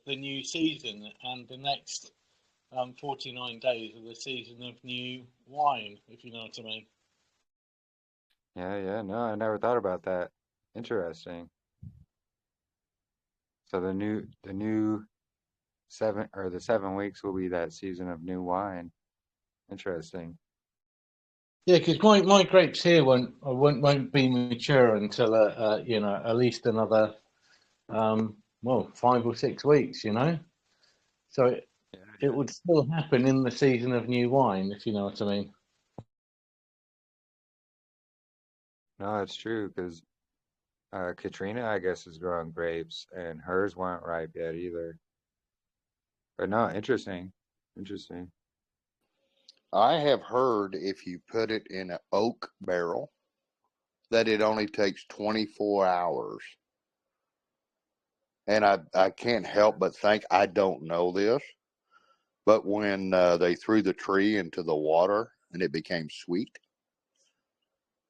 the new season, and the next 49 days of the season of new wine, if you know what I mean. Yeah, no, I never thought about that. Interesting. So the new the 7 weeks will be that season of new wine. Interesting. Yeah, because my grapes here won't be mature until at least another 5 or 6 weeks, So it would still happen in the season of new wine, if you know what I mean. No, it's true because Katrina, I guess, is growing grapes, and hers weren't ripe yet either. But no, interesting. I have heard if you put it in an oak barrel, that it only takes 24 hours. And I can't help but think, I don't know this, but when they threw the tree into the water and it became sweet,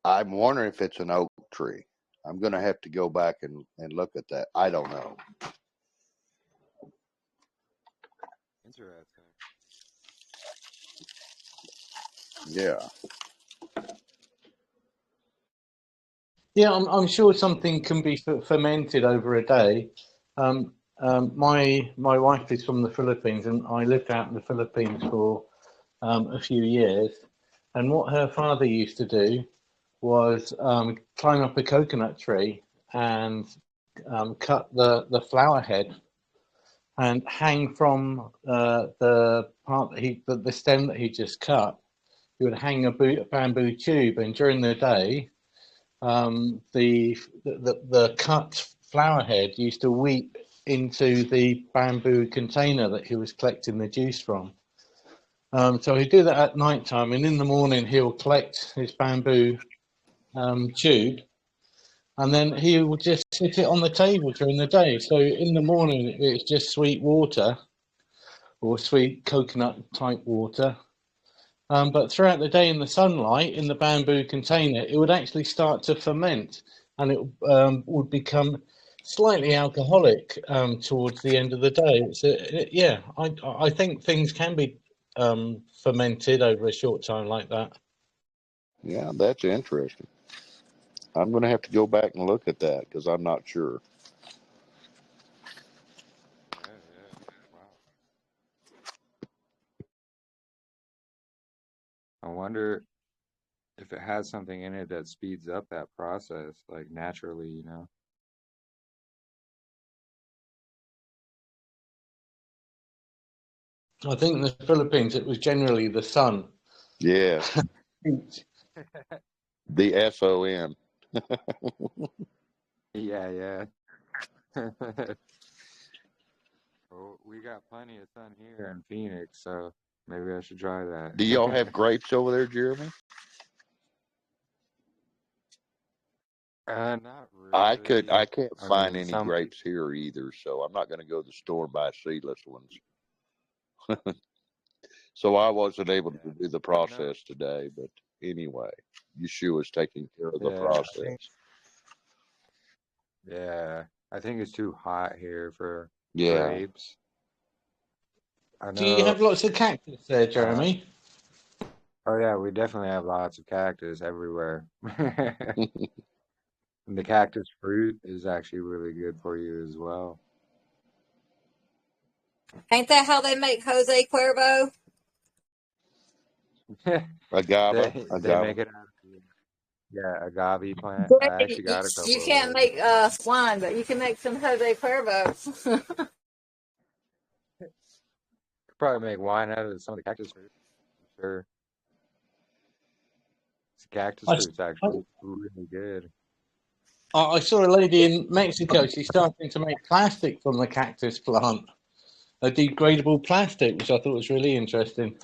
I'm wondering if it's an oak tree. I'm going to have to go back and look at that. I don't know. Interesting. Yeah. Yeah, I'm sure something can be fermented over a day. My wife is from the Philippines, and I lived out in the Philippines for a few years. And what her father used to do was climb up a coconut tree and cut the flower head and hang from the part that the stem that he just cut. He would hang a bamboo tube, and during the day, the cut flower head used to weep into the bamboo container that he was collecting the juice from. So he'd do that at night time, and in the morning he'll collect his bamboo tube, and then he would just sit it on the table during the day. So in the morning it's just sweet water or sweet coconut type water. But throughout the day in the sunlight, in the bamboo container, it would actually start to ferment, and it would become slightly alcoholic towards the end of the day. I think things can be fermented over a short time like that. Yeah, that's interesting. I'm going to have to go back and look at that because I'm not sure. Yeah. Wow. I wonder if it has something in it that speeds up that process, like naturally. I think in the Philippines it was generally the sun. Yeah. The SON. Yeah. Well, we got plenty of sun here in Phoenix, so maybe I should try that. Do y'all have grapes over there, Jeremy? Not I really. can't I find mean, any grapes here either, so I'm not going to go to the store and buy seedless ones. So I wasn't able to do the process today, but anyway, Yeshua's taking care of the process. I think it's too hot here for Yeah. grapes. Do you have lots of cactus there, Jeremy? Oh yeah, we definitely have lots of cactus everywhere. And the cactus fruit is actually really good for you as well. Ain't that how they make Jose Cuervo? Agave. They make it out of agave plant. I actually got a couple. You can't make wine, but you can make some Jose Cuervo. Could probably make wine out of some of the cactus fruit. Sure. Cactus fruit's actually really good. I saw a lady in Mexico. She's starting to make plastic from the cactus plant, a degradable plastic, which I thought was really interesting.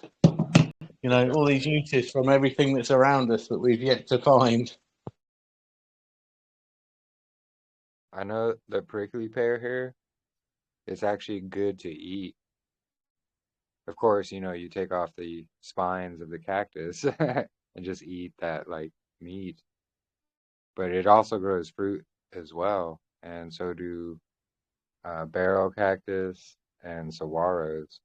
All these uses from everything that's around us that we've yet to find. I know the prickly pear here is actually good to eat. Of course, you take off the spines of the cactus and just eat that like meat. But it also grows fruit as well, and so do barrel cactus and saguaros.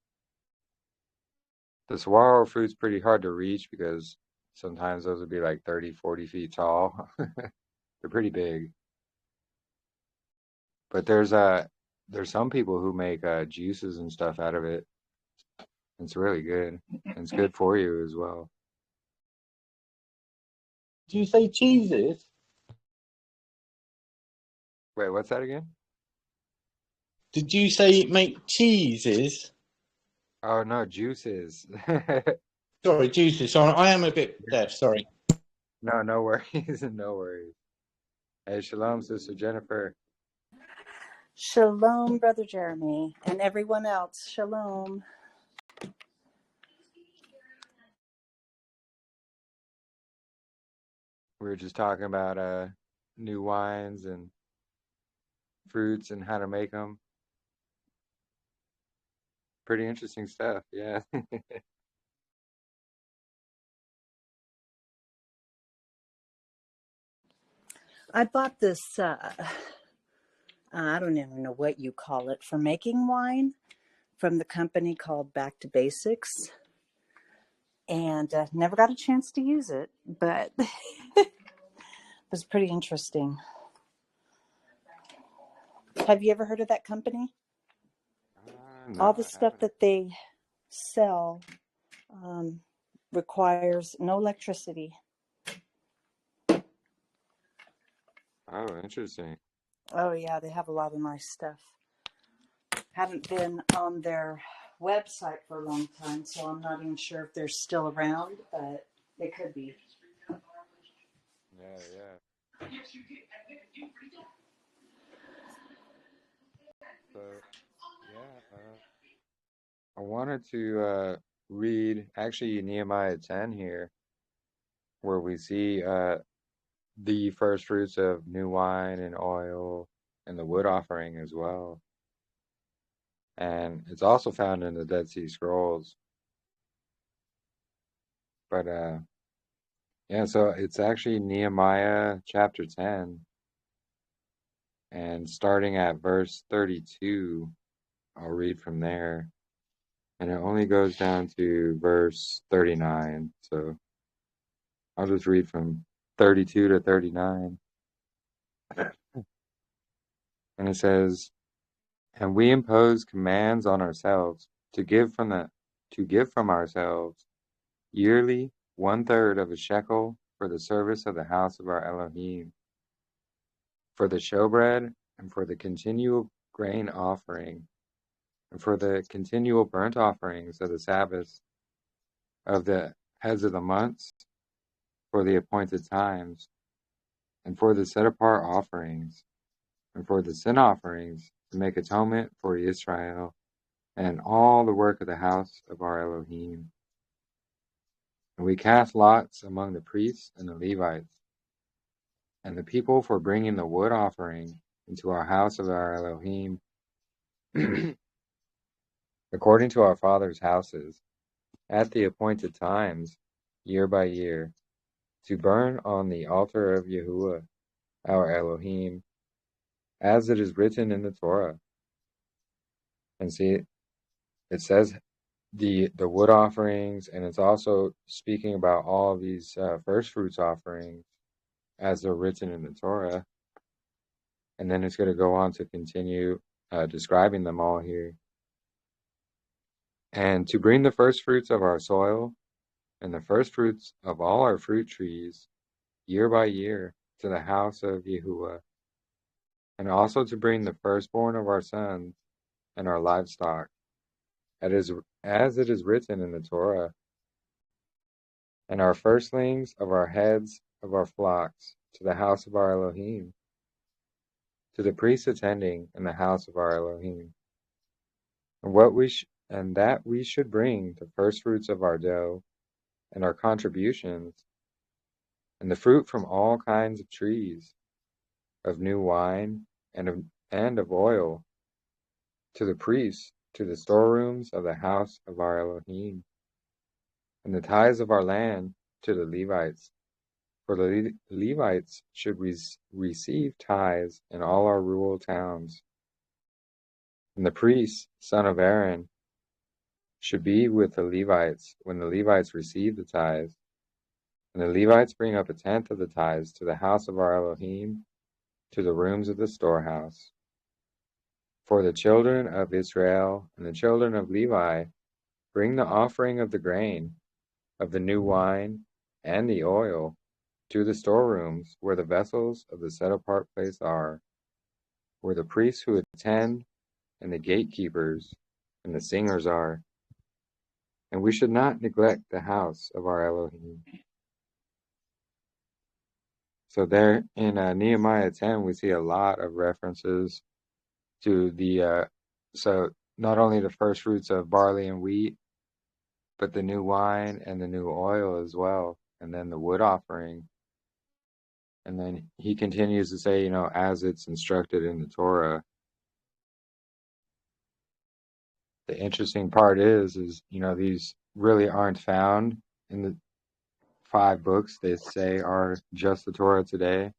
The saguaro fruit's pretty hard to reach because sometimes those would be like 30, 40 feet tall. They're pretty big. But there's some people who make juices and stuff out of it. It's really good. And it's good for you as well. Do you say cheeses? Wait, what's that again? Did you say make cheeses? Oh no, juices. Sorry, juices. Sorry, I am a bit deaf. Sorry. No, no worries. No worries. Hey, shalom, Sister Jennifer. Shalom, Brother Jeremy, and everyone else. Shalom. We were just talking about new wines and fruits and how to make them. Pretty interesting stuff, yeah. I bought this, I don't even know what you call it, for making wine from the company called Back to Basics. And never got a chance to use it, but it was pretty interesting. Have you ever heard of that company? No, All the I stuff haven't. that they sell requires no electricity. Oh, interesting. Oh, yeah, they have a lot of nice stuff. Haven't been on their website for a long time, so I'm not even sure if they're still around, but they could be. Yeah. So, yeah, I wanted to read actually Nehemiah 10 here, where we see the first fruits of new wine and oil and the wood offering as well. And it's also found in the Dead Sea Scrolls. But yeah, so it's actually Nehemiah chapter 10. And starting at verse 32, I'll read from there. And it only goes down to verse 39. So I'll just read from 32 to 39. And it says, "And we impose commands on ourselves to give from ourselves yearly 1/3 of a shekel for the service of the house of our Elohim, for the showbread, and for the continual grain offering, and for the continual burnt offerings of the Sabbaths, of the heads of the months, for the appointed times, and for the set apart offerings, and for the sin offerings, to make atonement for Israel, and all the work of the house of our Elohim. And we cast lots among the priests and the Levites, and the people for bringing the wood offering into our house of our Elohim, according to our fathers' houses, at the appointed times, year by year, to burn on the altar of Yahuah, our Elohim, as it is written in the Torah." And see, it says the wood offerings, and it's also speaking about all of these first fruits offerings as they're written in the Torah. And then it's going to go on to continue describing them all here. "And to bring the first fruits of our soil and the first fruits of all our fruit trees year by year to the house of Yahuah, and also to bring the firstborn of our sons and our livestock, as it is written in the Torah, and our firstlings of our heads of our flocks to the house of our Elohim, to the priests attending in the house of our Elohim, and that we should bring the first fruits of our dough and our contributions, and the fruit from all kinds of trees, of new wine and of oil, to the priests, to the storerooms of the house of our Elohim, and the tithes of our land to the Levites. For the Levites should receive tithes in all our rural towns. And the priest, son of Aaron, should be with the Levites when the Levites receive the tithes. And the Levites bring up 1/10 of the tithes to the house of our Elohim, to the rooms of the storehouse. For the children of Israel and the children of Levi bring the offering of the grain, of the new wine, and the oil, to the storerooms where the vessels of the set-apart place are, where the priests who attend and the gatekeepers and the singers are. And we should not neglect the house of our Elohim. So there in Nehemiah 10, we see a lot of references to the, so not only the first fruits of barley and wheat, but the new wine and the new oil as well, and then the wood offering. And then he continues to say, as it's instructed in the Torah. The interesting part is, these really aren't found in the 5 books they say are just the Torah today,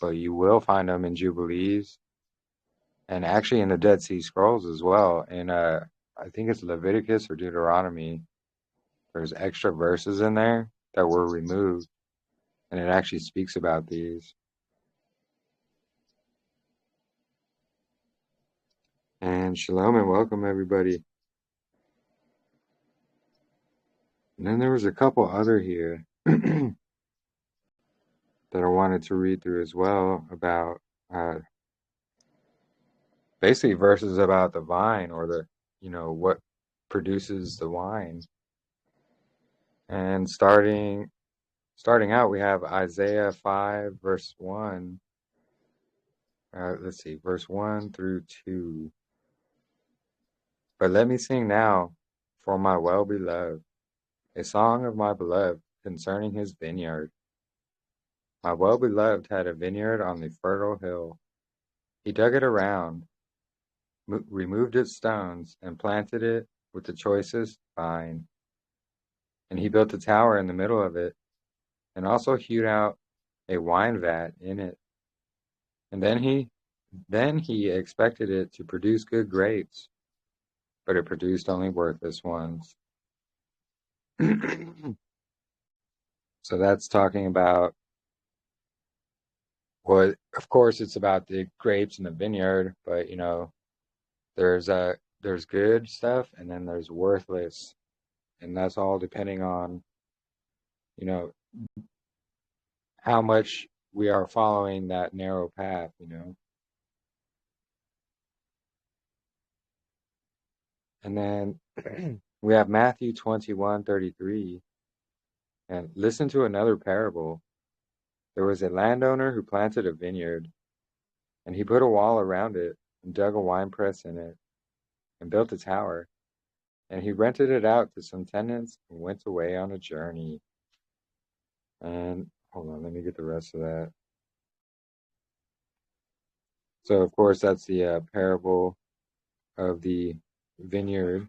but you will find them in Jubilees and actually in the Dead Sea Scrolls as well. And I think it's Leviticus or Deuteronomy. There's extra verses in there that were removed, and it actually speaks about these. And shalom and welcome, everybody. And then there was a couple other here that I wanted to read through as well about basically verses about the vine, or the, what produces the wine. And starting out, we have Isaiah 5, verse 1. Let's see, verse 1 through 2. But let me sing now for my well-beloved, a song of my beloved concerning his vineyard. My well-beloved had a vineyard on the fertile hill. He dug it around, removed its stones, and planted it with the choicest vine. And he built a tower in the middle of it, and also hewed out a wine vat in it. And then he expected it to produce good grapes, but it produced only worthless ones. So that's talking about, well, of course it's about the grapes in the vineyard, but there's good stuff and then there's worthless, and that's all depending on how much we are following that narrow path. And then we have Matthew 21:33. And listen to another parable. There was a landowner who planted a vineyard, and he put a wall around it, and dug a winepress in it, and built a tower. And he rented it out to some tenants and went away on a journey. And hold on, let me get the rest of that. So, of course, that's the parable of the vineyard.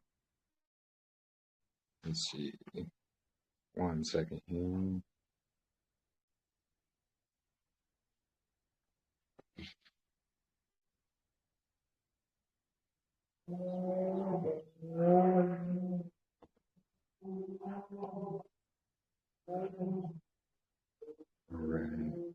Let's see. 1 second here. All right.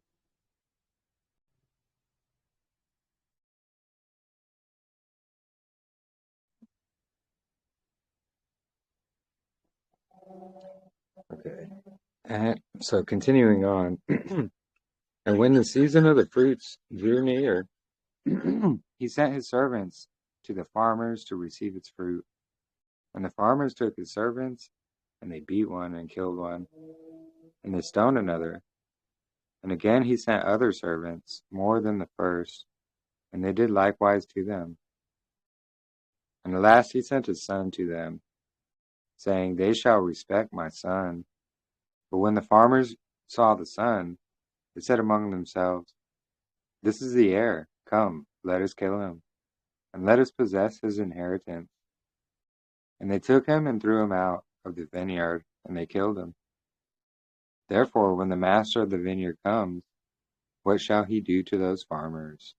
Okay. And so continuing on, and when the season of the fruits drew near, he sent his servants to the farmers to receive its fruit. And the farmers took his servants, and they beat one and killed one, and they stoned another. And again he sent other servants, more than the first, and they did likewise to them. And at last he sent his son to them, saying, They shall respect my son. But when the farmers saw the son, they said among themselves, This is the heir. Come, let us kill him, and let us possess his inheritance. And they took him and threw him out of the vineyard, and they killed him. Therefore, when the master of the vineyard comes, what shall he do to those farmers?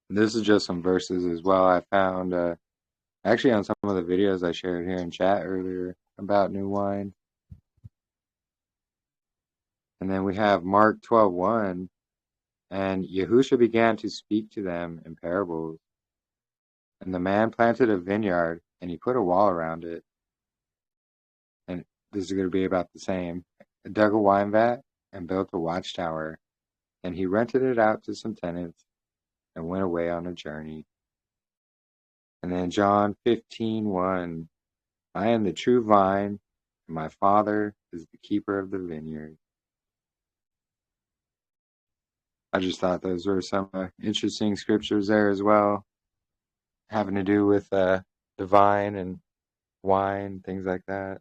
This is just some verses as well I found actually on some of the videos I shared here in chat earlier about new wine. And then we have Mark 12:1, and Yahushua began to speak to them in parables. And the man planted a vineyard, and he put a wall around it. And this is going to be about the same. He dug a wine vat and built a watchtower, and he rented it out to some tenants and went away on a journey. And then John 15:1, I am the true vine, and my Father is the keeper of the vineyard. I just thought those were some interesting scriptures there as well, having to do with the vine and wine, things like that.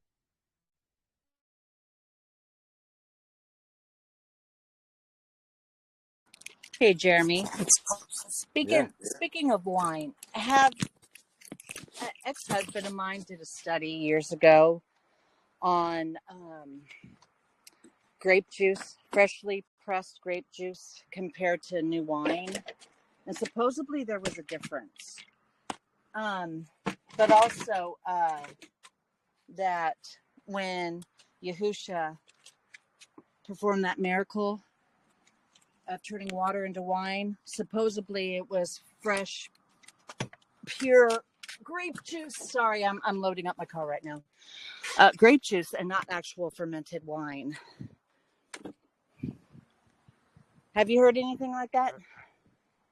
Hey, Jeremy. Yeah. Speaking of wine, have an ex-husband of mine did a study years ago on grape juice, freshly pressed grape juice compared to new wine, and supposedly there was a difference. But also that when Yahushua performed that miracle of turning water into wine, supposedly it was fresh, pure grape juice. Sorry, I'm loading up my car right now. Grape juice and not actual fermented wine. Have you heard anything like that?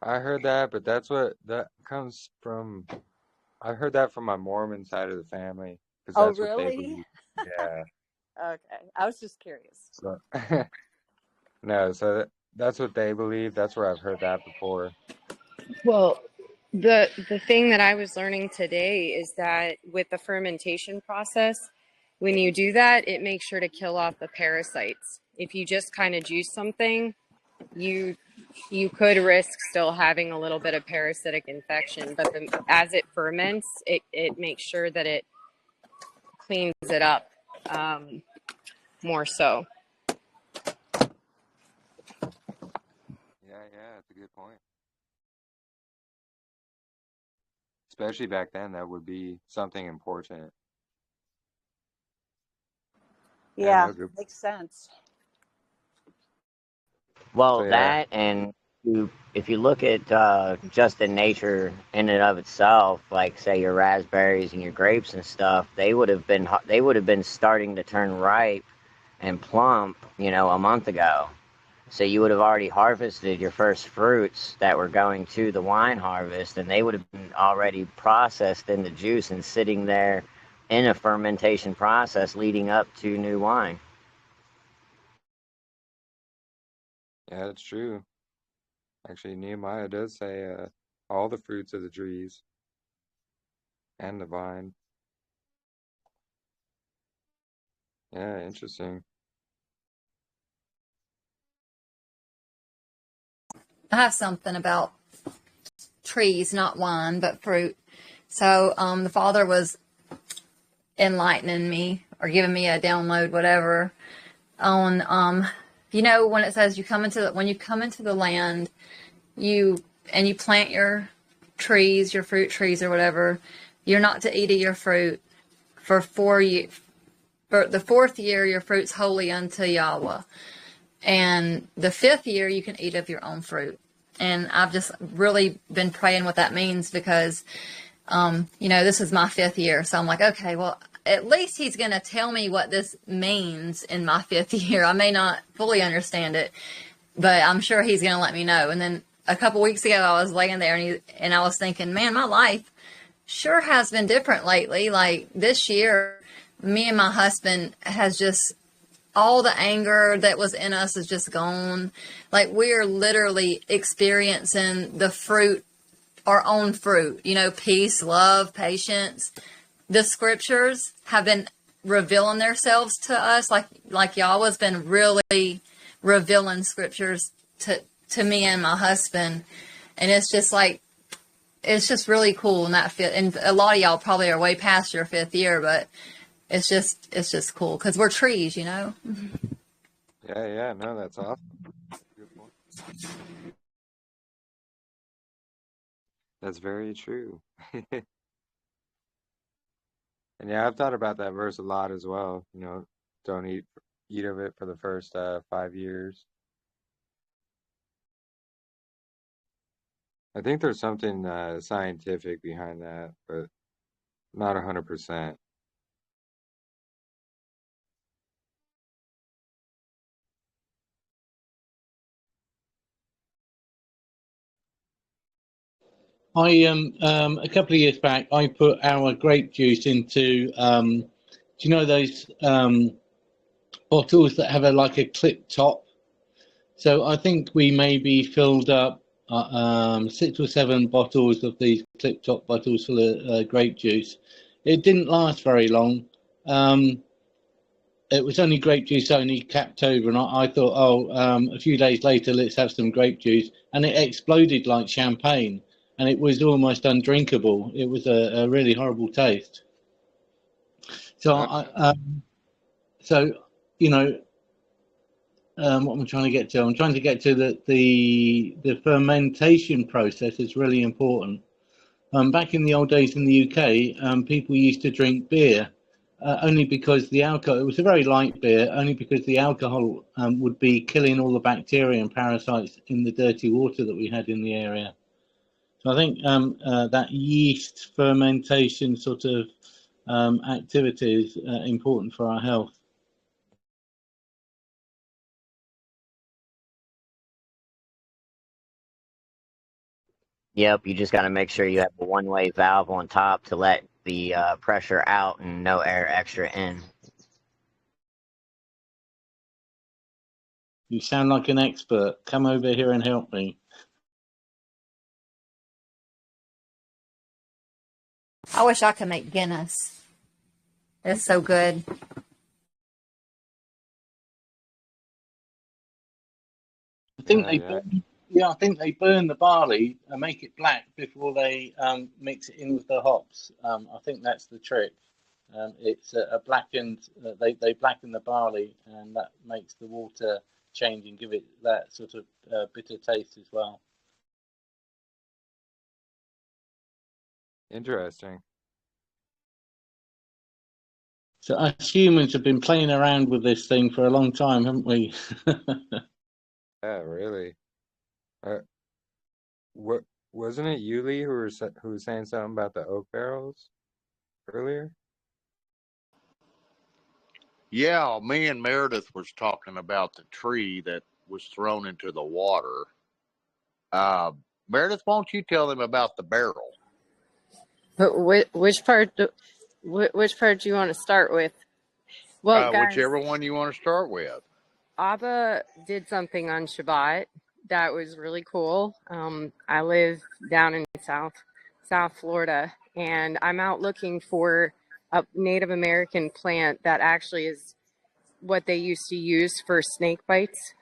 I heard that, but that comes from. I heard that from my Mormon side of the family, because Oh, that's what they really? believe. Yeah. Okay, I was just curious. So no, so that's what they believe. That's where I've heard that before. Well, the thing that I was learning today is that with the fermentation process, when you do that, it makes sure to kill off the parasites. If you just kind of juice something, you could risk still having a little bit of parasitic infection, but as it ferments, it makes sure that it cleans it up more so. Yeah, that's a good point. Especially back then, that would be something important. Yeah, No, good. makes sense. Well, So yeah, that and if you look at just in nature in and of itself, like say your raspberries and your grapes and stuff, they would have been starting to turn ripe and plump, a month ago. So you would have already harvested your first fruits that were going to the wine harvest, and they would have been already processed in the juice and sitting there in a fermentation process leading up to new wine. yeah, that's true. Actually, Nehemiah does say all the fruits of the trees and the vine. Yeah, interesting. I have something about trees, not wine, but fruit. So the Father was enlightening me or giving me a download, whatever, on when it says when you come into the land, you plant your trees, your fruit trees or whatever, you're not to eat of your fruit for 4 years. For the 4th year, your fruit's holy unto Yahuah. And the 5th year, you can eat of your own fruit. And I've just really been praying what that means because, this is my 5th year. So I'm like, okay, well, at least he's going to tell me what this means in my 5th year. I may not fully understand it, but I'm sure he's going to let me know. And then a couple weeks ago, I was laying there and I was thinking, man, my life sure has been different lately. Like this year, me and my husband has just, all the anger that was in us is just gone. Like we're literally experiencing the fruit, our own fruit, peace, love, patience. The scriptures have been revealing themselves to us. Like Yahuah's been really revealing scriptures to me and my husband. And it's just like, it's just really cool. And a lot of y'all probably are way past your 5th year, but it's just cool because we're trees, Yeah, no, that's awesome. Good point. That's very true. And yeah, I've thought about that verse a lot as well. Don't eat of it for the first 5 years. I think there's something scientific behind that, but not 100%. I a couple of years back, I put our grape juice into do you know those bottles that have like a clip top? So I think we maybe filled up 6 or 7 bottles of these clip top bottles full of grape juice. It didn't last very long. It was only grape juice, only capped over, and I thought, a few days later, let's have some grape juice, and it exploded like champagne, and it was almost undrinkable. It was a really horrible taste. So Uh, so you know, what I'm trying to get to, I'm trying to get to the fermentation process is really important. Back in the old days in the UK, people used to drink beer only because the alcohol, it was a very light beer, only because the alcohol would be killing all the bacteria and parasites in the dirty water that we had in the area. So I think that yeast fermentation sort of activity is important for our health. Yep, you just got to make sure you have a one-way valve on top to let the pressure out and no air extra in. You sound like an expert. Come over here and help me. I wish I could make Guinness. It's so good. I think they yeah. burn, I think they burn the barley and make it black before they mix it in with the hops. I think that's the trick. It's a blackened. They blacken the barley, and that makes the water change and give it that sort of bitter taste as well. Interesting. So us humans have been playing around with this thing for a long time, haven't we? Yeah, really. Uh, what wasn't it Yuli who was saying something about the oak barrels earlier? Yeah, me and Meredith was talking about the tree that was thrown into the water. Meredith, won't you tell them about the barrel? But which part do you want to start with? Well, guys, Whichever one you want to start with. Abba did something on Shabbat that was really cool. I live down in South Florida, and I'm out looking for a Native American plant that actually is what they used to use for snake bites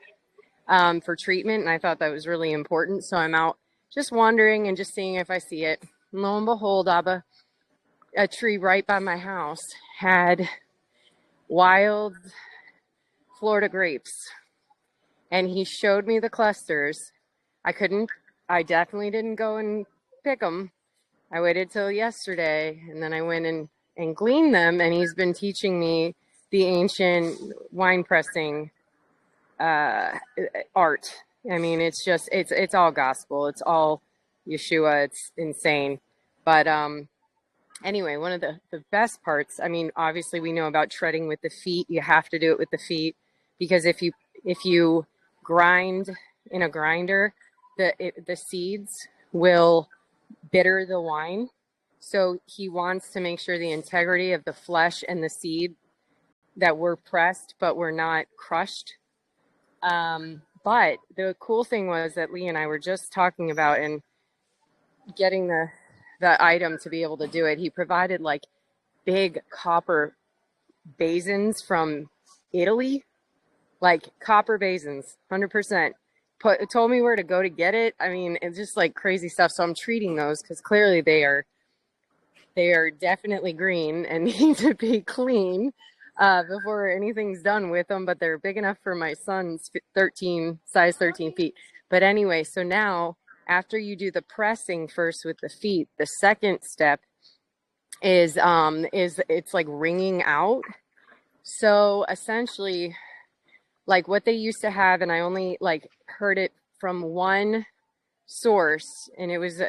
for treatment, and I thought that was really important. So I'm out just wandering and just seeing if I see it. And lo and behold, Abba, a tree right by my house had wild Florida grapes, and he showed me the clusters. I definitely didn't go and pick them. I waited till yesterday, and then I went and gleaned them, and he's been teaching me the ancient wine pressing art. I mean, it's all gospel. It's all Yeshua. It's insane. But anyway, one of the best parts, I mean, obviously we know about treading with the feet. You have to do it with the feet, because if you grind in a grinder, the seeds will bitter the wine. So he wants to make sure the integrity of the flesh and the seed, that we're pressed but we're not crushed. But the cool thing was that Lee and I were just talking about, and getting the item to be able to do it. He provided like big copper basins from Italy, like copper basins, 100%. Told me where to go to get it. I mean, it's just like crazy stuff. So I'm treating those because clearly they are definitely green and need to be clean before anything's done with them. But they're big enough for my son's size 13 feet. But anyway, so now after you do the pressing first with the feet, the second step is it's like wringing out. So essentially, like what they used to have, and I only like heard it from one source, and it was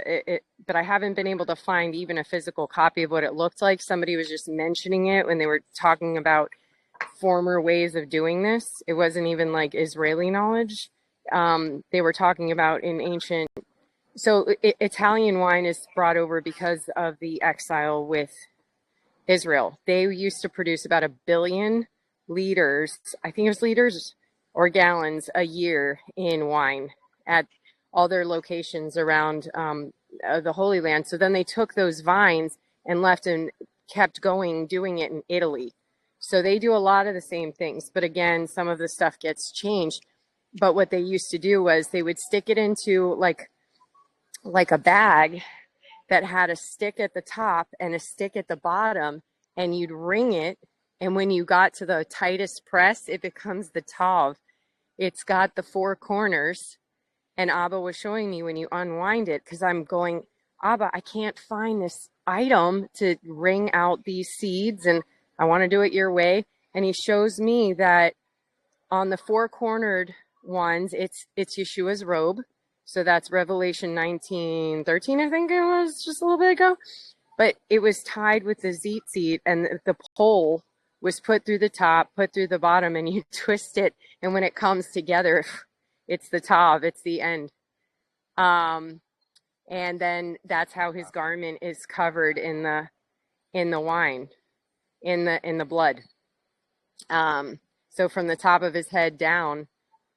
but I haven't been able to find even a physical copy of what it looked like. Somebody was just mentioning it when they were talking about former ways of doing this. It wasn't even like Israeli knowledge. They were talking about in ancient. So Italian wine is brought over because of the exile with Israel. They used to produce about 1 billion liters, I think it was liters or gallons a year in wine at all their locations around the Holy Land. So then they took those vines and left and kept going, doing it in Italy. So they do a lot of the same things. But again, some of the stuff gets changed. But what they used to do was they would stick it into like a bag that had a stick at the top and a stick at the bottom, and you'd wring it. And when you got to the tightest press, it becomes the tav. It's got the 4 corners. And Abba was showing me when you unwind it, because I'm going, Abba, I can't find this item to wring out these seeds, and I want to do it your way. And he shows me that on the 4 cornered ones, it's Yeshua's robe. So that's Revelation 19:13, I think it was just a little bit ago. But it was tied with the tzitzit, and the pole was put through the top, put through the bottom, and you twist it. And when it comes together, it's the tav, it's the end. And then that's how his garment is covered in the wine, in the blood. So from the top of his head down,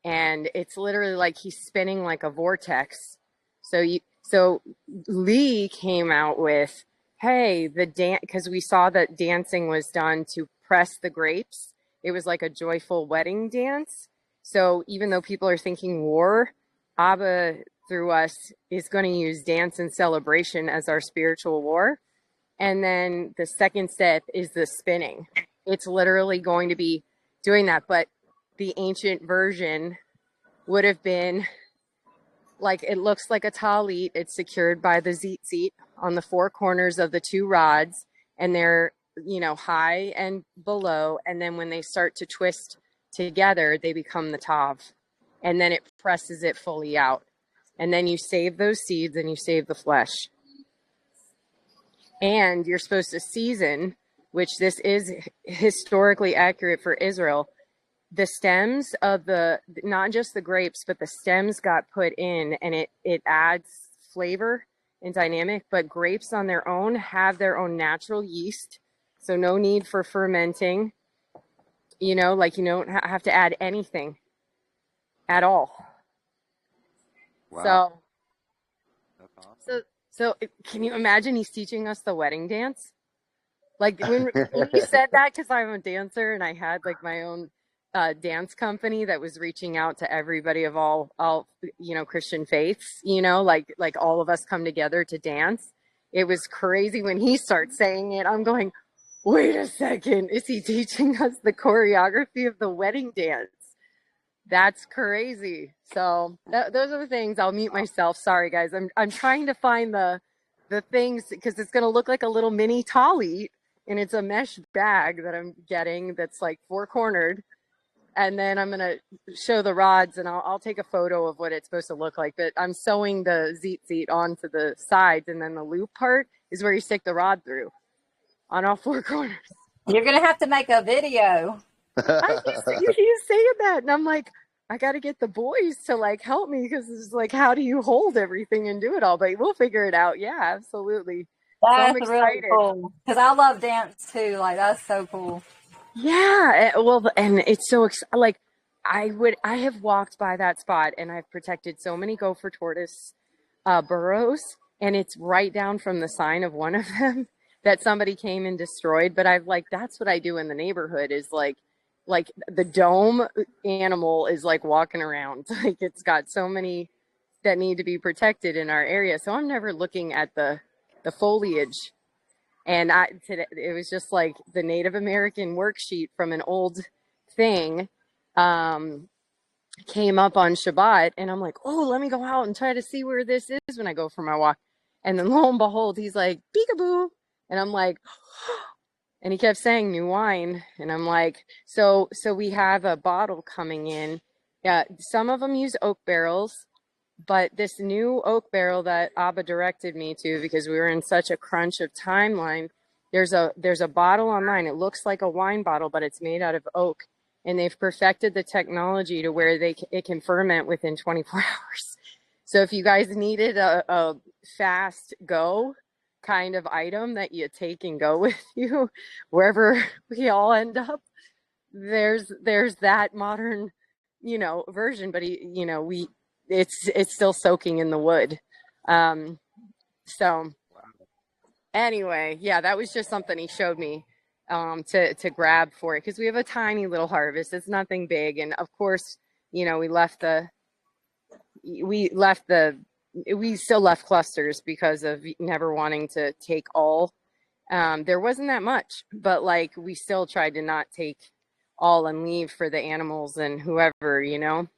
and it's literally like he's spinning like a vortex. So Lee came out with, hey, the dance, because we saw that dancing was done to press the grapes. It was like a joyful wedding dance. So even though people are thinking war, Abba through us is going to use dance and celebration as our spiritual war. And then the second step is the spinning. It's literally going to be doing that. But the ancient version would have been like, it looks like a talit. It's secured by the tzitzit on the 4 corners of the 2 rods, and they're, high and below. And then when they start to twist together, they become the tav, and then it presses it fully out. And then you save those seeds and you save the flesh. And you're supposed to season, which this is historically accurate for Israel. The stems of not just the grapes, but the stems got put in, and it adds flavor and dynamic. But grapes on their own have their own natural yeast. So no need for fermenting, like you don't have to add anything at all. Wow. That's awesome. So can you imagine he's teaching us the wedding dance? Like when he said that, because I'm a dancer and I had like my own dance company that was reaching out to everybody of all Christian faiths, like all of us come together to dance. It was crazy when he starts saying it. I'm going, wait a second, is he teaching us the choreography of the wedding dance? That's crazy. So those are the things. I'll mute myself. Sorry, guys. I'm trying to find the things, because it's going to look like a little mini talit, and it's a mesh bag that I'm getting that's like 4 cornered. And then I'm going to show the rods, and I'll take a photo of what it's supposed to look like. But I'm sewing the tzitzit onto the sides, and then the loop part is where you stick the rod through on all 4 corners. You're going to have to make a video. He's saying that, and I'm like, I got to get the boys to like help me, because it's like, how do you hold everything and do it all? But we'll figure it out. Yeah, absolutely. That's so really cool, because I love dance too. Like, that's so cool. Yeah, well, and it's so like I have walked by that spot, and I've protected so many gopher tortoise burrows, and it's right down from the sign of one of them that somebody came and destroyed. But I've like, that's what I do in the neighborhood, is like the dome animal is like walking around. Like, it's got so many that need to be protected in our area. So I'm never looking at the foliage. And today it was just like the Native American worksheet from an old thing. came up on Shabbat, and I'm like, oh, let me go out and try to see where this is when I go for my walk. And then lo and behold, he's like, peekaboo. And I'm like, and he kept saying new wine. And I'm like, so we have a bottle coming in. Yeah, some of them use oak barrels, but this new oak barrel that Abba directed me to, because we were in such a crunch of timeline, there's a bottle online. It looks like a wine bottle, but it's made out of oak. And they've perfected the technology to where it can ferment within 24 hours. So if you guys needed a fast go kind of item that you take and go with you wherever we all end up, there's that modern, version, but it's still soaking in the wood. So anyway, yeah, that was just something he showed me to grab for it, because we have a tiny little harvest. It's nothing big, and of course, we still left clusters because of never wanting to take all. There wasn't that much, but like we still tried to not take all and leave for the animals and whoever,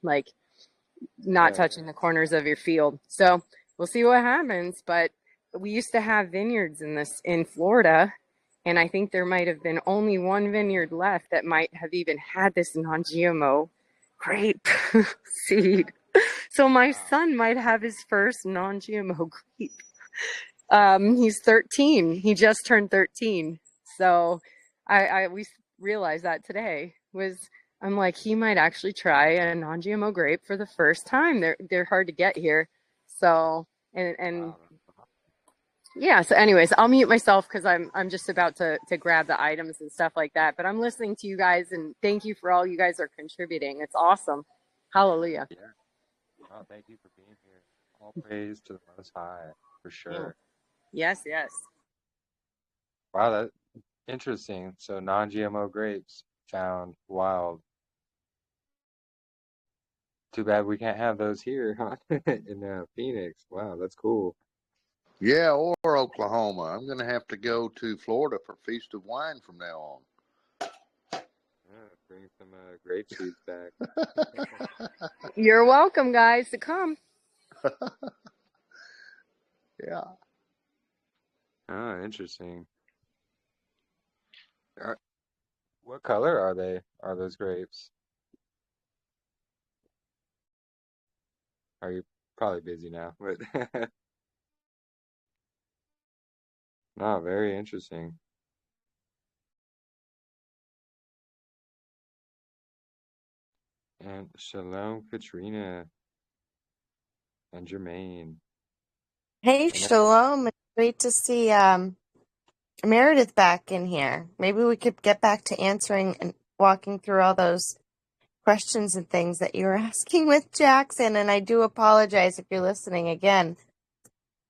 like not touching the corners of your field. So we'll see what happens. But we used to have vineyards in Florida, and I think there might have been only one vineyard left that might have even had this non-GMO grape seed. So my son might have his first non-GMO grape. He's 13. He just turned 13. So we realized that today I'm like, he might actually try a non-GMO grape for the first time. They're hard to get here. So, and yeah. So anyways, I'll mute myself because I'm just about to grab the items and stuff like that. But I'm listening to you guys, and thank you for all you guys are contributing. It's awesome. Hallelujah. Yeah. Oh, thank you for being here. All praise to the Most High, for sure. Yes. Wow, that's interesting. So non-GMO grapes found wild. Too bad we can't have those here, huh? In Phoenix. Wow, that's cool. Yeah, or Oklahoma. I'm going to have to go to Florida for Feast of Wine from now on. Yeah, bring some grape seeds back. You're welcome, guys, to come. Yeah. Oh, interesting. What color are they? Are those grapes? Are you probably busy now? But no, very interesting. And Shalom, Katrina and Jermaine. Hey, Shalom. It's great to see Meredith back in here. Maybe we could get back to answering and walking through all those questions and things that you were asking with Jackson. And I do apologize if you're listening again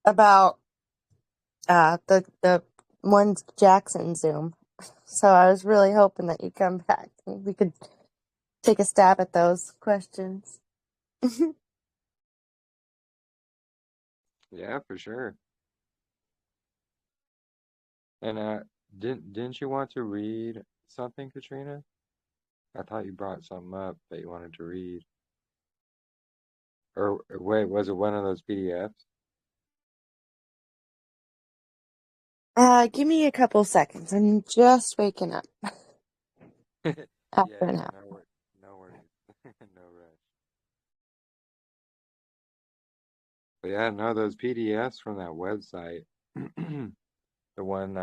about the one Jackson Zoom. So I was really hoping that you'd come back. We could take a stab at those questions. Yeah, for sure. And didn't you want to read something, Katrina? I thought you brought something up that you wanted to read. Or wait, was it one of those PDFs? Give me a couple seconds. I'm just waking up. After an hour. No worries. No rush. But yeah, no, those PDFs from that website, the one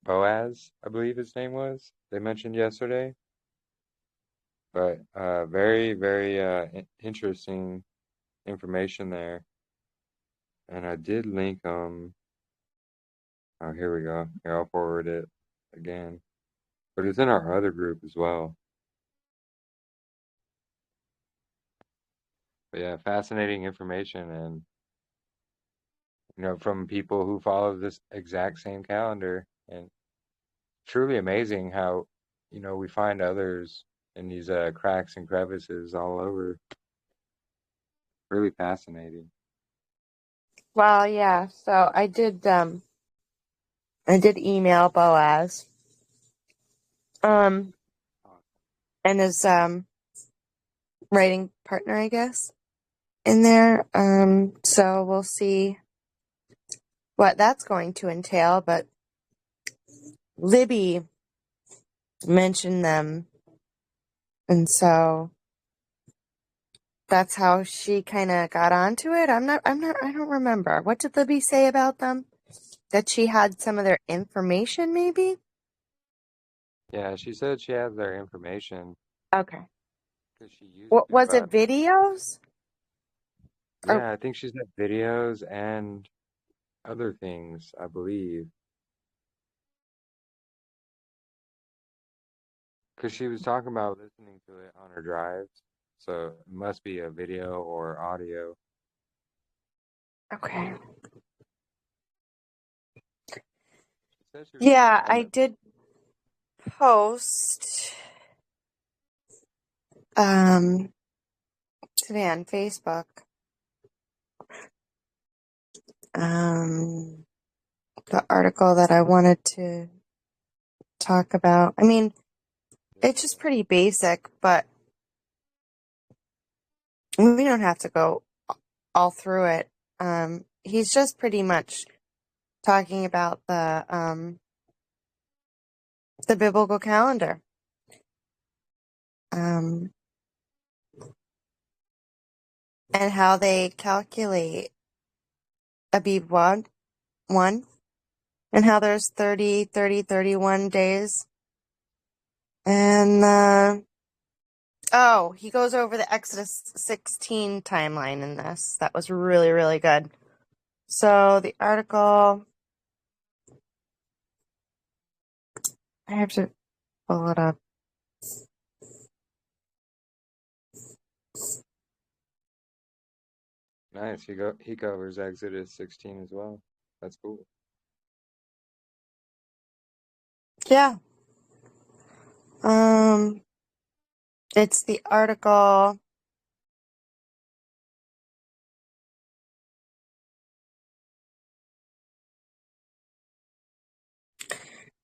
Boaz, I believe his name was, they mentioned yesterday. But very, very interesting information there. And I did link them. Oh, here we go. Here, I'll forward it again. But it's in our other group as well. But yeah, fascinating information, and from people who follow this exact same calendar, and truly amazing how we find others in these cracks and crevices all over. Really fascinating. Well, yeah. So I did email Boaz. And his writing partner, I guess, in there. So we'll see what that's going to entail. But Libby mentioned them, and so that's how she kind of got onto it. I don't remember. What did Libby say about them? That she had some of their information, maybe? Yeah, she said she has their information Okay. because she used What to. was it, videos? Or Yeah, I think she's had videos and other things, I believe. Because she was talking about listening to it on her drives. So it must be a video or audio. okay. She said she was Yeah, listening I did post today on Facebook the article that I wanted to talk about. I mean, it's just pretty basic, but we don't have to go all through it. He's just pretty much talking about the biblical calendar. And how they calculate Abib 1, and how there's 30, 30, 31 days. And, he goes over the Exodus 16 timeline in this. That was really, really good. So the article, I have to pull it up. Nice. He covers Exodus 16 as well. That's cool. Yeah. It's the article,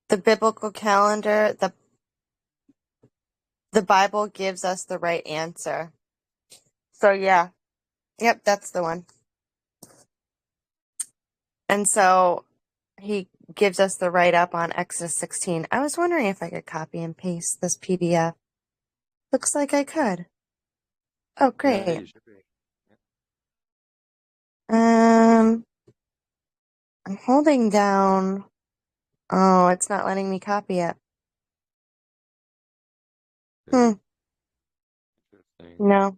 the biblical calendar, the Bible gives us the right answer. So yeah. Yep, that's the one. And so he gives us the write-up on Exodus 16. I was wondering if I could copy and paste this PDF. Looks like I could. Oh, Yeah, great. you should be. I'm holding down. Oh, it's not letting me copy it. Interesting. No.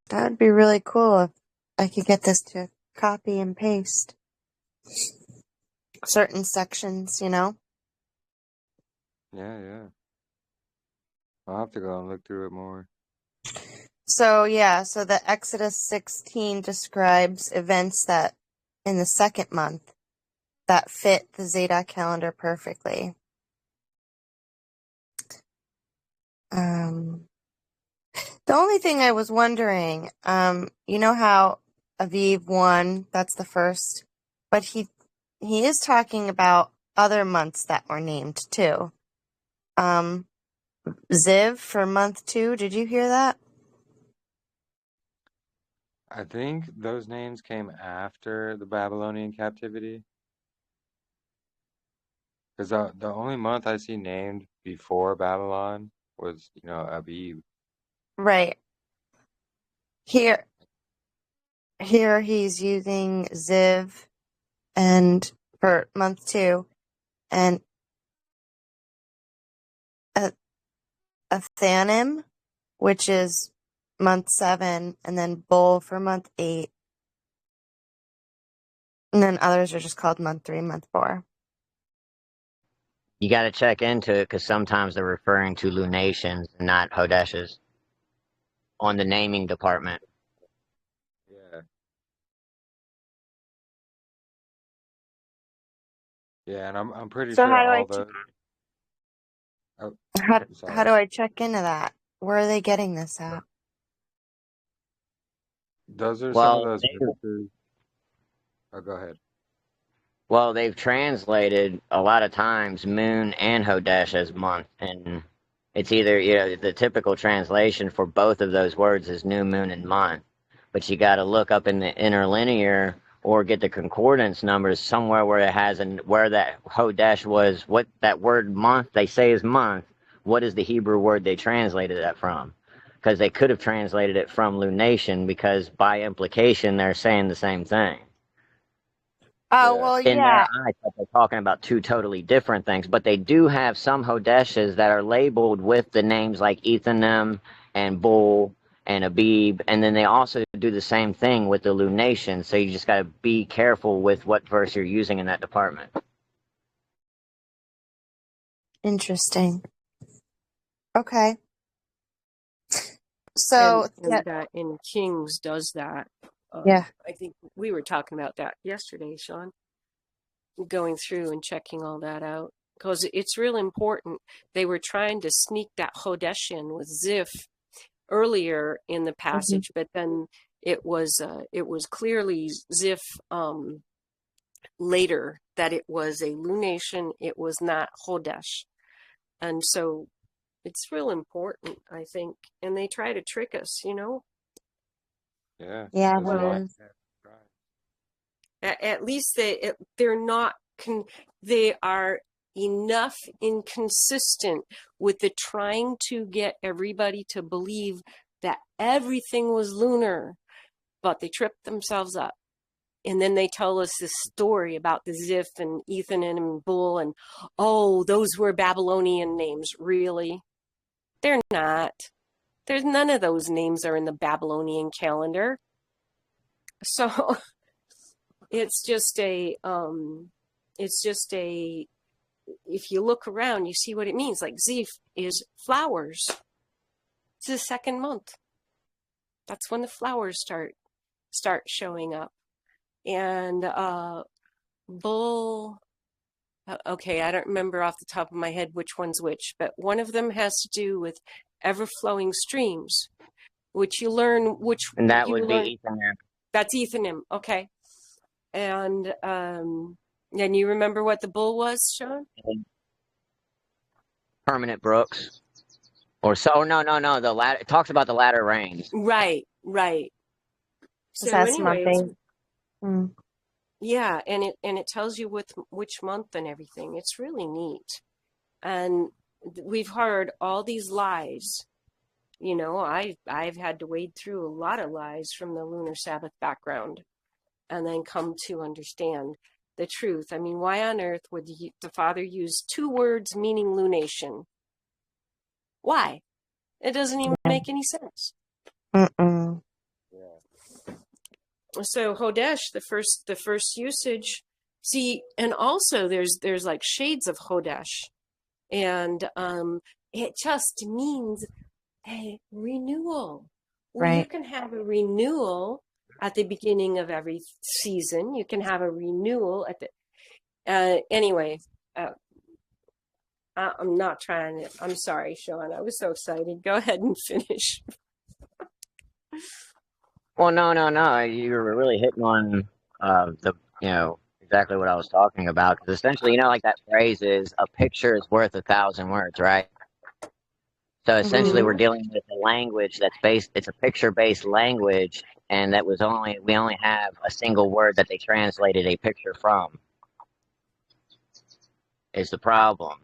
That would be really cool if I could get this to copy and paste certain sections, Yeah, yeah. I'll have to go and look through it more. So the Exodus 16 describes events that in the second month that fit the Zadok calendar perfectly. The only thing I was wondering, you know how Aviv 1, that's the first, but he is talking about other months that were named too. Ziv for month 2, did you hear that? I think those names came after the Babylonian captivity. Because the only month I see named before Babylon was, Abib. Right. Here he's using Ziv and for month 2 and Athanim, which is month 7, and then Bol for month 8. And then others are just called month 3, month 4. You got to check into it because sometimes they're referring to lunations and not hodeshes on the naming department. Yeah. Yeah, and I'm pretty So sure how do I all those. Oh, how sorry. do I check into that? Where are they getting this at? Those are some of Well, those verses. Oh, go ahead. Well, they've translated a lot of times moon and Hodesh as month, and it's either, the typical translation for both of those words is new moon and month. But you got to look up in the interlinear or get the concordance numbers somewhere where it has, and where that Hodesh was, what that word month they say is month, what is the Hebrew word they translated that from? Because they could have translated it from lunation, because by implication they're saying the same thing. Oh, Yeah. well, In their yeah. eyes, but they're talking about two totally different things. But they do have some Hodeshes that are labeled with the names like Ethanim and Bull and Abib, and then they also do the same thing with the lunation. So you just got to be careful with what verse you're using in that department. Interesting. Okay. So, And that in Kings does that. yeah. I think we were talking about that yesterday, Sean, going through and checking all that out, because it's real important. They were trying to sneak that Hodesh in with Ziph earlier in the passage, but then it was clearly Ziph later that it was a lunation. It was not Hodesh, and so it's real important, I think. And they try to trick us, Yeah. Yeah, That's Well, why. it is. at least they're not they are enough inconsistent with the trying to get everybody to believe that everything was lunar, but they tripped themselves up. And then they tell us this story about the Ziph and Ethan and Bull, and oh, those were Babylonian names. Really? They're not. There's none of those names are in the Babylonian calendar. So it's just a if you look around, you see what it means. Like Ziph is flowers. It's the second month. That's when the flowers start showing up. And Bull, okay, I don't remember off the top of my head which one's which, but one of them has to do with ever-flowing streams, which you learn, And that would be Ethanim. That's Ethanim, okay. And you remember what the bull was, Sean? Permanent brooks. Or so, no. The latter, it talks about the latter rains. Right. So That's anyways, monthing. yeah, and it tells you which month and everything. It's really neat. And we've heard all these lies. I've had to wade through a lot of lies from the lunar Sabbath background, and then come to understand the truth. I mean, why on earth would the Father use two words meaning lunation? Why? It doesn't even make any sense. Mm-mm. So Hodesh, the first usage. See, and also there's like shades of Hodesh, and it just means a renewal. Well, Right. you can have a renewal at the beginning of every season. You can have a renewal at the anyway. I'm not trying to. I'm sorry, Sean. I was so excited. Go ahead and finish. Well, no. You were really hitting on exactly what I was talking about. Because essentially, like that phrase is, a picture is worth 1,000 words, right? So essentially, we're dealing with a language that's based. It's a picture-based language, and we only have a single word that they translated a picture from. Is the problem.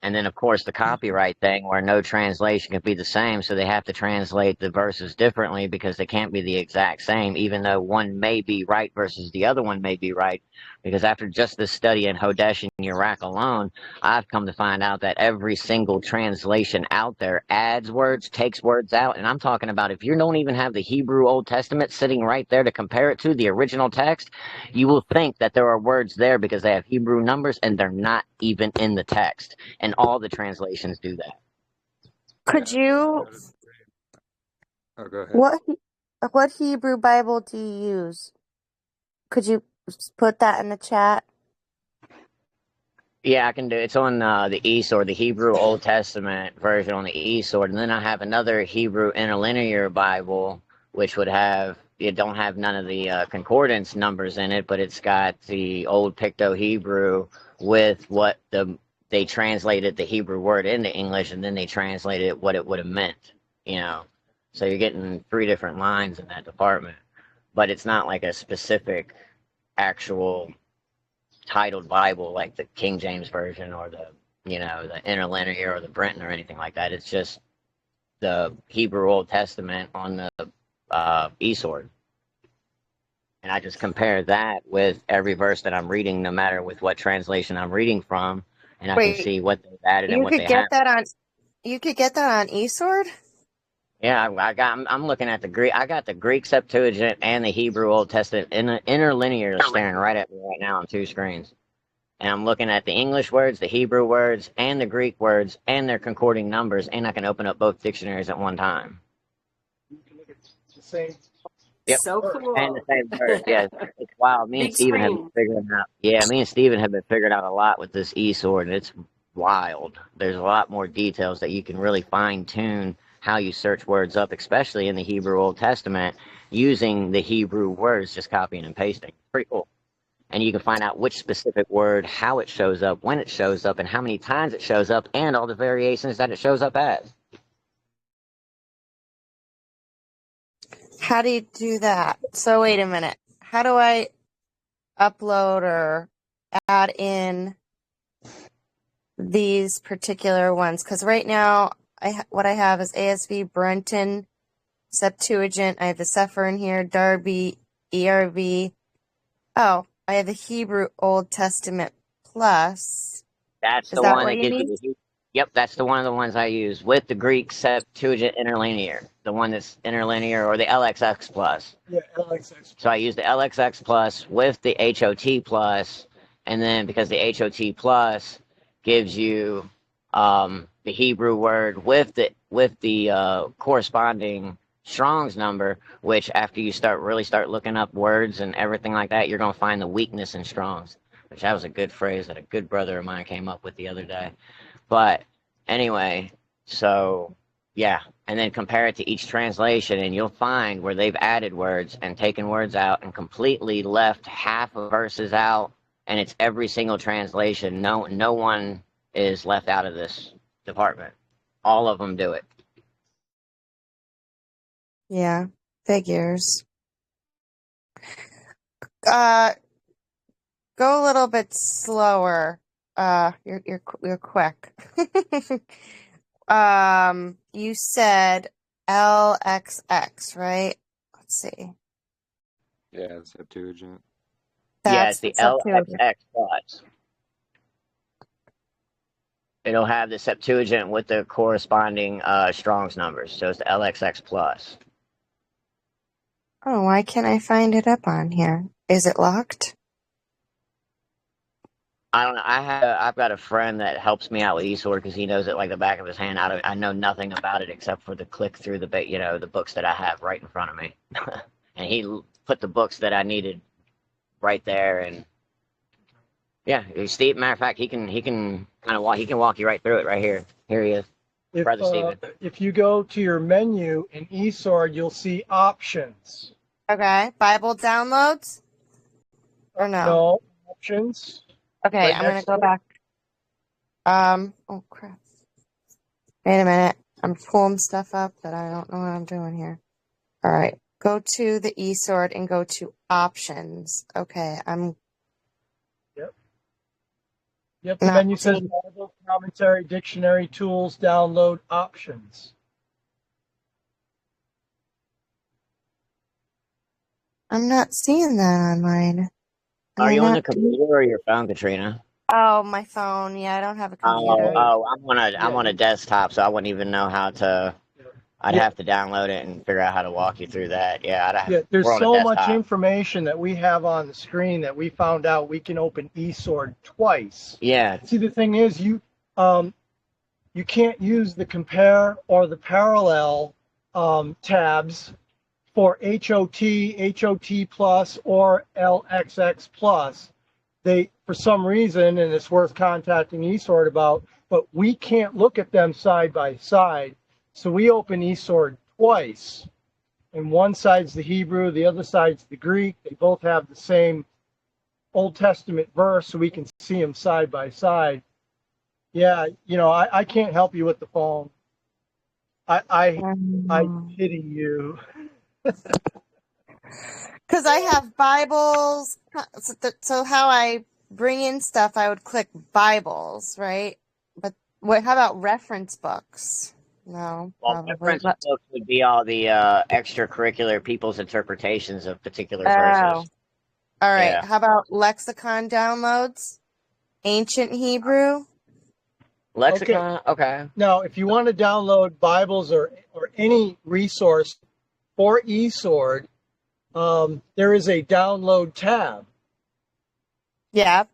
And then, of course, the copyright thing, where no translation can be the same, so they have to translate the verses differently because they can't be the exact same, even though one may be right versus the other one may be right. Because after just this study in Hodesh and Iraq alone, I've come to find out that every single translation out there adds words, takes words out. And I'm talking about, if you don't even have the Hebrew Old Testament sitting right there to compare it to, the original text, you will think that there are words there because they have Hebrew numbers and they're not even in the text. And all the translations do that. Could you? Oh, go ahead. What Hebrew Bible do you use? Could you put that in the chat? Yeah, I can do it. It's on the eSword, the Hebrew Old Testament version on the eSword. And then I have another Hebrew interlinear Bible, which would have it don't have none of the concordance numbers in it, but it's got the old Picto-Hebrew with what they translated the Hebrew word into English, and then they translated it what it would have meant, you know. So you're getting 3 different lines in that department, but it's not like a specific actual titled Bible like the King James Version or the, you know, the Interlinear or the Brenton or anything like that. It's just the Hebrew Old Testament on the eSword. And I just compare that with every verse that I'm reading, no matter with what translation I'm reading from, and I can Wait, see what they've added and you what could they get haven't. that on eSword? Yeah, I'm looking at the Greek. I got the Greek Septuagint and the Hebrew Old Testament interlinear staring right at me right now on 2 screens. And I'm looking at the English words, the Hebrew words, and the Greek words, and their concording numbers, and I can open up both dictionaries at one time. The same. Yep. So cool. And the same word. Yeah, it's wild. Me and Big Steven have been screen. figuring out. Yeah, me and Steven have been figuring out a lot with this eSword, and it's wild. There's a lot more details that you can really fine tune how you search words up, especially in the Hebrew Old Testament, using the Hebrew words, just copying and pasting. Pretty cool. And you can find out which specific word, how it shows up, when it shows up, and how many times it shows up, and all the variations that it shows up as. How do you do that? So wait a minute. How do I upload or add in these particular ones? Because right now, what I have is ASV, Brenton, Septuagint. I have the Sefer in here, Darby, ERV. Oh, I have the Hebrew Old Testament Plus. That's Is the that one what that you gives you mean? the. Yep, that's the one of the ones I use with the Greek Septuagint interlinear, the one that's interlinear, or the LXX plus. Yeah, LXX. So I use the LXX plus with the HOT plus, and then because the HOT plus gives you the Hebrew word with the corresponding Strong's number, which after you really start looking up words and everything like that, you're gonna find the weakness in Strong's. Which that was a good phrase that a good brother of mine came up with the other day. But anyway, so yeah, and then compare it to each translation, and you'll find where they've added words and taken words out and completely left half of verses out, and it's every single translation. No one is left out of this department. All of them do it. Yeah, figures. Go a little bit slower. You're quick. You said LXX, right? Let's see. Yeah, Septuagint. Yeah, That's it's the Septuagint. LXX plus. It'll have the Septuagint with the corresponding Strong's numbers. So it's the LXX plus. Oh, why can't I find it up on here? Is it locked? I don't know. I've got a friend that helps me out with eSword because he knows it like the back of his hand. I know nothing about it except for the click through the books that I have right in front of me, and he put the books that I needed right there. And yeah, Steve. Matter of fact, he can kind of walk you right through it right here. Here he is, Brother Steven. If you go to your menu in eSword, you'll see options. Okay. Bible downloads? Or no? No, options. Okay, Right I'm gonna next go to it. back. Oh crap. Wait a minute. I'm pulling stuff up that I don't know what I'm doing here. All right. Go to the eSword and go to options. Okay, I'm Yep, the not menu says seeing. Bible, commentary, dictionary, tools, download, options. I'm not seeing that on mine. Am Are I you on the not? computer or your phone, Katrina? Oh, my phone. Yeah, I don't have a computer. Oh, I'm on a desktop, so I wouldn't even know how to. I'd Yeah. have to download it and figure out how to walk you through that. Yeah, Yeah, there's we're on a so much desktop. information that we have on the screen that we found out we can open eSword twice. Yeah, See, the thing is, you can't use the compare or the parallel tabs for HOT, HOT plus, or LXX plus. They, for some reason, and it's worth contacting eSword about, but we can't look at them side by side. So we open eSword twice. and one side's the Hebrew, the other side's the Greek. They both have the same Old Testament verse, so we can see them side by side. Yeah, I can't help you with the phone. I'm kidding you. Because I have Bibles. So how I bring in stuff, I would click Bibles, right? But how about reference books? No, Well, probably. reference books would be all the extracurricular people's interpretations of particular Oh, verses. all right. Yeah. How about lexicon downloads? Ancient Hebrew? Lexicon? Okay. Now, if you want to download Bibles or any resource for eSword, there is a download tab Yeah,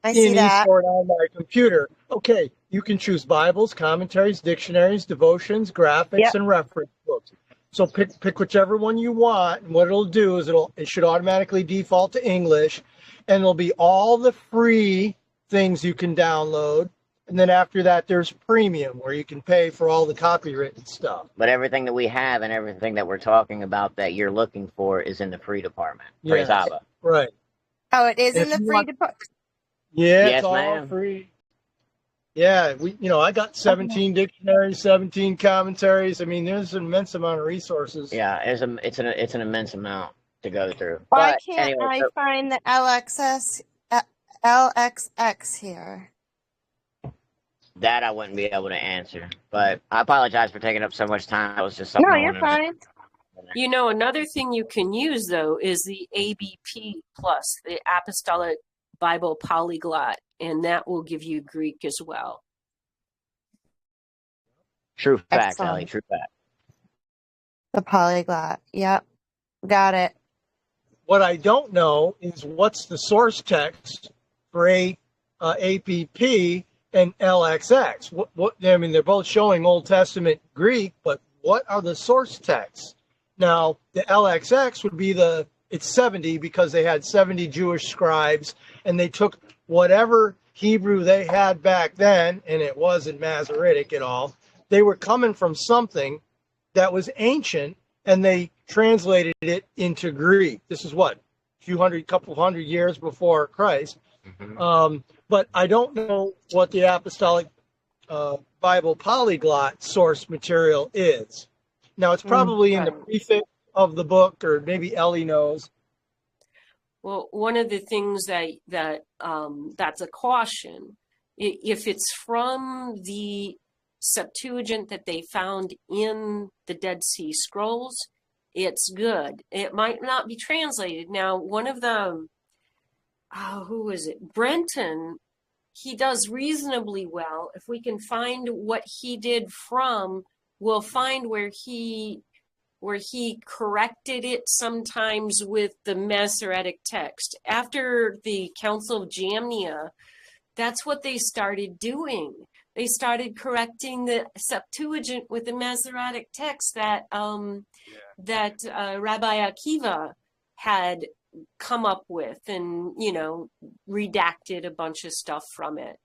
I see in that. eSword on my computer. Okay, you can choose Bibles, commentaries, dictionaries, devotions, graphics, Yep. and reference books. So pick whichever one you want, and what it'll do is it should automatically default to English, and it'll be all the free things you can download. And then after that, there's premium, where you can pay for all the copywritten stuff. But everything that we have and everything that we're talking about that you're looking for is in the free department. Praise Yes, Abba. right. Oh, it is And in if the you free want, department. yeah, Yes, it's all ma'am. free. Yeah, I got 17 dictionaries, 17 commentaries. I mean, there's an immense amount of resources. Yeah, it's an immense amount to go through. Why But can't anyway, I so find the LXX here? that I wouldn't be able to answer. But I apologize for taking up so much time. That was just No, something I you're wanted to fine. You know, another thing you can use though is the ABP plus, the Apostolic Bible Polyglot, and that will give you Greek as well. True facts, Excellent. Allie. True facts. The polyglot. Yep. Got it. What I don't know is what's the source text for APP and LXX. What? I mean, they're both showing Old Testament Greek, but what are the source texts? Now, the LXX would be it's 70 because they had 70 Jewish scribes, and they took whatever Hebrew they had back then, and it wasn't Masoretic at all. They were coming from something that was ancient, and they translated it into Greek. This is couple hundred years before Christ. Mm-hmm. But I don't know what the Apostolic Bible Polyglot source material is. Now, it's probably in the prefix of the book, or maybe Ellie knows. Well, one of the things that's a caution, if it's from the Septuagint that they found in the Dead Sea Scrolls, it's good. It might not be translated. Now, one of the, who is it? Brenton, he does reasonably well. If we can find what he did from, we'll find where he corrected it sometimes with the Masoretic text. After the Council of Jamnia, that's what they started doing. They started correcting the Septuagint with the Masoretic text that Rabbi Akiva had come up with, and redacted a bunch of stuff from it.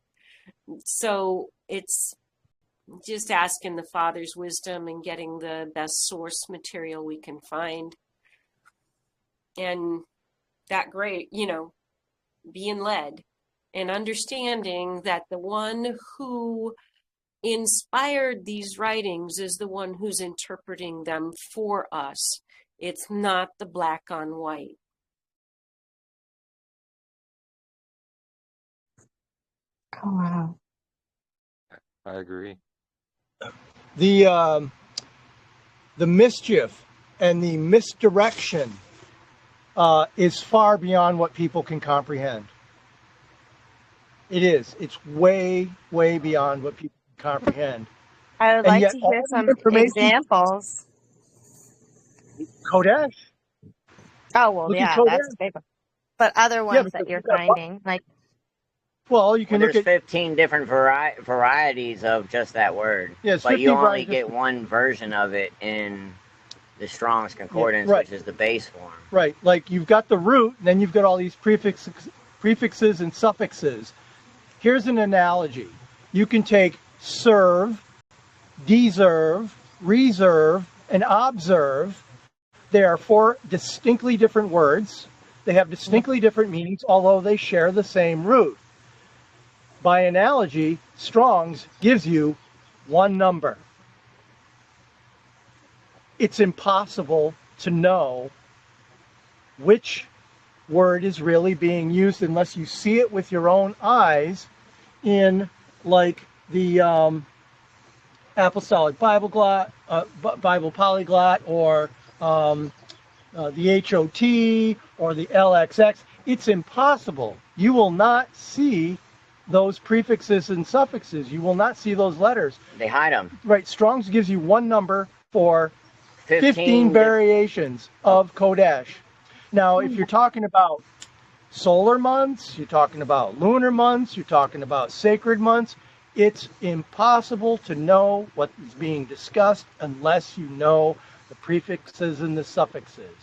So it's just asking the Father's wisdom and getting the best source material we can find, and that great, being led and understanding that the one who inspired these writings is the one who's interpreting them for us. It's not the black on white. Oh, wow. I agree. The mischief and the misdirection is far beyond what people can comprehend. It is. It's way, way beyond what people can comprehend. I would And like yet to all hear the some information, examples. Kodesh. Oh, well, Look at yeah, that's Kodesh. big. But other Yeah, ones because that you're you got, finding, like, well, you Well, can look there's at, 15 different varieties of just that word. yeah, it's But you 15 only varieties. get one version of it in the Strong's Yeah, Concordance, right, which is the base form. right. Like you've got the root, and then you've got all these prefixes and suffixes. Here's an analogy. You can take serve, deserve, reserve, and observe, They are four distinctly different words. They have distinctly different meanings, although they share the same root. By analogy, Strong's gives you one number. It's impossible to know which word is really being used unless you see it with your own eyes in like the Apostolic Bible Polyglot, or the HOT or the LXX. It's impossible. You will not see those prefixes and suffixes. You will not see those letters. They hide them. Right. Strong's gives you one number for 15 variations of Kodesh. Now, if you're talking about solar months, you're talking about lunar months, you're talking about sacred months, it's impossible to know what is being discussed unless you know the prefixes and the suffixes,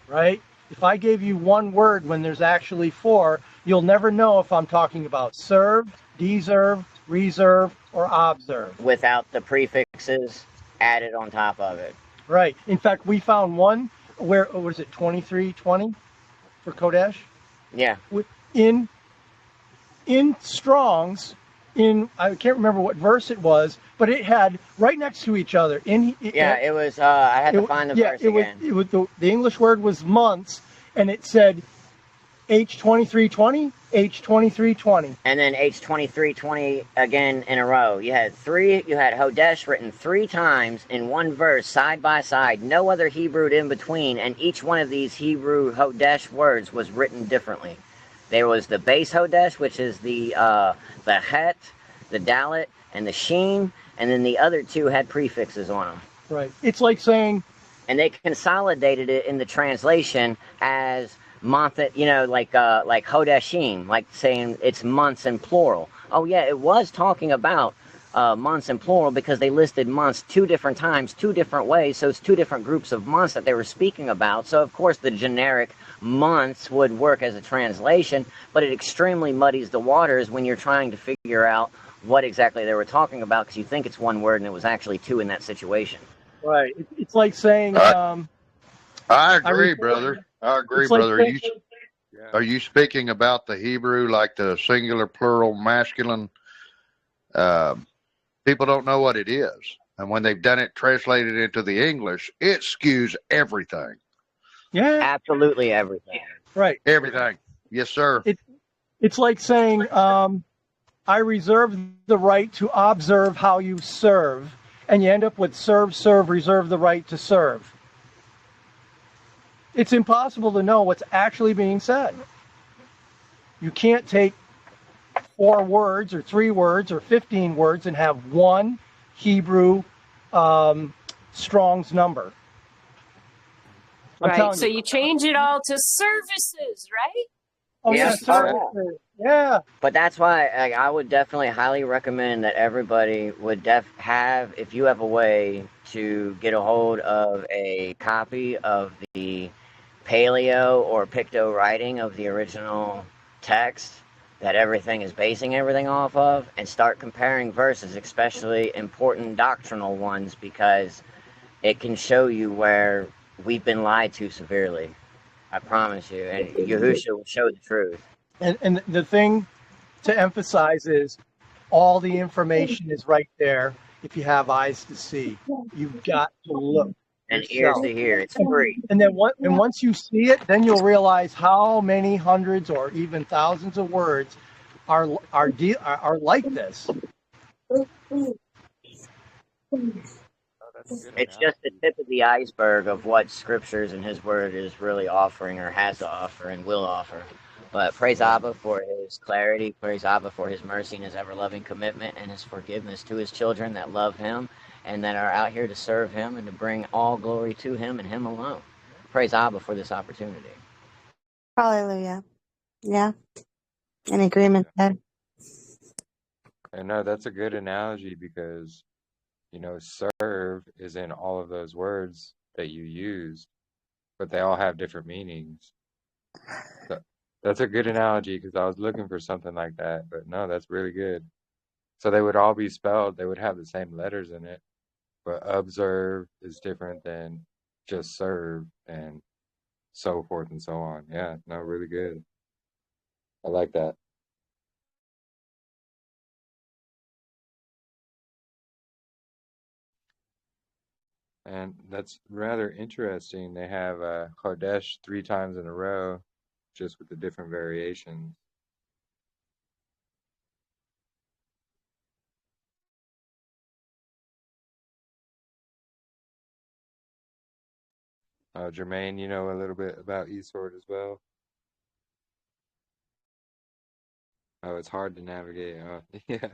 right? If I gave you one word when there's actually four, you'll never know if I'm talking about serve, deserve, reserve, or observe. Without the prefixes added on top of it. Right. In fact, we found one where, what is it, 2320 for Kodesh? Yeah. In Strong's, I can't remember what verse it was, but it had right next to each other. It was, I had to find the verse again. It was the English word was months, and it said H2320, H2320. And then H2320 again in a row. You had Hodesh written 3 times in one verse, side by side, no other Hebrew in between, and each one of these Hebrew Hodesh words was written differently. There was the base Hodesh, which is the Het, the Dalet, and the Sheen, and then the other 2 had prefixes on them. Right. It's like saying... And they consolidated it in the translation as month, like Hodeshim, like saying it's months in plural. Oh yeah, it was talking about months in plural because they listed months 2 different times, 2 different ways, so it's 2 different groups of months that they were speaking about. So of course the generic months would work as a translation, but it extremely muddies the waters when you're trying to figure out what exactly they were talking about, because you think it's one word and it was actually 2 in that situation. Right. It's like saying... I agree, brother. I agree, brother. Are you speaking about the Hebrew, like the singular, plural, masculine? People don't know what it is. And when they've done it, translated into the English, it skews everything. Yeah. Absolutely everything. Right. Everything. Yes, sir. It's like saying, I reserve the right to observe how you serve. And you end up with serve, reserve the right to serve. It's impossible to know what's actually being said. You can't take 4 words or 3 words or 15 words and have one Hebrew Strong's number. Right. So you change it all to services, right? Oh, yeah. Yeah. But that's why I would definitely highly recommend that everybody would have, if you have a way to get a hold of a copy of the Paleo or Picto writing of the original text that everything is basing everything off of, and start comparing verses, especially important doctrinal ones, because it can show you where we've been lied to severely. I promise you. And Yahushua will show the truth. And the thing to emphasize is all the information is right there if you have eyes to see. You've got to look. And ears to hear. It's free. And then once you see it, then you'll realize how many hundreds or even thousands of words are like this. It's just the tip of the iceberg of what scriptures and his word is really offering, or has to offer and will offer. But praise Abba for his clarity, praise Abba for his mercy and his ever-loving commitment and his forgiveness to his children that love him and that are out here to serve him and to bring all glory to him and him alone. Praise Abba for this opportunity. Hallelujah. Yeah. In agreement there. And no, that's a good analogy because, serve is in all of those words that you use, but they all have different meanings. So that's a good analogy because I was looking for something like that, but no, that's really good. So they would all be spelled, they would have the same letters in it, but observe is different than just serve and so forth and so on. Yeah, no, really good. I like that. And that's rather interesting. They have Chodesh 3 times in a row, just with the different variations. Jermaine, you know a little bit about eSword as well? Oh, it's hard to navigate. Yeah.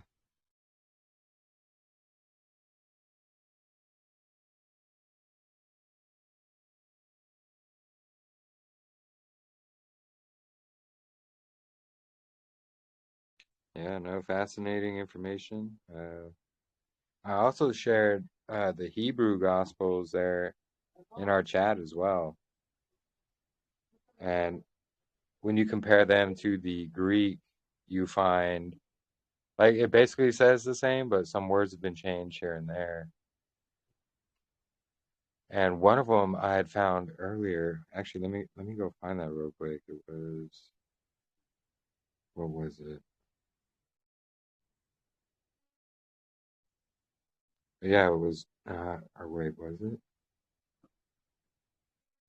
Yeah, no, fascinating information. I also shared the Hebrew Gospels there in our chat as well. And when you compare them to the Greek, you find, like, it basically says the same, but some words have been changed here and there. And one of them I had found earlier. Actually, let me go find that real quick. It was, what was it? Yeah, it was. Or wait, was it?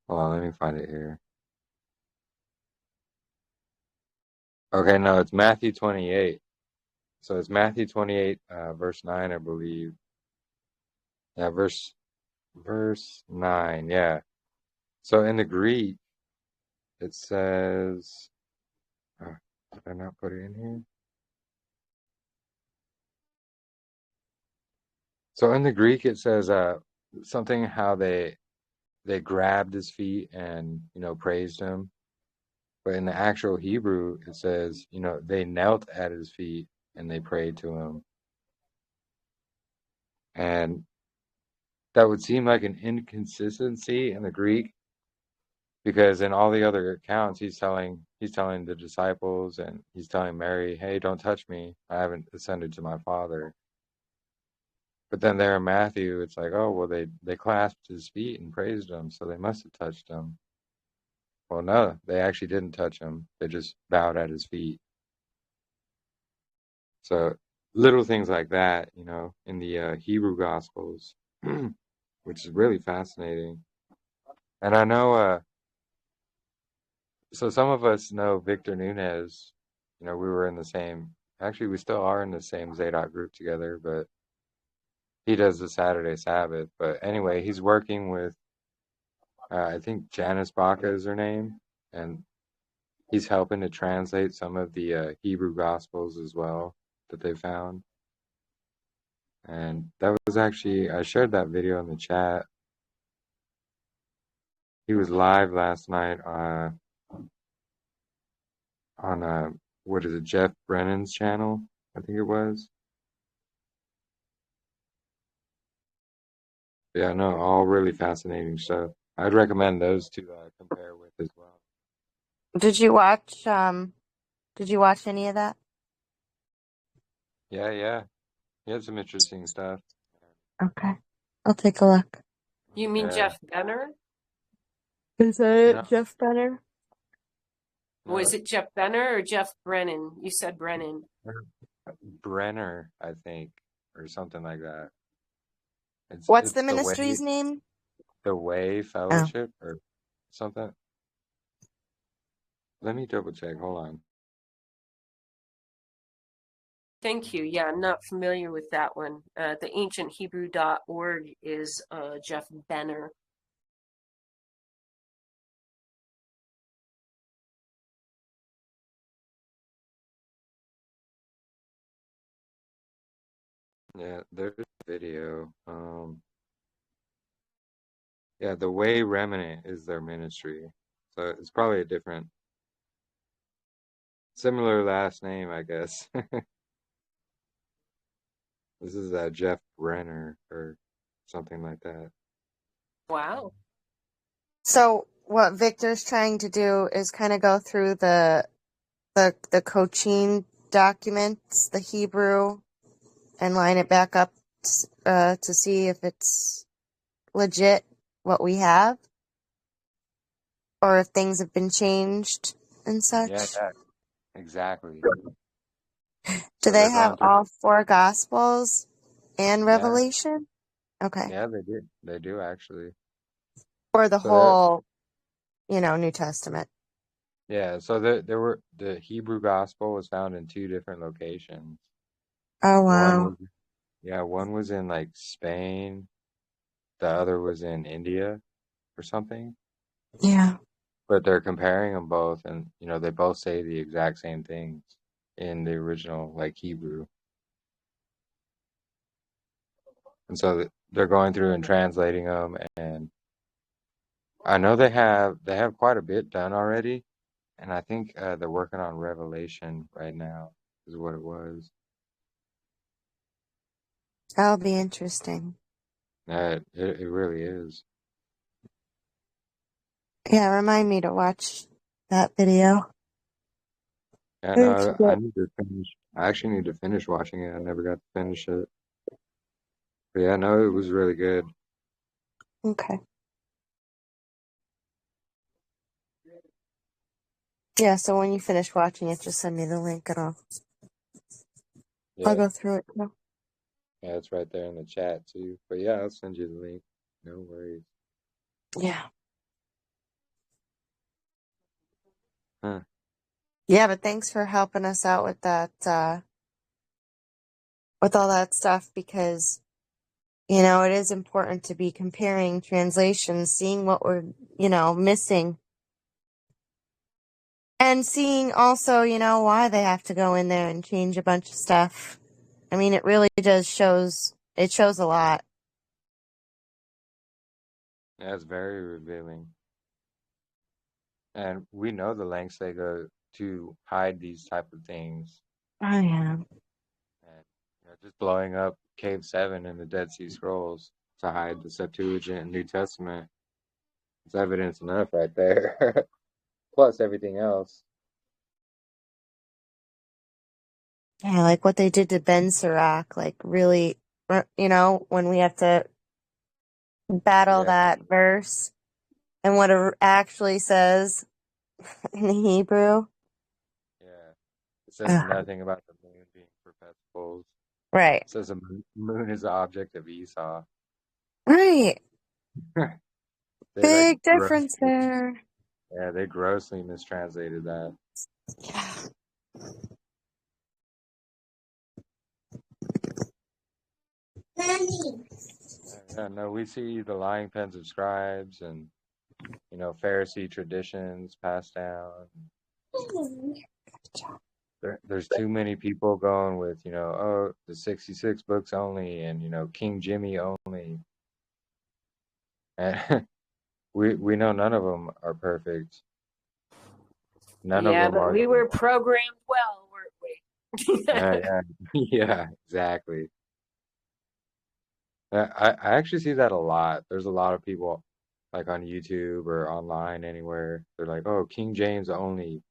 Hold on, let me find it here. Okay, no, it's Matthew 28. So it's Matthew 28, verse 9, I believe. Yeah, verse 9. Yeah. So in the Greek, it says, did I not put it in here? So in the Greek, it says something how they grabbed his feet and, praised him. But in the actual Hebrew, it says, they knelt at his feet and they prayed to him. And that would seem like an inconsistency in the Greek, because in all the other accounts, he's telling the disciples and he's telling Mary, hey, don't touch me. I haven't ascended to my Father. But then there in Matthew, it's like, oh, well, they clasped his feet and praised him, so they must have touched him. Well, no, they actually didn't touch him. They just bowed at his feet. So little things like that, in the Hebrew Gospels, which is really fascinating. And I know, so some of us know Victor Nunez. We were in the same, actually, we still are in the same Zadok group together, but he does the Saturday Sabbath. But anyway, he's working with, I think Janice Baca is her name, and he's helping to translate some of the Hebrew Gospels as well that they found. And that was actually, I shared that video in the chat. He was live last night on what is it, Jeff Brennan's channel, I think it was. Yeah, no, all really fascinating stuff. I'd recommend those to compare with as well. Did you watch any of that? Yeah. He had some interesting stuff. Okay. I'll take a look. You mean Yeah. Jeff Benner? Is that it, No, Jeff Benner? Was it Jeff Benner or Jeff Brennan? You said Brennan. Brenner, I think, or something like that. What's the It's ministry's name? the Way Fellowship or something. Let me double check. Hold on. Thank you. Yeah, I'm not familiar with that one. The ancienthebrew.org is Jeff Benner. Yeah, there's a video. Yeah, the Way Remnant is their ministry. So it's probably a different, similar last name, I guess. This is Jeff Brenner or something like that. Wow. So what Victor's trying to do is kind of go through the coaching documents, the Hebrew, and line it back up to see if it's legit what we have, or if things have been changed and Yeah, such. yeah, exactly. Do So they they're have going through. all four Gospels and Yeah, Revelation? Okay. yeah, they do. They do actually. Or the So they're whole, New Testament. yeah. So there were the Hebrew gospel was found in two different locations. Oh, One wow. was one was in like Spain. The other was in India or something. Yeah. But they're comparing them both, and they both say the exact same things in the original like Hebrew. And so they're going through and translating them, and I know they have quite a bit done already, and I think they're working on Revelation right now, is what it was. That'll be interesting. It really is. Yeah, remind me to watch that video. Yeah, Very no, I cute. need to finish. I actually need to finish watching it. I never got to finish it. But yeah, no, it was really good. Okay. Yeah, so when you finish watching it, just send me the link and I'll Yeah, go through it too. yeah, it's right there in the chat too. But yeah, I'll send you the link. No worries. Yeah. Huh. Yeah, but thanks for helping us out with that, with all that stuff, because, it is important to be comparing translations, seeing what we're, missing, and seeing also, why they have to go in there and change a bunch of stuff. I mean, it really it shows a lot. Yeah, it's very revealing. And we know the lengths they go to hide these type of things. Oh, yeah. And just blowing up Cave 7 in the Dead Sea Scrolls to hide the Septuagint and New Testament. It's evidence enough right there. Plus everything else. Yeah, like what they did to Ben Sirach, like really, when we have to battle Yeah, that verse and what it actually says in the Hebrew. yeah. It says Ugh. nothing about the moon being perpetuals. Right. It says the moon is the object of Esau. Right. They like Big difference there. they grossly mistranslated that. Yeah. Yeah, no, we see the lying pens of scribes and Pharisee traditions passed down. There's too many people going with the 66 books only and King Jimmy only, and we know none of them are perfect. None of Yeah, them but are. we were programmed well, weren't we? Yeah, yeah, exactly. I actually see that a lot. There's a lot of people like on YouTube or online anywhere. They're like, "Oh, King James only.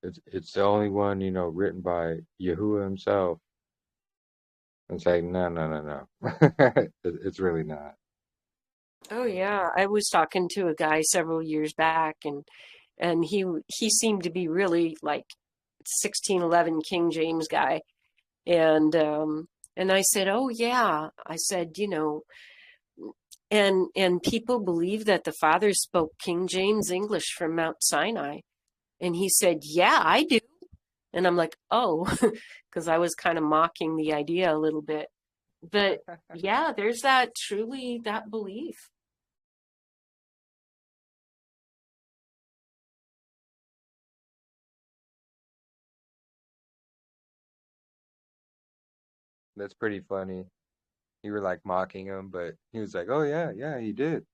It's the only one written by Yahuah himself." And say, no, no, no, no. It's really not. Oh yeah, I was talking to a guy several years back, and he seemed to be really like 1611 King James guy, and I said, oh yeah, I said, and people believe that the Father spoke King James English from Mount Sinai, and he said, yeah, I do, and I'm like, oh, because I was kind of mocking the idea a little bit, but yeah, there's that belief. That's pretty funny. You were like mocking him, but he was like, "Oh yeah, yeah, he did."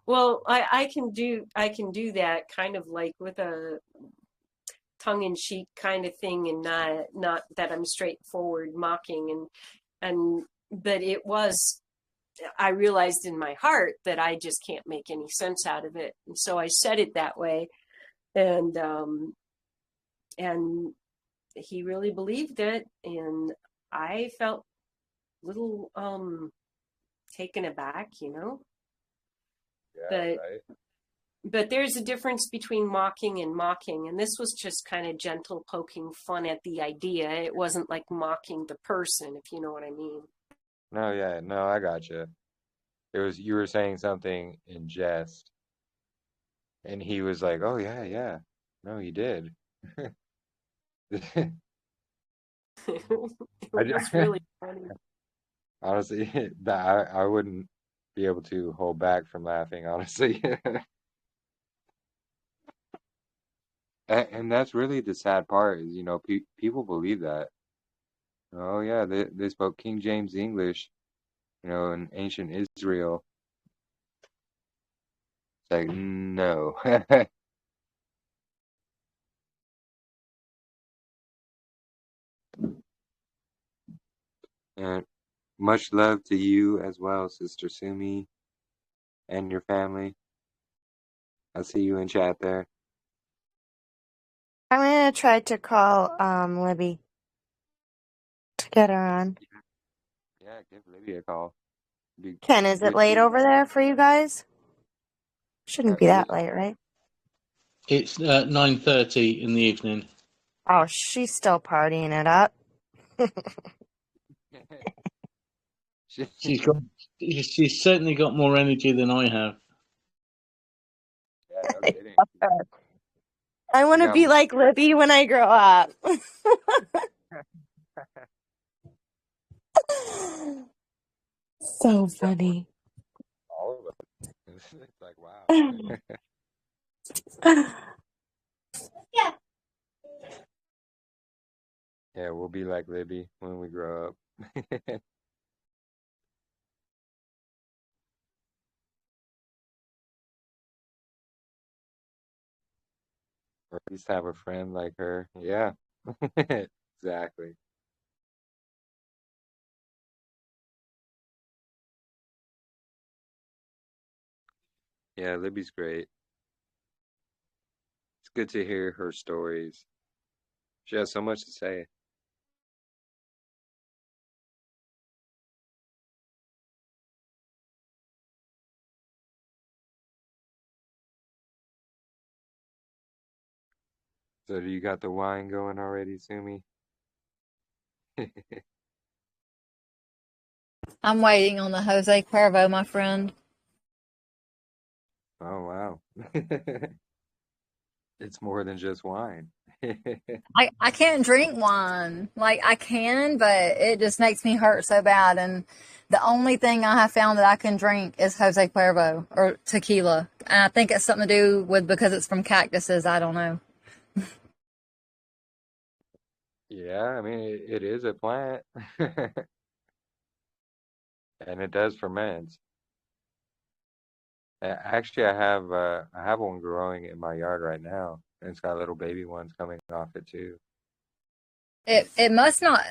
Well, I can do that kind of like with a tongue-in-cheek kind of thing, and not that I'm straightforward mocking, and but I realized in my heart that I just can't make any sense out of it, and so I said it that way, and and he really believed it, and I felt little taken aback, you know. Yeah, right. But there's a difference between mocking and mocking, and this was just kind of gentle poking fun at the idea. It wasn't like mocking the person, if you know what I mean. No, yeah, no, I got you. It was you were saying something in jest, and he was like, "Oh yeah, yeah, no, he did." It I was really funny. honestly, that I wouldn't be able to hold back from laughing, honestly. And that's really the sad part is, pe people believe that. Oh yeah, they spoke King James English, in ancient Israel. It's like, no. And much love to you as well, Sister Sumi, and your family. I see you in chat there. I'm gonna try to call Libby to get her on. Yeah, give Libby a call. Be Ken, is it good late to. over there for you guys? Shouldn't be It that is. late, right? It's 9:30 in the evening. Oh, she's still partying it up. She's certainly got more energy than I have. Yeah, no kidding. I want to got be like Libby when I grow up. So funny. all of us. It's like, wow. Yeah, we'll be like Libby when we grow up. Or at least have a friend like her. Yeah, exactly. Yeah, Libby's great. It's good to hear her stories. She has so much to say. So do you got the wine going already, Sumi? I'm waiting on the Jose Cuervo, my friend. Oh, wow. It's more than just wine. I can't drink wine. Like, I can, but it just makes me hurt so bad. And the only thing I have found that I can drink is Jose Cuervo or tequila. And I think it's something to do with because it's from cactuses. I don't know. Yeah, I mean, it is a plant. And it does ferment. Actually, I have one growing in my yard right now, and it's got little baby ones coming off it too. It must not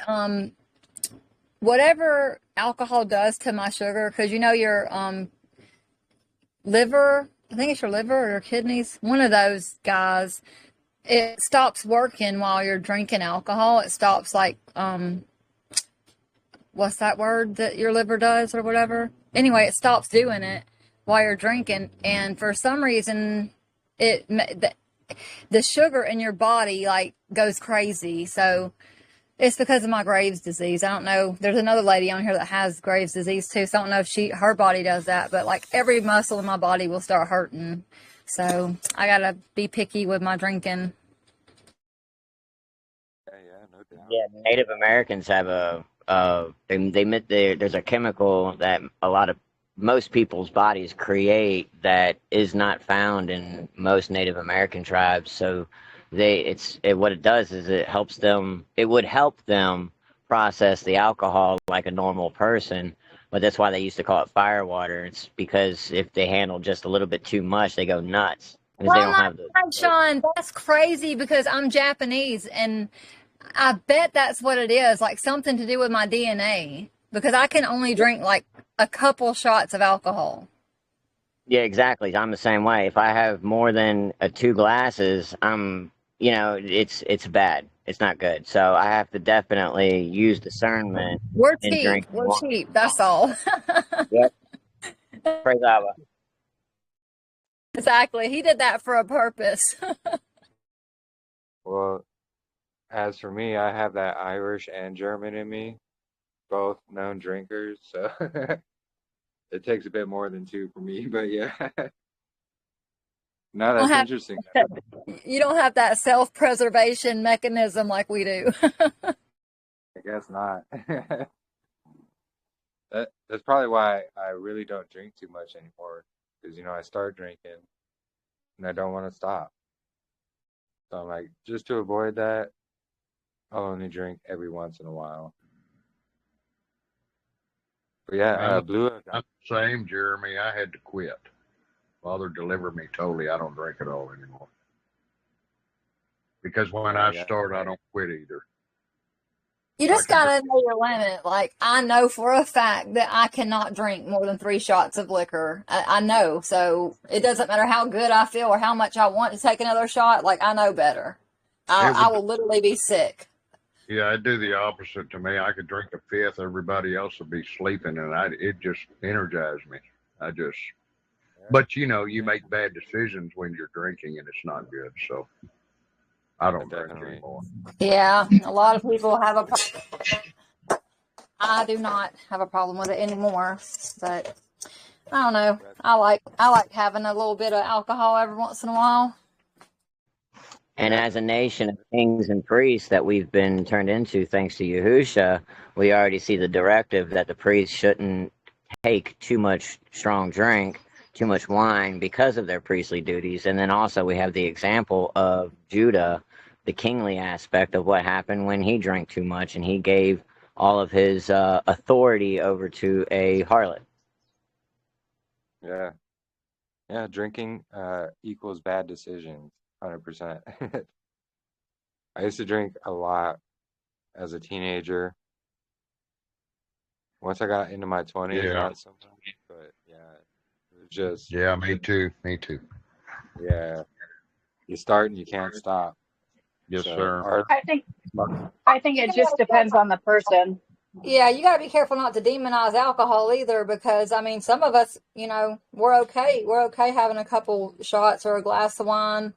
whatever alcohol does to my sugar, because your liver, I think it's your liver or your kidneys, one of those guys, it stops working while you're drinking alcohol. It stops like what's that word that your liver does or whatever? Anyway, it stops doing it while you're drinking, and for some reason the sugar in your body like goes crazy. So it's because of my Graves' disease. I don't know. There's another lady on here that has Graves' disease too. So I don't know if her body does that, but like every muscle in my body will start hurting. So I gotta be picky with my drinking. Yeah, no doubt. Yeah, Native Americans have there's a chemical that most people's bodies create that is not found in most Native American tribes. So what it does is it would help them process the alcohol like a normal person, but that's why they used to call it firewater. It's because if they handle just a little bit too much, they go nuts because they Oh don't my have God, Sean, that's crazy because I'm Japanese and I bet that's what it is, like something to do with my DNA, because I can only drink like a couple shots of alcohol. Yeah, exactly. I'm the same way. If I have more than 2 glasses, I'm you know, it's bad. It's not good. So I have to definitely use discernment We're in cheap. drinking We're wine. cheap. That's all. Yep. Praise Allah. Exactly. He did that for a purpose. Well, as for me, I have that Irish and German in me, both known drinkers, so it takes a bit more than two for me, but yeah. No, Don't that's have interesting. you don't have that self-preservation mechanism like we do. I guess not. That's probably why I really don't drink too much anymore, because I start drinking and I don't want to stop. So I'm like, just to avoid that, I'll only drink every once in a while. But yeah, Man, Blue. I'm the same, Jeremy. I had to quit. Father delivered me totally. I don't drink at all anymore. Because when I Yeah, start, I don't quit either. You I just could drink. gotta know your limit. Like, I know for a fact that I cannot drink more than 3 shots of liquor. I know. So it doesn't matter how good I feel or how much I want to take another shot. Like, I know better. It I would, will literally be sick. yeah, I'd do the opposite to me. I could drink a fifth, everybody else would be sleeping, and it just energized me. But you make bad decisions when you're drinking, and it's not good. So I don't drink definitely. anymore. Yeah. A lot of people have a problem. I do not have a problem with it anymore. But I don't know. I like having a little bit of alcohol every once in a while. And Yeah. as a nation of kings and priests that we've been turned into thanks to Yahusha, we already see the directive that the priests shouldn't take too much strong drink, too much wine because of their priestly duties. And then also we have the example of Judah, the kingly aspect of what happened when he drank too much and he gave all of his authority over to a harlot. Yeah. Yeah, drinking equals bad decisions, 100%. I used to drink a lot as a teenager. Once I got into my 20s, Yeah. not so much, but yeah, it was just, Yeah, me too. Me too. yeah, you start and you can't stop. Yes, So, sir. I think it just depends on the person. Yeah, you got to be careful not to demonize alcohol either, because I mean, some of us, we're okay. We're okay having a couple shots or a glass of wine,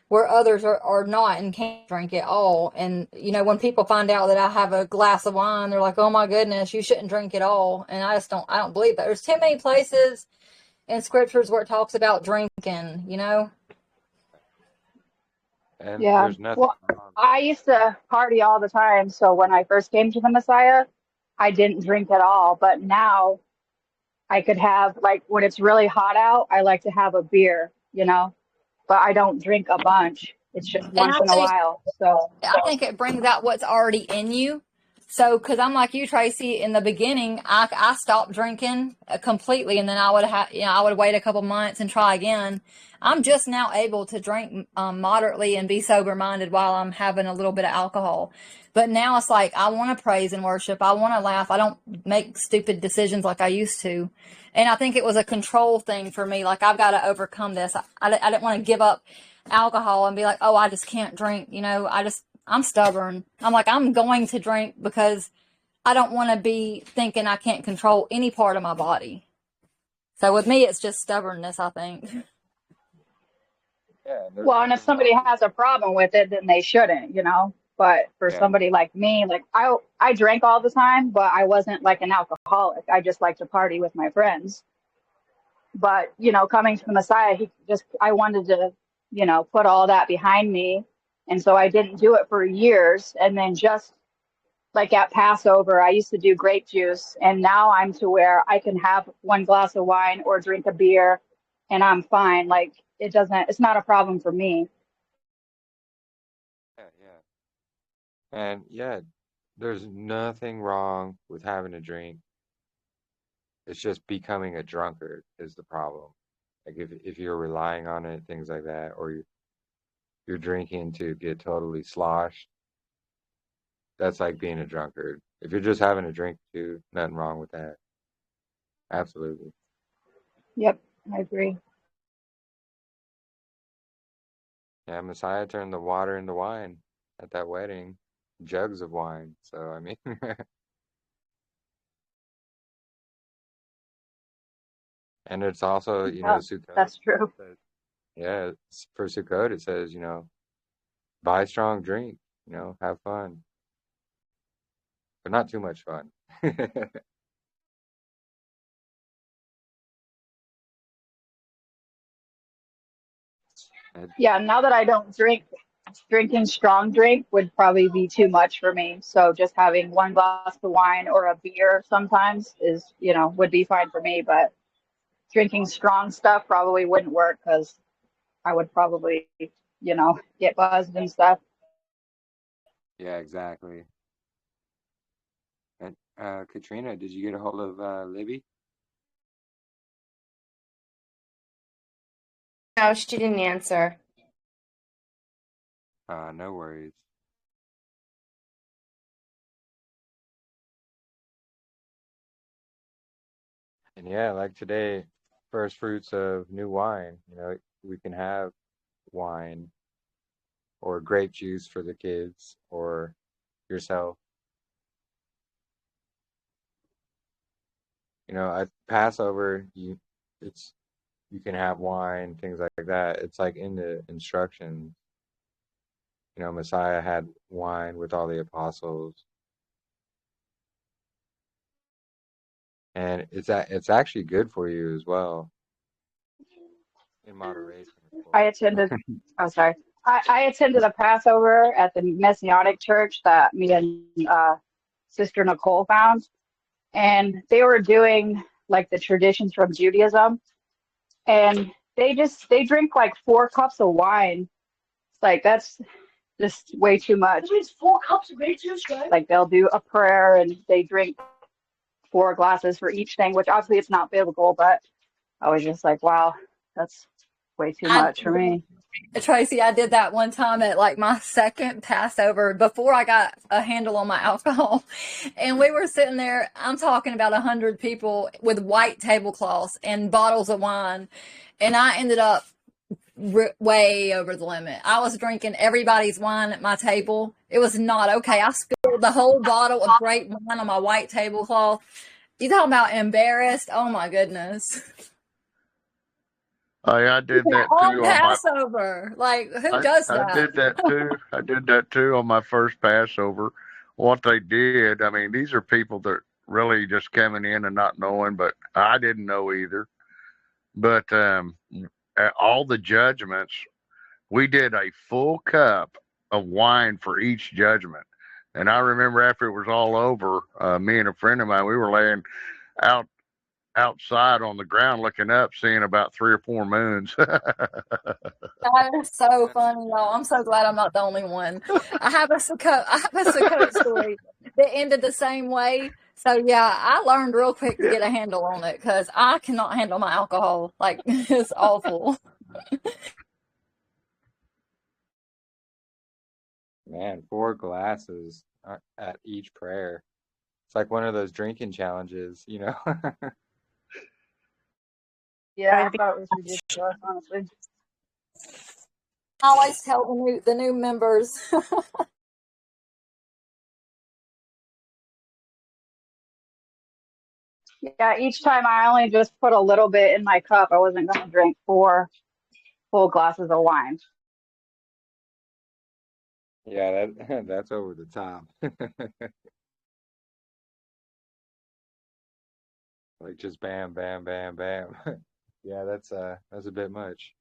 where others are not and can't drink it all. And when people find out that I have a glass of wine, they're like, "Oh my goodness, you shouldn't drink it all." And I don't believe that. There's too many places in scriptures where it talks about drinking. and Yeah. there's nothing Well, wrong. I used to party all the time. So when I first came to the Messiah, I didn't drink at all. But now I could have, like, when it's really hot out, I like to have a beer, but I don't drink a bunch. It's just And once in a while. So, I think it brings out what's already in you. So, because I'm like you, Tracy, in the beginning, I stopped drinking completely, and then I would wait a couple months and try again. I'm just now able to drink moderately and be sober minded while I'm having a little bit of alcohol. But now it's like I want to praise and worship. I want to laugh. I don't make stupid decisions like I used to. And I think it was a control thing for me. Like, I've got to overcome this. I didn't want to give up alcohol and be like, oh, I just can't drink. I'm stubborn. I'm like, I'm going to drink because I don't want to be thinking I can't control any part of my body. So with me, it's just stubbornness, I think. Yeah, well, and if somebody has a problem with it, then they shouldn't, But for yeah, somebody like me, like I drank all the time, but I wasn't like an alcoholic. I just like to party with my friends. But, coming to the Messiah, I wanted to, put all that behind me. And so I didn't do it for years. And then just like at Passover, I used to do grape juice. And now I'm to where I can have one glass of wine or drink a beer and I'm fine. Like, it's not a problem for me. yeah. And yeah, there's nothing wrong with having a drink. It's just becoming a drunkard is the problem. Like if you're relying on it, things like that, or you're drinking to get totally sloshed, that's like being a drunkard. If you're just having a drink too, nothing wrong with that. Absolutely. Yep, I agree. Yeah, Messiah turned the water into wine at that wedding, jugs of wine. So I mean, and it's also, Yeah, Sukkot. that's true. Yeah, for Sukkot it says, buy strong drink, have fun, but not too much fun. And- Yeah, now that I don't drink, drinking strong drink would probably be too much for me. So just having one glass of wine or a beer sometimes is, would be fine for me. But drinking strong stuff probably wouldn't work because I would probably, get buzzed and stuff. yeah, exactly. And Katrina, did you get a hold of Libby? No, she didn't answer. No worries. And yeah, like today, first fruits of new wine. We can have wine or grape juice for the kids or yourself. At Passover, you can have wine, things like that. It's like in the instructions. Messiah had wine with all the apostles, and it's actually good for you as well, in moderation, of I course. attended, oh, sorry. I attended a Passover at the Messianic church that me and Sister Nicole found. And they were doing like the traditions from Judaism. And they drink like 4 cups of wine. It's like, that's just way too much. 4 cups of grape juice, right? Like they'll do a prayer and they drink 4 glasses for each thing, which obviously it's not biblical, but I was just like, wow, that's way too much for me. Tracy, I did that one time at like my second Passover before I got a handle on my alcohol. And we were sitting there, I'm talking about 100 people with white tablecloths and bottles of wine. And I ended up way over the limit. I was drinking everybody's wine at my table. It was not okay. I spilled the whole bottle of grape wine on my white tablecloth. You talking about embarrassed? Oh my goodness. I did that On too on my. Passover. Like, who does I that? did that too. I did that too on my first Passover. What they did, I mean, these are people that really just coming in and not knowing, but I didn't know either. But all the judgments, we did a full cup of wine for each judgment. And I remember after it was all over, me and a friend of mine, we were laying out outside on the ground looking up, seeing about 3 or 4 moons. That is so funny, y'all. I'm so glad I'm not the only one. I have a Sukkot story that ended the same way. So yeah, I learned real quick to get a handle on it because I cannot handle my alcohol. Like it's awful. Man, 4 glasses at each prayer. It's like one of those drinking challenges. Yeah, I thought it was ridiculous, honestly. I always tell the new members. Yeah, each time I only just put a little bit in my cup. I wasn't going to drink 4 full glasses of wine. Yeah, that's over the top. Like just bam, bam, bam, bam. Yeah, that's a bit much.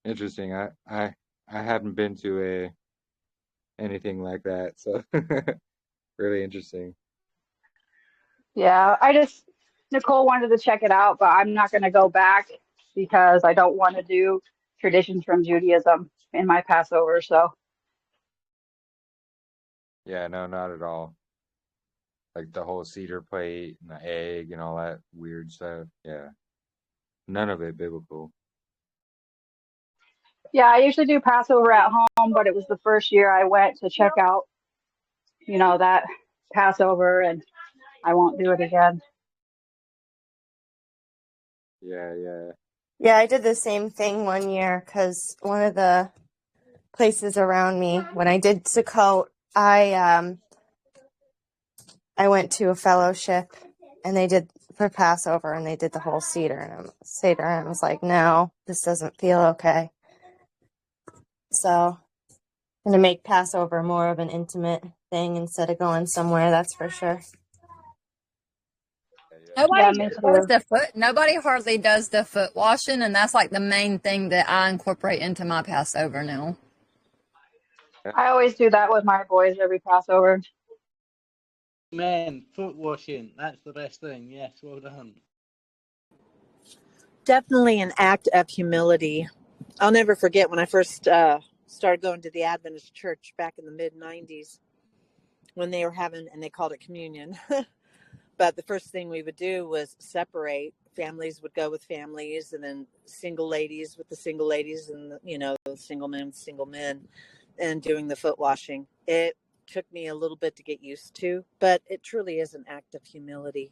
Interesting. I haven't been to anything like that, so really interesting. Yeah, Nicole wanted to check it out, but I'm not going to go back because I don't want to do traditions from Judaism in my Passover. So, Yeah, no, not at all. Like the whole cedar plate and the egg and all that weird stuff. Yeah, none of it biblical. yeah, I usually do Passover at home, but it was the first year I went to check out, that Passover, and I won't do it again. Yeah, yeah. Yeah, I did the same thing one year because one of the places around me, when I did Sukkot, I went to a fellowship and they did for Passover and they did the whole Seder and I was like, no, this doesn't feel okay. So I'm gonna make Passover more of an intimate thing instead of going somewhere, that's for sure. Yeah, Nobody me does too. the foot. Nobody hardly does the foot washing, and that's like the main thing that I incorporate into my Passover now. Yeah, I always do that with my boys every Passover. Man, foot washing, that's the best thing. Yes, well done. Definitely an act of humility. I'll never forget when I first started going to the Adventist church back in the mid 90s when they were having, and they called it communion. But the first thing we would do was separate. Families would go with families, and then single ladies with the single ladies, and single men with single men, and doing the foot washing. It took me a little bit to get used to, but it truly is an act of humility.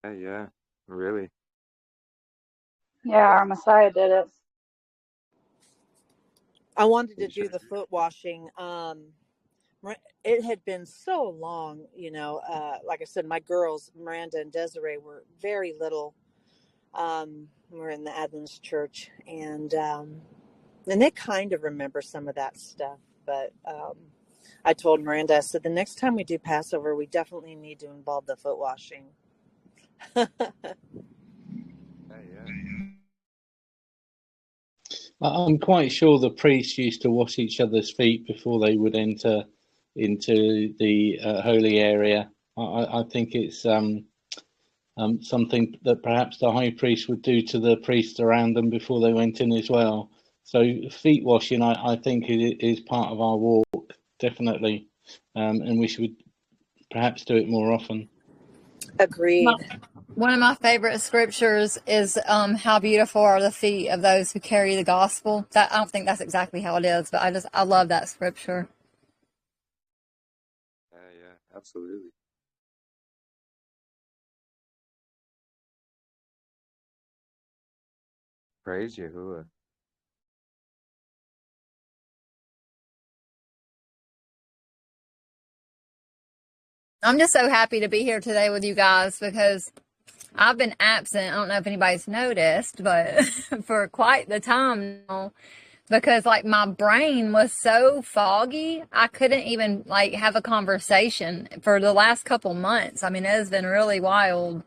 yeah, really. Yeah, our Messiah did it. I wanted to You do sure the did. foot washing. It had been so long, like I said, my girls, Miranda and Desiree, were very little. We're in the Adventist church, and they kind of remember some of that stuff. But I told Miranda, I said, the next time we do Passover, we definitely need to involve the foot washing. Yeah. I'm quite sure the priests used to wash each other's feet before they would enter into the holy area. I think it's something that perhaps the high priest would do to the priests around them before they went in as well. So feet washing, I think, is part of our walk, definitely, and we should perhaps do it more often. Agreed. One of my favorite scriptures is how beautiful are the feet of those who carry the gospel. That, I don't think that's exactly how it is, but I love that scripture. Yeah, absolutely. Praise Yahuah. I'm just so happy to be here today with you guys because I've been absent. I don't know if anybody's noticed, but for quite the time now, because like my brain was so foggy, I couldn't even like have a conversation for the last couple months. I mean, it has been really wild.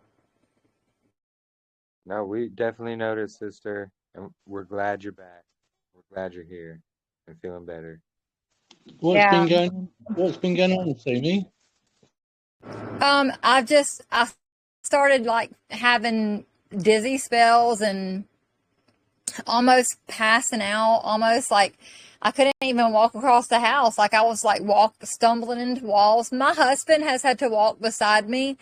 No, we definitely noticed, sister, and we're glad you're back. We're glad you're here and feeling better. What's Yeah. been going on, Sumi? I started like having dizzy spells and almost passing out, almost like I couldn't even walk across the house. Like I was like stumbling into walls. My husband has had to walk beside me,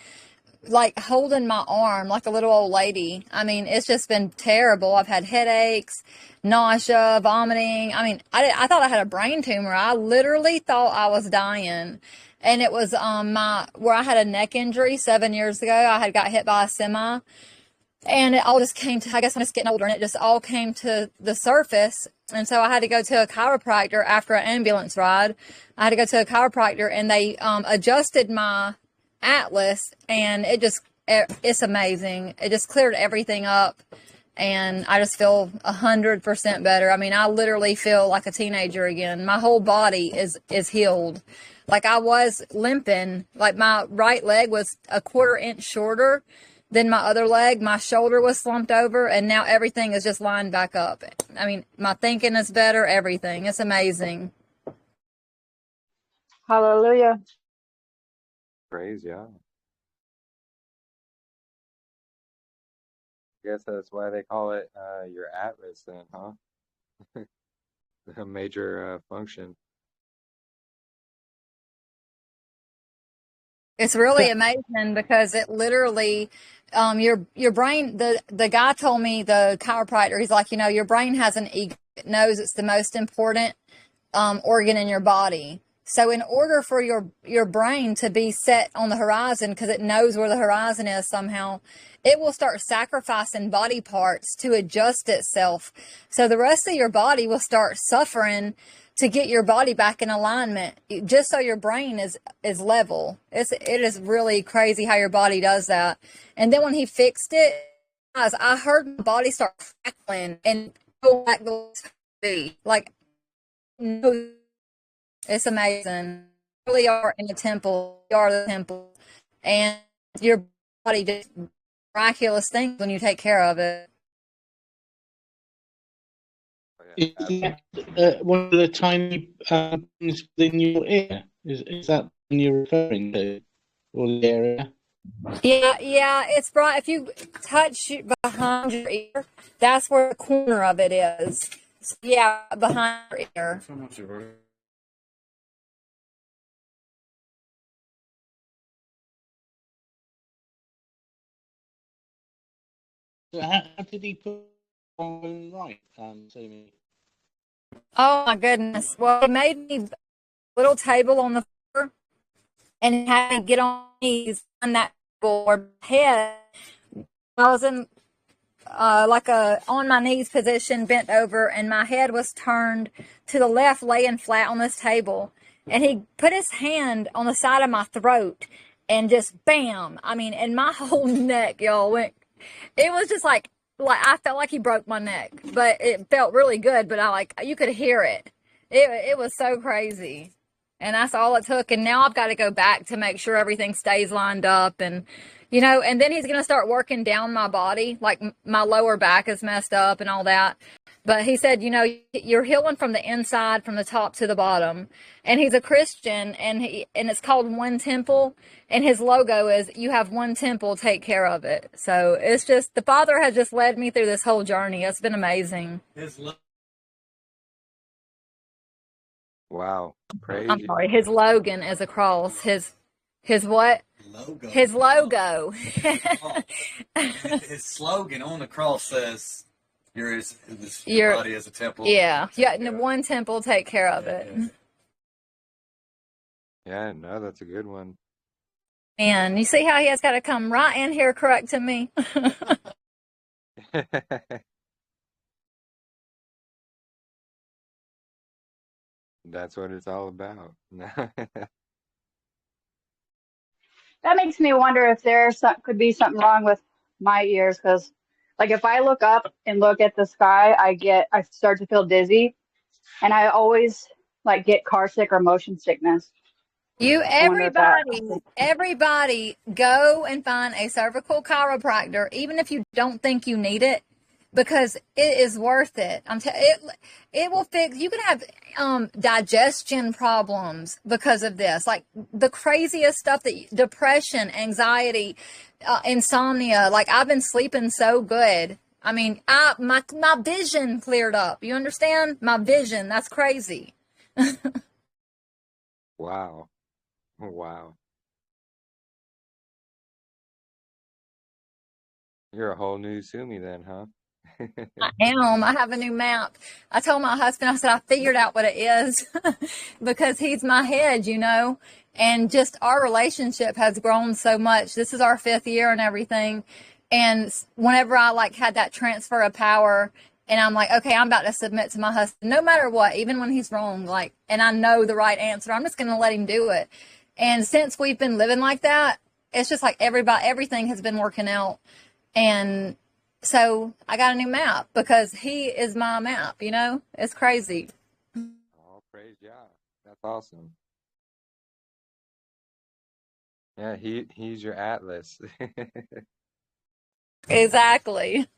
like holding my arm like a little old lady. I mean, it's just been terrible. I've had headaches, nausea, vomiting. I mean, I thought I had a brain tumor. I literally thought I was dying. And it was where I had a neck injury 7 years ago. I had got hit by a semi. And it all just came to, I guess I'm just getting older, and it just all came to the surface. And so I had to go to a chiropractor after an ambulance ride. I had to go to a chiropractor, and they adjusted my atlas, and it's amazing. It just cleared everything up, and I just feel 100% better. I mean, I literally feel like a teenager again. My whole body is healed. Like I was limping, like my right leg was a quarter-inch shorter than my other leg. My shoulder was slumped over, and now everything is just lined back up. I mean, my thinking is better, everything. It's amazing. Hallelujah. Praise Yah. Guess that's why they call it your atlas then, huh? A major function. It's really amazing because it literally, your brain, the guy told me, the chiropractor, he's like, your brain has an ego. It knows it's the most important organ in your body. So in order for your brain to be set on the horizon, because it knows where the horizon is somehow, it will start sacrificing body parts to adjust itself. So the rest of your body will start suffering to get your body back in alignment, just so your brain is level. It is really crazy how your body does that. And then when he fixed it, guys, I heard my body start crackling and go back the way it's be. Like, no, it's amazing. You really are in the temple. You are the temple, and your body just miraculous things when you take care of it. Is that one of the tiny things within your ear? Is that what you're referring to, or the area? Yeah, it's right. If you touch behind your ear, that's where the corner of it is. So, yeah, behind your ear. So how did he put on right to me? Oh my goodness! Well, he made me a little table on the floor, and he had me get on my knees on that board head. I was in like a on my knees position, bent over, and my head was turned to the left, laying flat on this table. And he put his hand on the side of my throat, and just bam! I mean, and my whole neck, y'all, went. It was just like I felt like he broke my neck, but it felt really good. But you could hear it. It was so crazy. And that's all it took. And now I've got to go back to make sure everything stays lined up. And, and then he's going to start working down my body. Like my lower back is messed up and all that. But he said, you're healing from the inside, from the top to the bottom. And he's a Christian, and it's called One Temple. And his logo is, you have one temple, take care of it. So it's just, the Father has just led me through this whole journey. It's been amazing. Wow. Praise I'm you. sorry. His slogan is a cross. His what? Logo. His logo. His slogan on the cross says, your body is a temple. Yeah. One temple, take care of it. Yeah, no, that's a good one. And you see how he has got to come right in here correcting me? That's what it's all about. That makes me wonder if could be something wrong with my ears, because like if I look up and look at the sky, I start to feel dizzy, and I always like get car sick or motion sickness. Everybody go and find a cervical chiropractor, even if you don't think you need it, because it is worth it. It will fix. You can have digestion problems because of this, like the craziest stuff depression, anxiety, insomnia. Like I've been sleeping so good. I mean, my vision cleared up. You understand? My vision. That's crazy. Wow. Wow. You're a whole new Sumi then, huh? I am. I have a new map. I told my husband, I said, I figured out what it is because he's my head, and just our relationship has grown so much. This is our 5th year and everything. And whenever I had that transfer of power and I'm like, okay, I'm about to submit to my husband, no matter what, even when he's wrong, and I know the right answer, I'm just going to let him do it. And since we've been living like that, it's just like everything has been working out. And so I got a new map because he is my map, It's crazy. Oh, praise Yah. That's awesome. Yeah, he's your atlas. Exactly.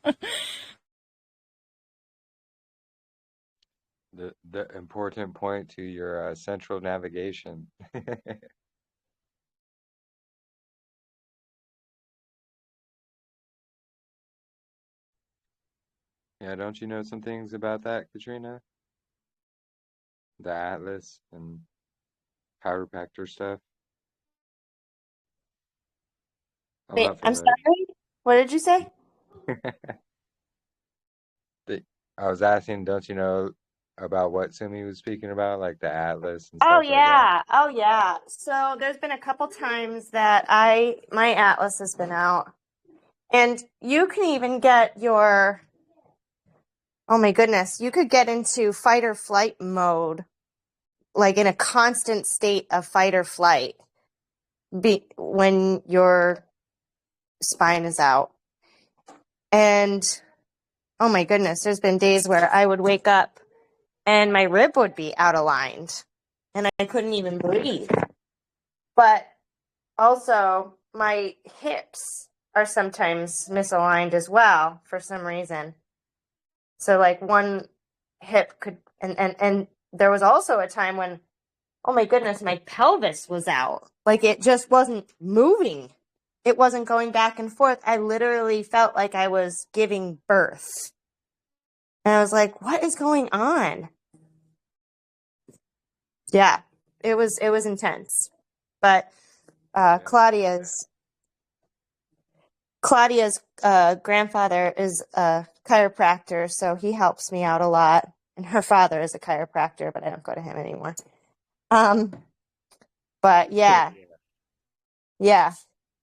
The important point to your central navigation. Yeah, don't you know some things about that, Katrina? The atlas and chiropractor stuff? I'd Wait, love for I'm sorry. What did you say? I was asking, don't you know about what Sumi was speaking about, like the atlas and Oh stuff like that? yeah. Oh yeah. So there's been a couple times that my atlas has been out. And you can even get your, oh my goodness, you could get into fight or flight mode, like in a constant state of fight or flight when your spine is out. And oh my goodness, there's been days where I would wake up and my rib would be out of line and I couldn't even breathe. But also my hips are sometimes misaligned as well for some reason. So like one hip could, and there was also a time when, oh my goodness, my pelvis was out. Like it just wasn't moving. It wasn't going back and forth. I literally felt like I was giving birth. And I was like, what is going on? Yeah, it was intense. But Claudia's grandfather is a chiropractor, so he helps me out a lot. And her father is a chiropractor, but I don't go to him anymore. But yeah.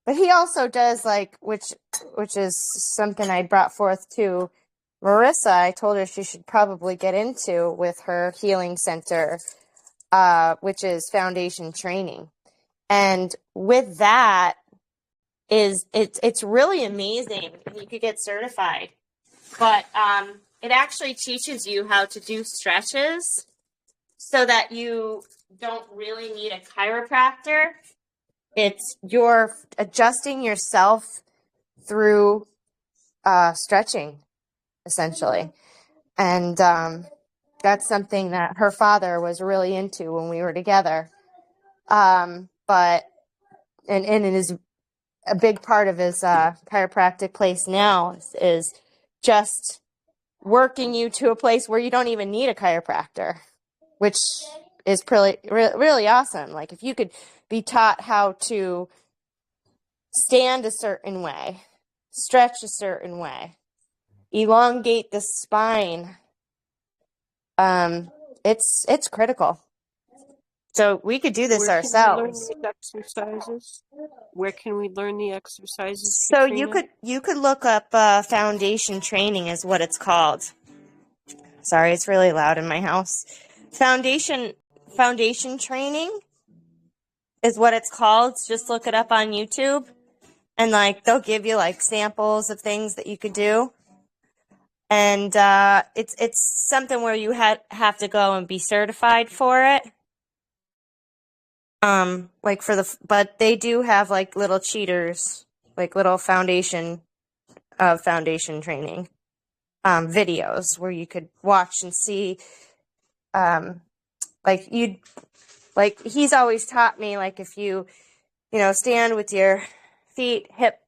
But he also does which is something I brought forth to Marissa. I told her she should probably get into with her healing center, which is foundation training. And with that it's really amazing. You could get certified, but it actually teaches you how to do stretches so that you don't really need a chiropractor. It's you're adjusting yourself through stretching, essentially. And that's something that her father was really into when we were together. But it is a big part of his chiropractic place now is just working you to a place where you don't even need a chiropractor, which is really awesome. Like if you could be taught how to stand a certain way, stretch a certain way, elongate the spine, it's critical. So we could do this Where can we learn ourselves. these exercises? Where can we learn the exercises, So Katrina? you could look up foundation training is what it's called. Sorry, it's really loud in my house. Foundation training is what it's called. Just look it up on YouTube, and they'll give you samples of things that you could do. And it's something where you have to go and be certified for it. But they do have little cheaters, little foundation training videos where you could watch and see. He's always taught me if you stand with your feet hip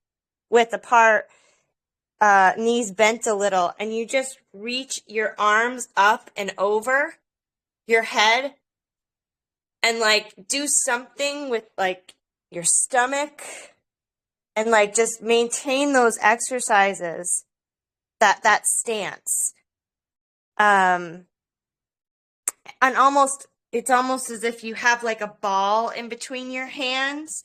width apart, knees bent a little, and you just reach your arms up and over your head and do something with your stomach and just maintain those exercises, that stance. And it's almost as if you have a ball in between your hands,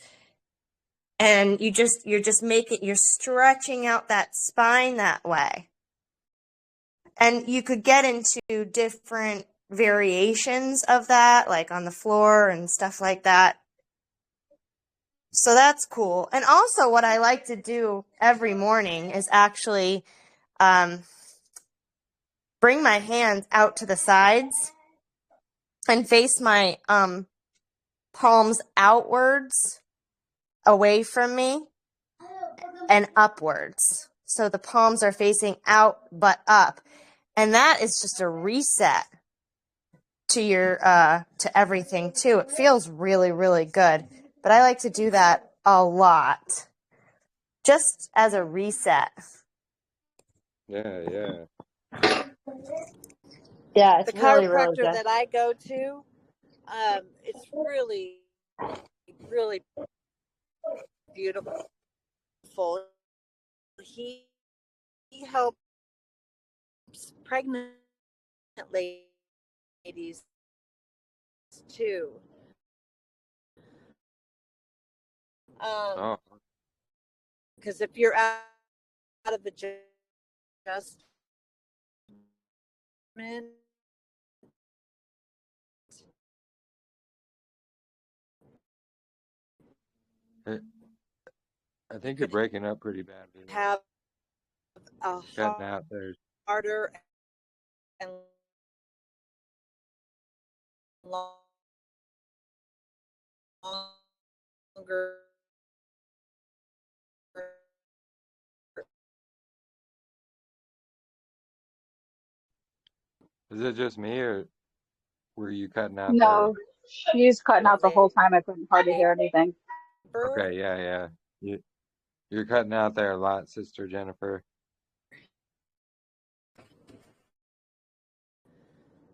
and you're stretching out that spine that way. And you could get into different variations of that, on the floor and stuff like that. So that's cool. And also what I like to do every morning is actually bring my hands out to the sides and face my palms outwards, away from me, and upwards. So the palms are facing out but up. And that is just a reset to your to everything too. It feels really, really good. But I like to do that a lot, just as a reset. Yeah. Yeah, it's The really, really chiropractor good. that I go to, it's really, really beautiful. He helps pregnant ladies ladies too. Oh, Because if you're out of adjustment, I think you're breaking up pretty bad. have a Cutting out there. harder and longer. Is it just me, or were you cutting out there? No, she's cutting out the whole time. I couldn't hardly hear anything. Okay, yeah. You're cutting out there a lot, Sister Jennifer.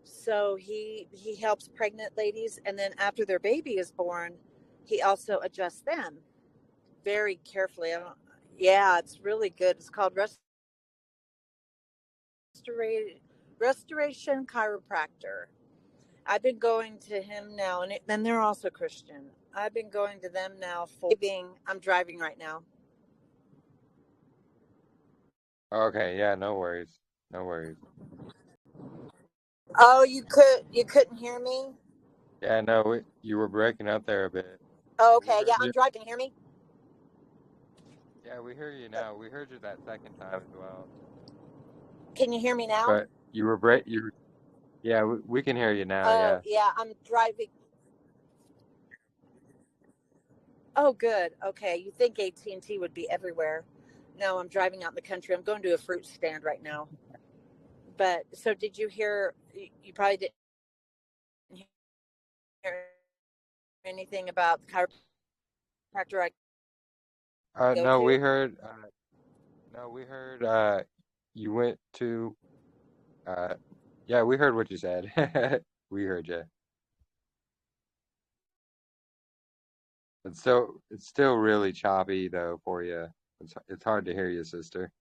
So he helps pregnant ladies, and then after their baby is born, he also adjusts them very carefully. Yeah, it's really good. It's called Restoration Chiropractor. I've been going to him now, and then they're also Christian. I've been going to them now I'm driving right now. Okay, yeah, no worries. Oh, you couldn't hear me? Yeah, no, you were breaking up there a bit. Oh, okay, yeah, I'm driving. Can you hear me? Yeah, we hear you now. We heard you that second time as well. Can you hear me now? But you were yeah, we can hear you now. Yeah, I'm driving. Oh, good. Okay, you think AT&T would be everywhere? No, I'm driving out in the country. I'm going to a fruit stand right now. But so, did you hear? You probably didn't hear anything about the chiropractor I go No, to? we heard. You went to. Yeah, we heard what you said. We heard you. It's still really choppy though for you. It's hard to hear you, sister.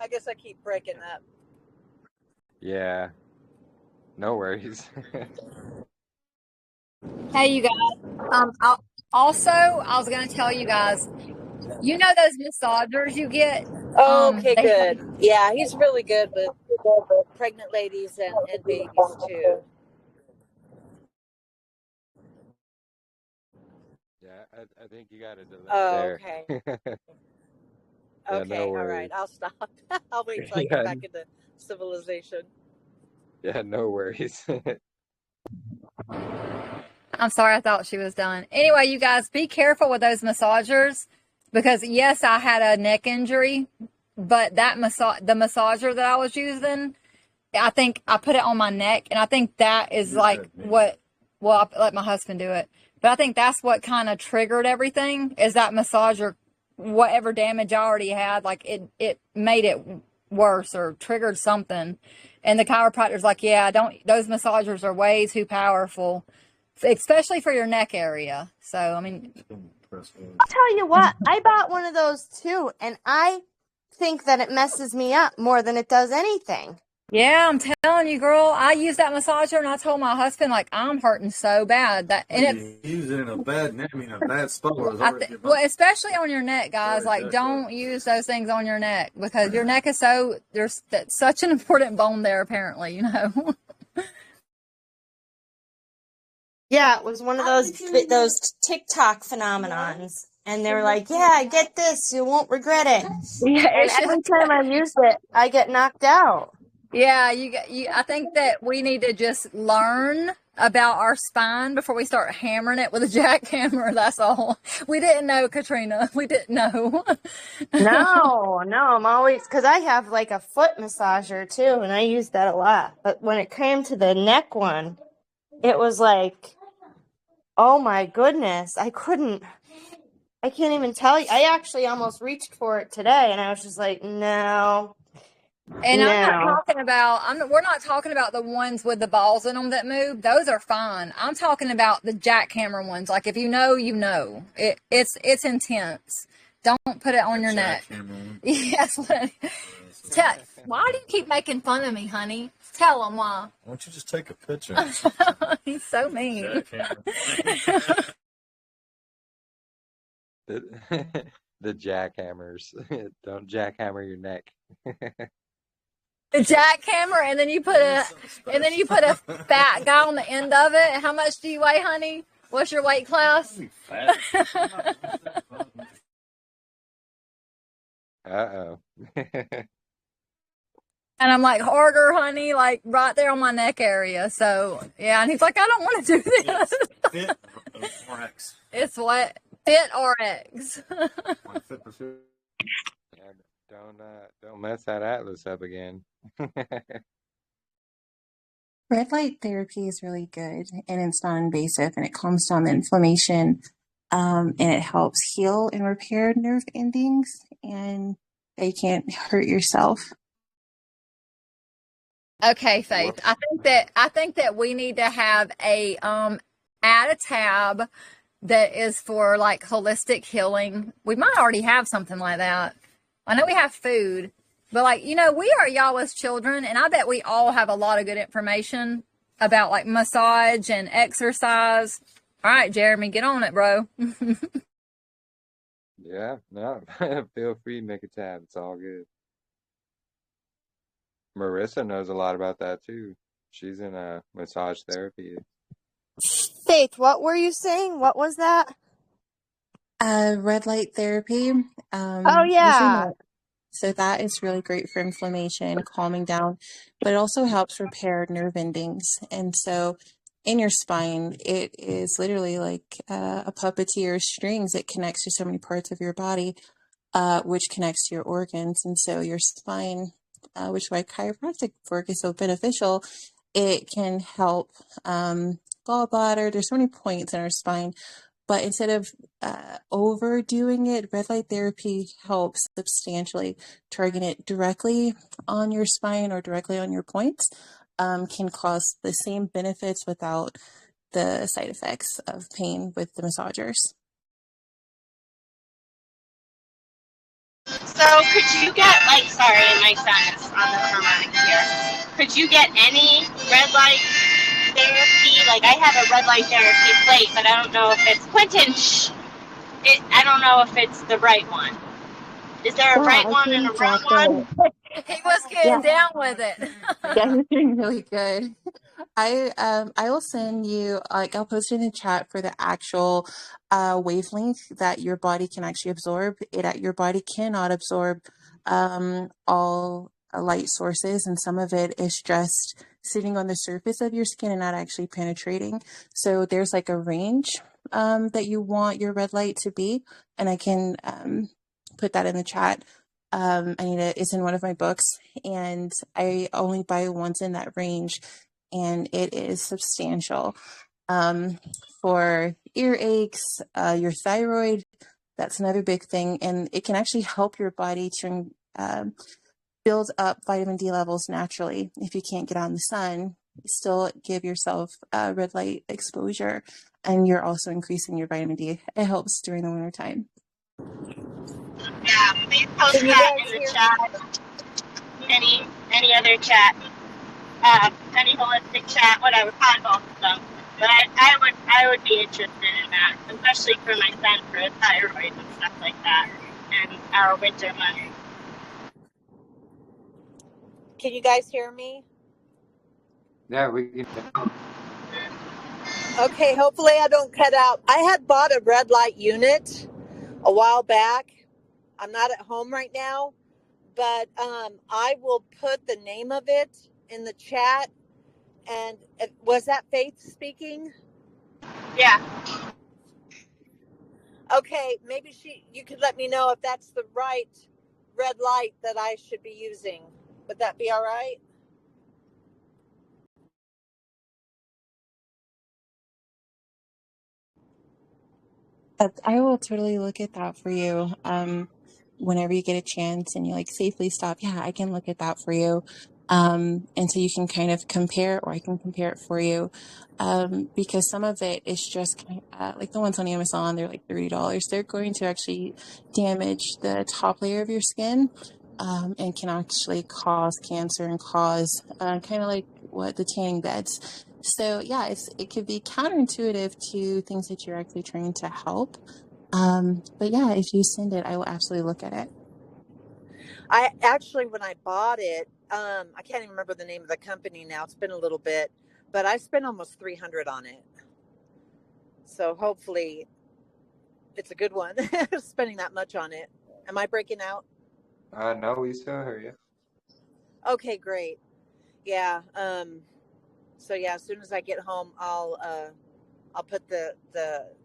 I guess I keep breaking up. Yeah, no worries. Hey, you guys. I was going to tell you guys, you know those massagers you get? Okay, good. Yeah, he's really good with pregnant ladies and babies too. Yeah, I think you got a delay there. Okay. Yeah, okay, no all right. I'll stop. I'll wait till I get back into civilization. Yeah, no worries. I'm sorry, I thought she was done. Anyway, you guys, be careful with those massagers because, yes, I had a neck injury, but the massager that I was using, I think I put it on my neck, and I think that is I let my husband do it. But I think that's what kind of triggered everything is that massager, whatever damage I already had, like it made it worse or triggered something. And the chiropractor's like, yeah, those massagers are way too powerful, especially for your neck area. So, I mean, I'll tell you what, I bought one of those too, and I think that it messes me up more than it does anything. Yeah, I'm telling you, girl. I used that massager, and I told my husband, like, I'm hurting so bad that, and use it in a bad spot. Well, especially on your neck, guys. Like, don't use those things on your neck because your neck is there's such an important bone there. Apparently, you know. Yeah, it was one of those TikTok phenomenons. And they were like, yeah, get this. You won't regret it. Yeah, and every time I use it, I get knocked out. Yeah, I think that we need to just learn about our spine before we start hammering it with a jackhammer. That's all. We didn't know, Katrina. We didn't know. No, I'm always, because I have like a foot massager too, and I use that a lot. But when it came to the neck one, it was like, oh my goodness, I can't even tell you. I actually almost reached for it today, and I was just like, no. And I'm not No. talking about, we're not talking about the ones with the balls in them that move. Those are fine. I'm talking about the jackhammer ones. Like, if you know, you know. It's intense. Don't put it on your neck. Yes. Why do you keep making fun of me, honey? Tell them why. Why don't you just take a picture? He's so mean. The jackhammers. Don't jackhammer your neck. The jackhammer, and then you put a fat guy on the end of it. How much do you weigh, honey? What's your weight class? Uh-oh. And I'm like, harder, honey, like right there on my neck area. So yeah, and he's like, I don't want to do this. Fit or X? It's what? Fit RX. Yeah, don't mess that Atlas up again. Red light therapy is really good, and it's non-invasive, and it calms down the inflammation, and it helps heal and repair nerve endings, and you can't hurt yourself. Okay, Faith. I think that we need to have a add a tab that is for like holistic healing. We might already have something like that. I know we have food, but like, we are Yahuah's children, and I bet we all have a lot of good information about like massage and exercise. All right, Jeremy, get on it, bro. Yeah, no, feel free to make a tab. It's all good. Marissa knows a lot about that too. She's in a massage therapy. Faith, what were you saying? What was that? Red light therapy. Oh, yeah. So that is really great for inflammation, calming down, but it also helps repair nerve endings. And so in your spine, it is literally like a puppeteer's strings. It connects to so many parts of your body, which connects to your organs. And so your spine, which is why chiropractic work is so beneficial, it can help gallbladder. There's so many points in our spine. But instead of overdoing it, red light therapy helps substantially. Targeting it directly on your spine or directly on your points can cause the same benefits without the side effects of pain with the massagers. So could you get, sorry, my son is on the harmonic here. Could you get any red light therapy? Like, I have a red light therapy plate, but I don't know if it's Quentin. I don't know if it's the right one. Is there a right one and a wrong one? He was getting down with it. Yeah, he's doing really good. I will send you, I'll post it in the chat for the actual wavelength that your body can actually absorb. Your body cannot absorb all light sources, and some of it is just sitting on the surface of your skin and not actually penetrating. So there's like a range that you want your red light to be, and I can put that in the chat. It's in one of my books, and I only buy ones in that range, and it is substantial for ear aches, your thyroid. That's another big thing, and it can actually help your body to build up vitamin D levels naturally. If you can't get out in the sun, still give yourself red light exposure, and you're also increasing your vitamin D. It helps during the winter time. Yeah, please post that in the chat. Any other chat, any holistic chat, whatever, probably both of them. But I would be interested in that, especially for my son for his thyroid and stuff like that, and our winter months. Can you guys hear me? Yeah, we can. Okay, hopefully I don't cut out. I had bought a red light unit a while back. I'm not at home right now, but I will put the name of it in the chat. And was that Faith speaking? Yeah. Okay, maybe you could let me know if that's the right red light that I should be using. Would that be all right? I will totally look at that for you. whenever you get a chance and you like safely stop, yeah, I can look at that for you. And so you can kind of compare, or I can compare it for you. Because some of it is just like the ones on Amazon, they're like $30. They're going to actually damage the top layer of your skin, and can actually cause cancer and cause kind of like what the tanning beds. So yeah, it could be counterintuitive to things that you're actually trying to help. But yeah, if you send it, I will absolutely look at it. I actually, when I bought it, I can't even remember the name of the company now. It's been a little bit, but I spent almost $300 on it. So hopefully it's a good one. Spending that much on it. Am I breaking out? No, we still hear you. Okay, great. Yeah. So yeah, as soon as I get home, I'll put the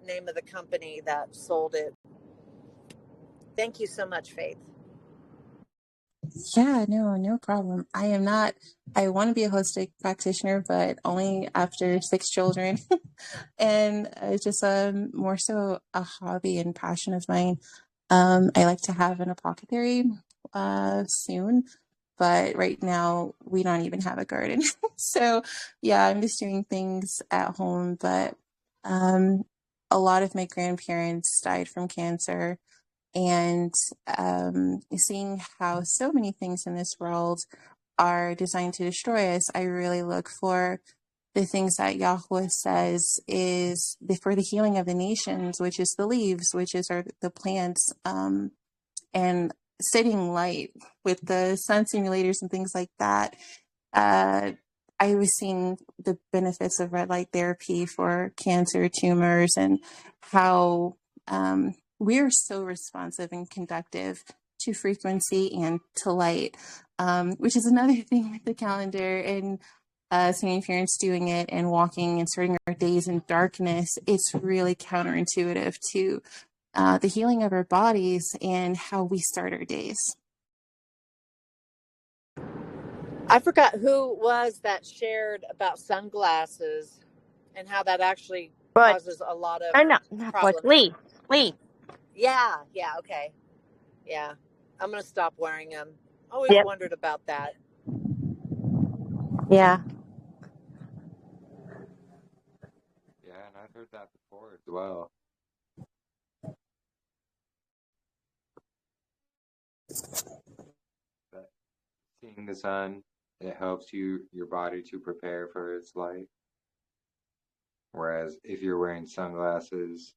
name of the company that sold it. Thank you so much, Faith. Yeah, no problem. I want to be a holistic practitioner, but only after 6 children. And it's just more so a hobby and passion of mine. I like to have an apothecary soon, but right now we don't even have a garden. So yeah, I'm just doing things at home, but a lot of my grandparents died from cancer. And seeing how so many things in this world are designed to destroy us, I really look for the things that Yahuah says is for the healing of the nations, which is the leaves, which is the plants, and setting light with the sun simulators and things like that. I was seeing the benefits of red light therapy for cancer, tumors, and how we're so responsive and conductive to frequency and to light, which is another thing with the calendar and seeing parents doing it and walking and starting our days in darkness. It's really counterintuitive to the healing of our bodies and how we start our days. I forgot who it was that shared about sunglasses and how that actually causes a lot of problems. Lee. Yeah, okay. Yeah, I'm going to stop wearing them. Always wondered about that. Yeah. Yeah, and I've heard that before as well. But seeing the sun, it helps your body to prepare for its light. Whereas if you're wearing sunglasses,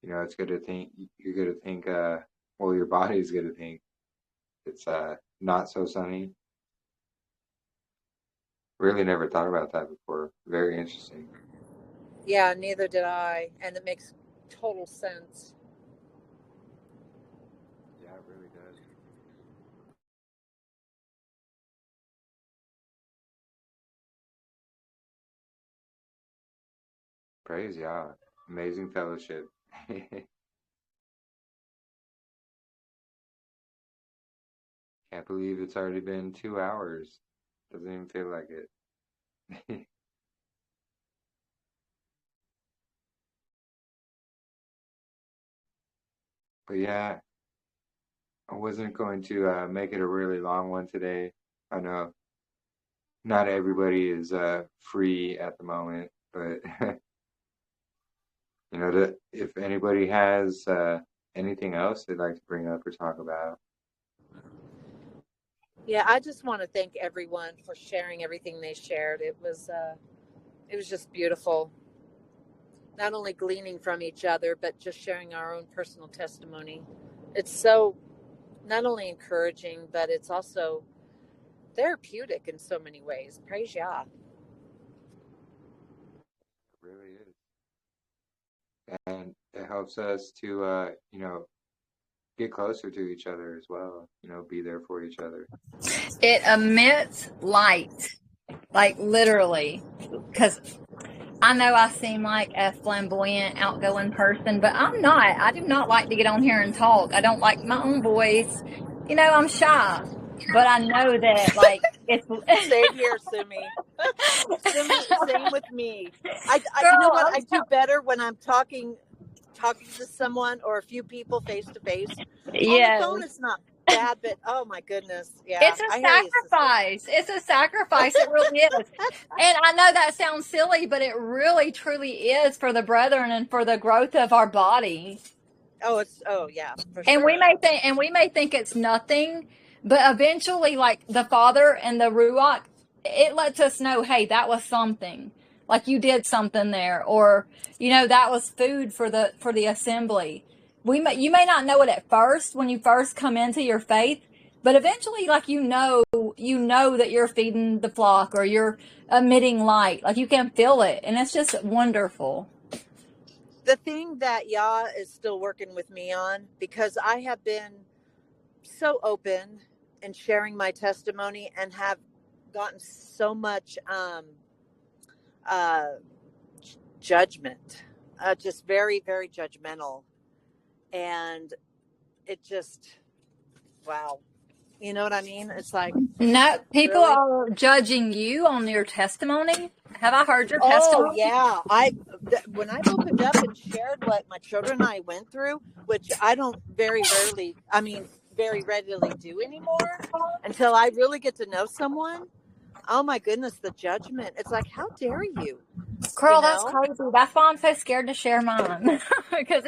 it's going to think, you're going to think, well, your body's going to think it's not so sunny. Really never thought about that before. Very interesting. Yeah, neither did I. And it makes total sense. Yeah, it really does. Praise Yah. Amazing fellowship. Can't believe it's already been 2 hours. Doesn't even feel like it. But yeah, I wasn't going to make it a really long one today. I know not everybody is free at the moment, but if anybody has anything else they'd like to bring up or talk about. Yeah, I just want to thank everyone for sharing everything they shared. It was just beautiful. Not only gleaning from each other, but just sharing our own personal testimony. It's so not only encouraging, but it's also therapeutic in so many ways. Praise Yah. It really is. And it helps us to, get closer to each other as well, be there for each other. It emits light, like literally, because I know I seem like a flamboyant, outgoing person, but I'm not. I do not like to get on here and talk. I don't like my own voice. I'm shy, but I know that, like, it's... Same here, Sumi. Sumi, same with me. I Girl, you know what? I do better when I'm talking talking to someone or a few people face to face. On the Yes. phone, it's not bad, but oh my goodness, yeah, It's a I hear you, sister. sacrifice. It's a sacrifice. It really is. And I know that sounds silly, but it really, truly is for the brethren and for the growth of our body. Oh yeah, for And sure. we may think it's nothing, but eventually, like the Father and the Ruach, it lets us know, hey, that was something. Like you did something there, or that was food for the assembly. You may not know it at first when you first come into your faith, but eventually, like you know that you're feeding the flock or you're emitting light. Like you can feel it, and it's just wonderful. The thing that Yah is still working with me on, because I have been so open and sharing my testimony and have gotten so much judgment, just very, very judgmental. And it just, wow. You know what I mean? It's like, no, people really? are judging you on your testimony. Have I heard your Oh testimony? yeah, when I've opened up and shared what my children and I went through, which I don't very readily do anymore, until I really get to know someone. Oh my goodness, the judgment! It's like, how dare you? Girl, that's crazy. That's why I'm so scared to share mine. Because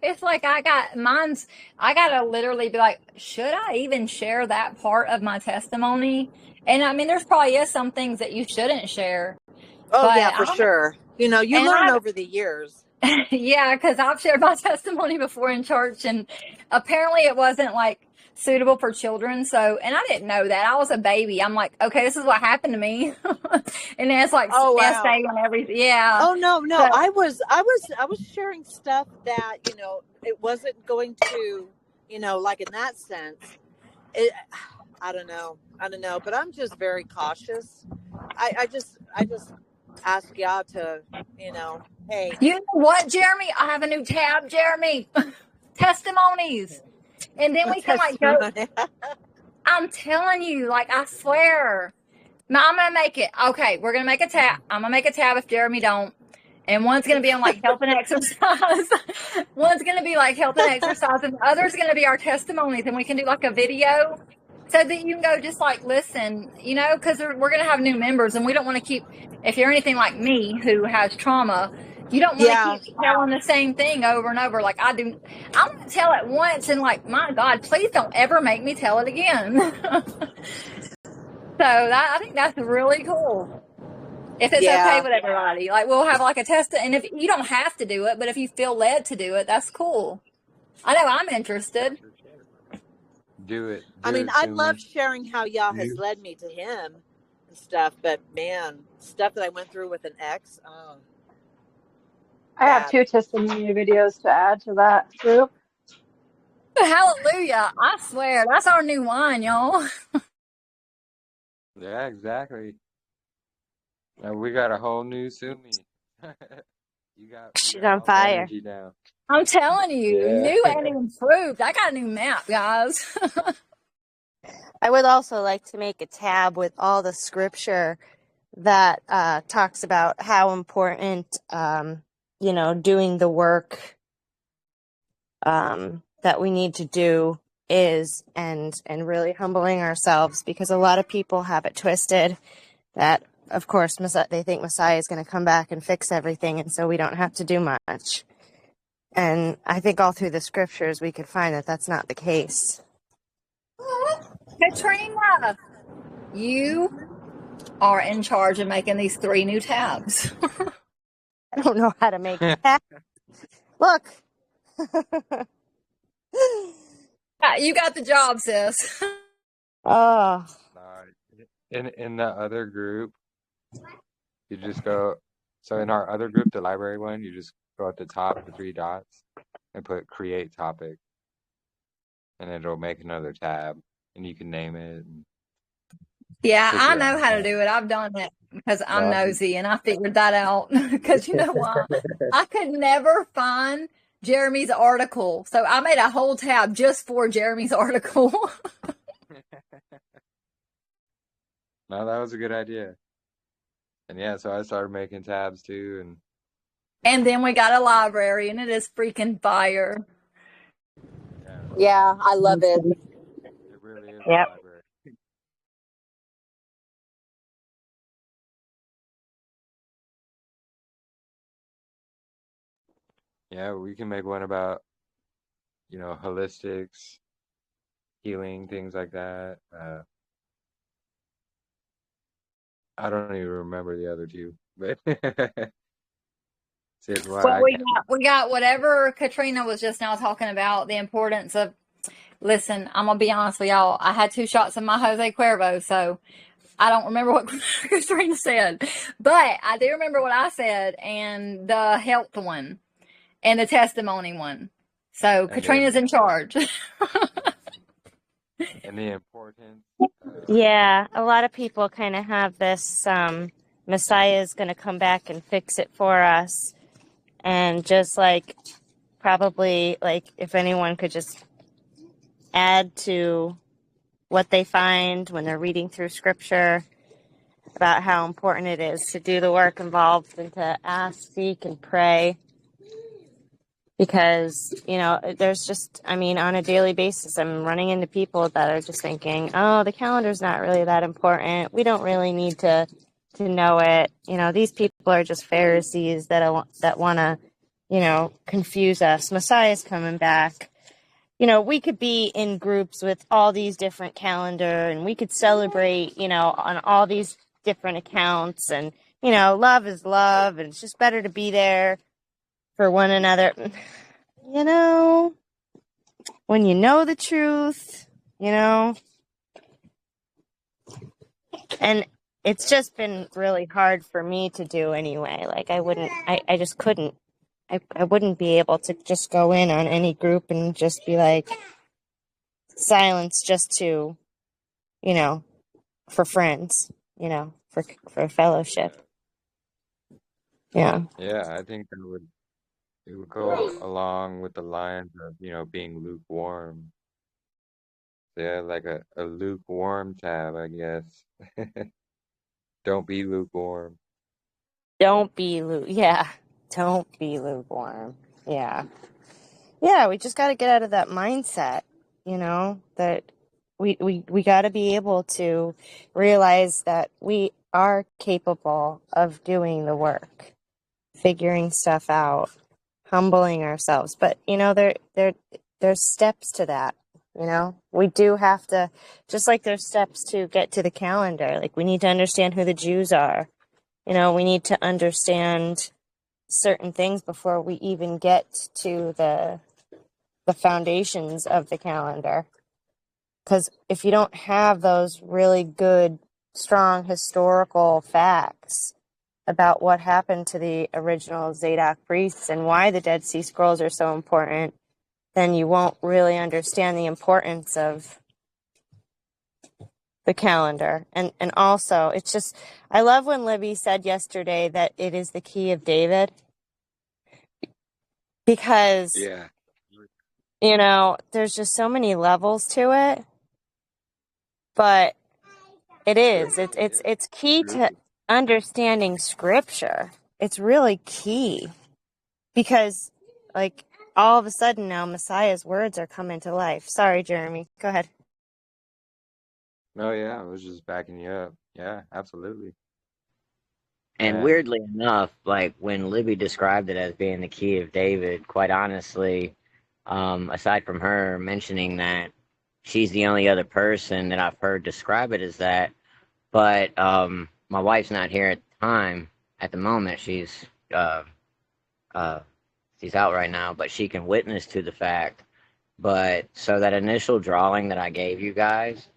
it's like I gotta literally be like, should I even share that part of my testimony? And I mean, there's probably is some things that you shouldn't share. Oh but yeah, for sure. You learn over the years. Yeah, because I've shared my testimony before in church, and apparently it wasn't like suitable for children. So, and I didn't know that. I was a baby. I'm like, okay, this is what happened to me, and it's like essay and everything. Yeah. Oh no, So, I was sharing stuff that it wasn't going to like in that sense. I don't know, but I'm just very cautious. I just ask y'all to hey. You know what, Jeremy? I have a new tab, Jeremy. Testimonies. And then we can like go. I'm telling you, like, I swear. Now, I'm going to make it. Okay, we're going to make a tab. I'm going to make a tab if Jeremy don't. And one's going to be on like health and exercise. One's going to be like health and exercise. And the other's going to be our testimonies. And we can do like a video so that you can go just like listen, because we're going to have new members. And we don't want to keep, if you're anything like me who has trauma, you don't want to keep telling the same thing over and over like I do. I'm going to tell it once and like, my God, please don't ever make me tell it again. So I think that's really cool. If it's okay with everybody. Like we'll have like a test, and if you don't have to do it, but if you feel led to do it, that's cool. I know I'm interested. Do it. I mean, I love sharing how Yah has led me to him and stuff, but man, stuff that I went through with an ex. I have 2 testimony videos to add to that group. Hallelujah. I swear, that's our new wine, y'all. Yeah, exactly. Now we got a whole new Sumi. She's on fire. Now. I'm telling you, new and improved. I got a new map, guys. I would also like to make a tab with all the scripture that talks about how important, doing the work that we need to do is, and really humbling ourselves, because a lot of people have it twisted that, of course, they think Messiah is going to come back and fix everything, and so we don't have to do much. And I think all through the scriptures we could find that that's not the case. Katrina, you are in charge of making these 3 new tabs. I don't know how to make tabs. Look. You got the job, sis. Oh. In the other group, you just go. So in our other group, the library one, you just go at the top, the 3 dots, and put create topic, and it'll make another tab, and you can name it. Yeah, I know how to do it. I've done it because I'm nosy, and I figured that out. Because you know why? I could never find Jeremy's article, so I made a whole tab just for Jeremy's article. No, that was a good idea. And yeah, so I started making tabs too, and And then we got a library, and it is freaking fire. Yeah, Yeah, I love it. it really is a Yep. library. Yeah, we can make one about, holistics, healing, things like that. I don't even remember the other two, but says why Well, I can't. we got whatever Katrina was just now talking about, the importance of. Listen, I'm gonna be honest with y'all. I had 2 shots of my Jose Cuervo, so I don't remember what Katrina said, but I do remember what I said and the health one and the testimony one. So And Katrina's in charge. and the importance. Yeah, a lot of people kind of have this Messiah is going to come back and fix it for us. And just like probably like if anyone could just add to what they find when they're reading through scripture about how important it is to do the work involved and to ask, seek, and pray. Because, there's just, on a daily basis, I'm running into people that are just thinking, oh, the calendar's not really that important. We don't really need to know it. These people are just Pharisees that want to, confuse us. Messiah's coming back. We could be in groups with all these different calendar and we could celebrate, on all these different accounts. And, love is love. And it's just better to be there for one another. When you know the truth, and it's just been really hard for me to do anyway. Like I just couldn't, I wouldn't be able to just go in on any group and just be like silence just to, for friends, for fellowship. Yeah. Yeah, I think it would go along with the lines of, being lukewarm. So yeah, like a lukewarm tab, I guess. Don't be lukewarm. Don't be Don't be lukewarm. Yeah. Yeah, we just got to get out of that mindset, that we got to be able to realize that we are capable of doing the work, figuring stuff out, humbling ourselves. But, there's steps to that, We do have to, just like there's steps to get to the calendar. Like we need to understand who the Jews are. We need to understand certain things before we even get to the foundations of the calendar. Because if you don't have those really good, strong historical facts about what happened to the original Zadok priests and why the Dead Sea Scrolls are so important, then you won't really understand the importance of the calendar. And also, it's just, I love when Libby said yesterday that it is the key of David. Because, Yeah. there's just so many levels to it. But it is. It's key to understanding scripture. It's really key. Because, like, all of a sudden now Messiah's words are coming to life. Sorry, Jeremy. Go ahead. No, yeah, I was just backing you up. Yeah, absolutely. And And weirdly enough, like when Libby described it as being the key of David, quite honestly, aside from her mentioning that she's the only other person that I've heard describe it as that, but my wife's not here at the time. At the moment, she's out right now, but she can witness to the fact. But so that initial drawing that I gave you guys,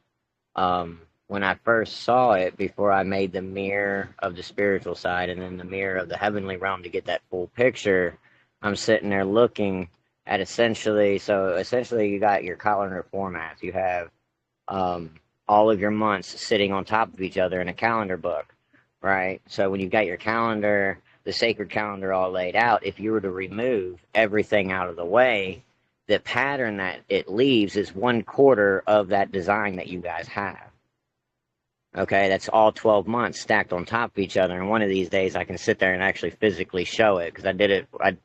when I first saw it, before I made the mirror of the spiritual side and then the mirror of the heavenly realm to get that full picture, I'm sitting there looking at essentially you got your calendar formats. You have all of your months sitting on top of each other in a calendar book, right? So when you've got your calendar, the sacred calendar all laid out, if you were to remove everything out of the way, the pattern that it leaves is 1/4 of that design that you guys have. Okay, that's all 12 months stacked on top of each other. And one of these days I can sit there and actually physically show it, because I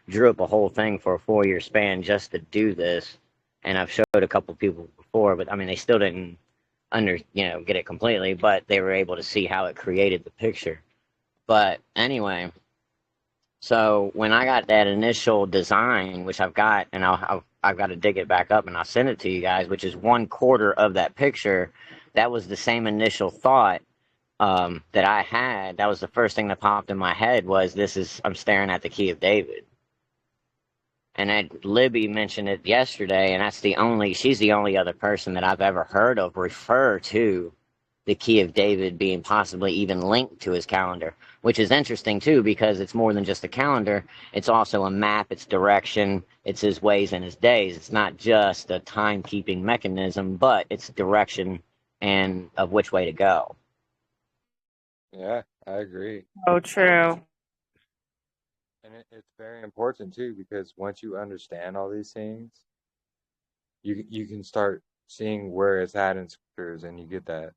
drew up a whole thing for a 4-year span just to do this. And I've showed a couple people before, but I mean, they still didn't get it completely, but they were able to see how it created the picture. But anyway, so when I got that initial design, which I've got, and I've got to dig it back up and I'll send it to you guys, which is 1/4 of that picture. That was the same initial thought that I had. That was the first thing that popped in my head was I'm staring at the Key of David. And Libby mentioned it yesterday, and she's the only other person that I've ever heard of refer to the Key of David being possibly even linked to his calendar, which is interesting too, because it's more than just a calendar. It's also a map, it's direction, it's his ways and his days. It's not just a timekeeping mechanism, but it's direction and of which way to go. Yeah, I agree. Oh, true. And it's very important too, because once you understand all these things, you can start seeing where it's at in scriptures, and you get that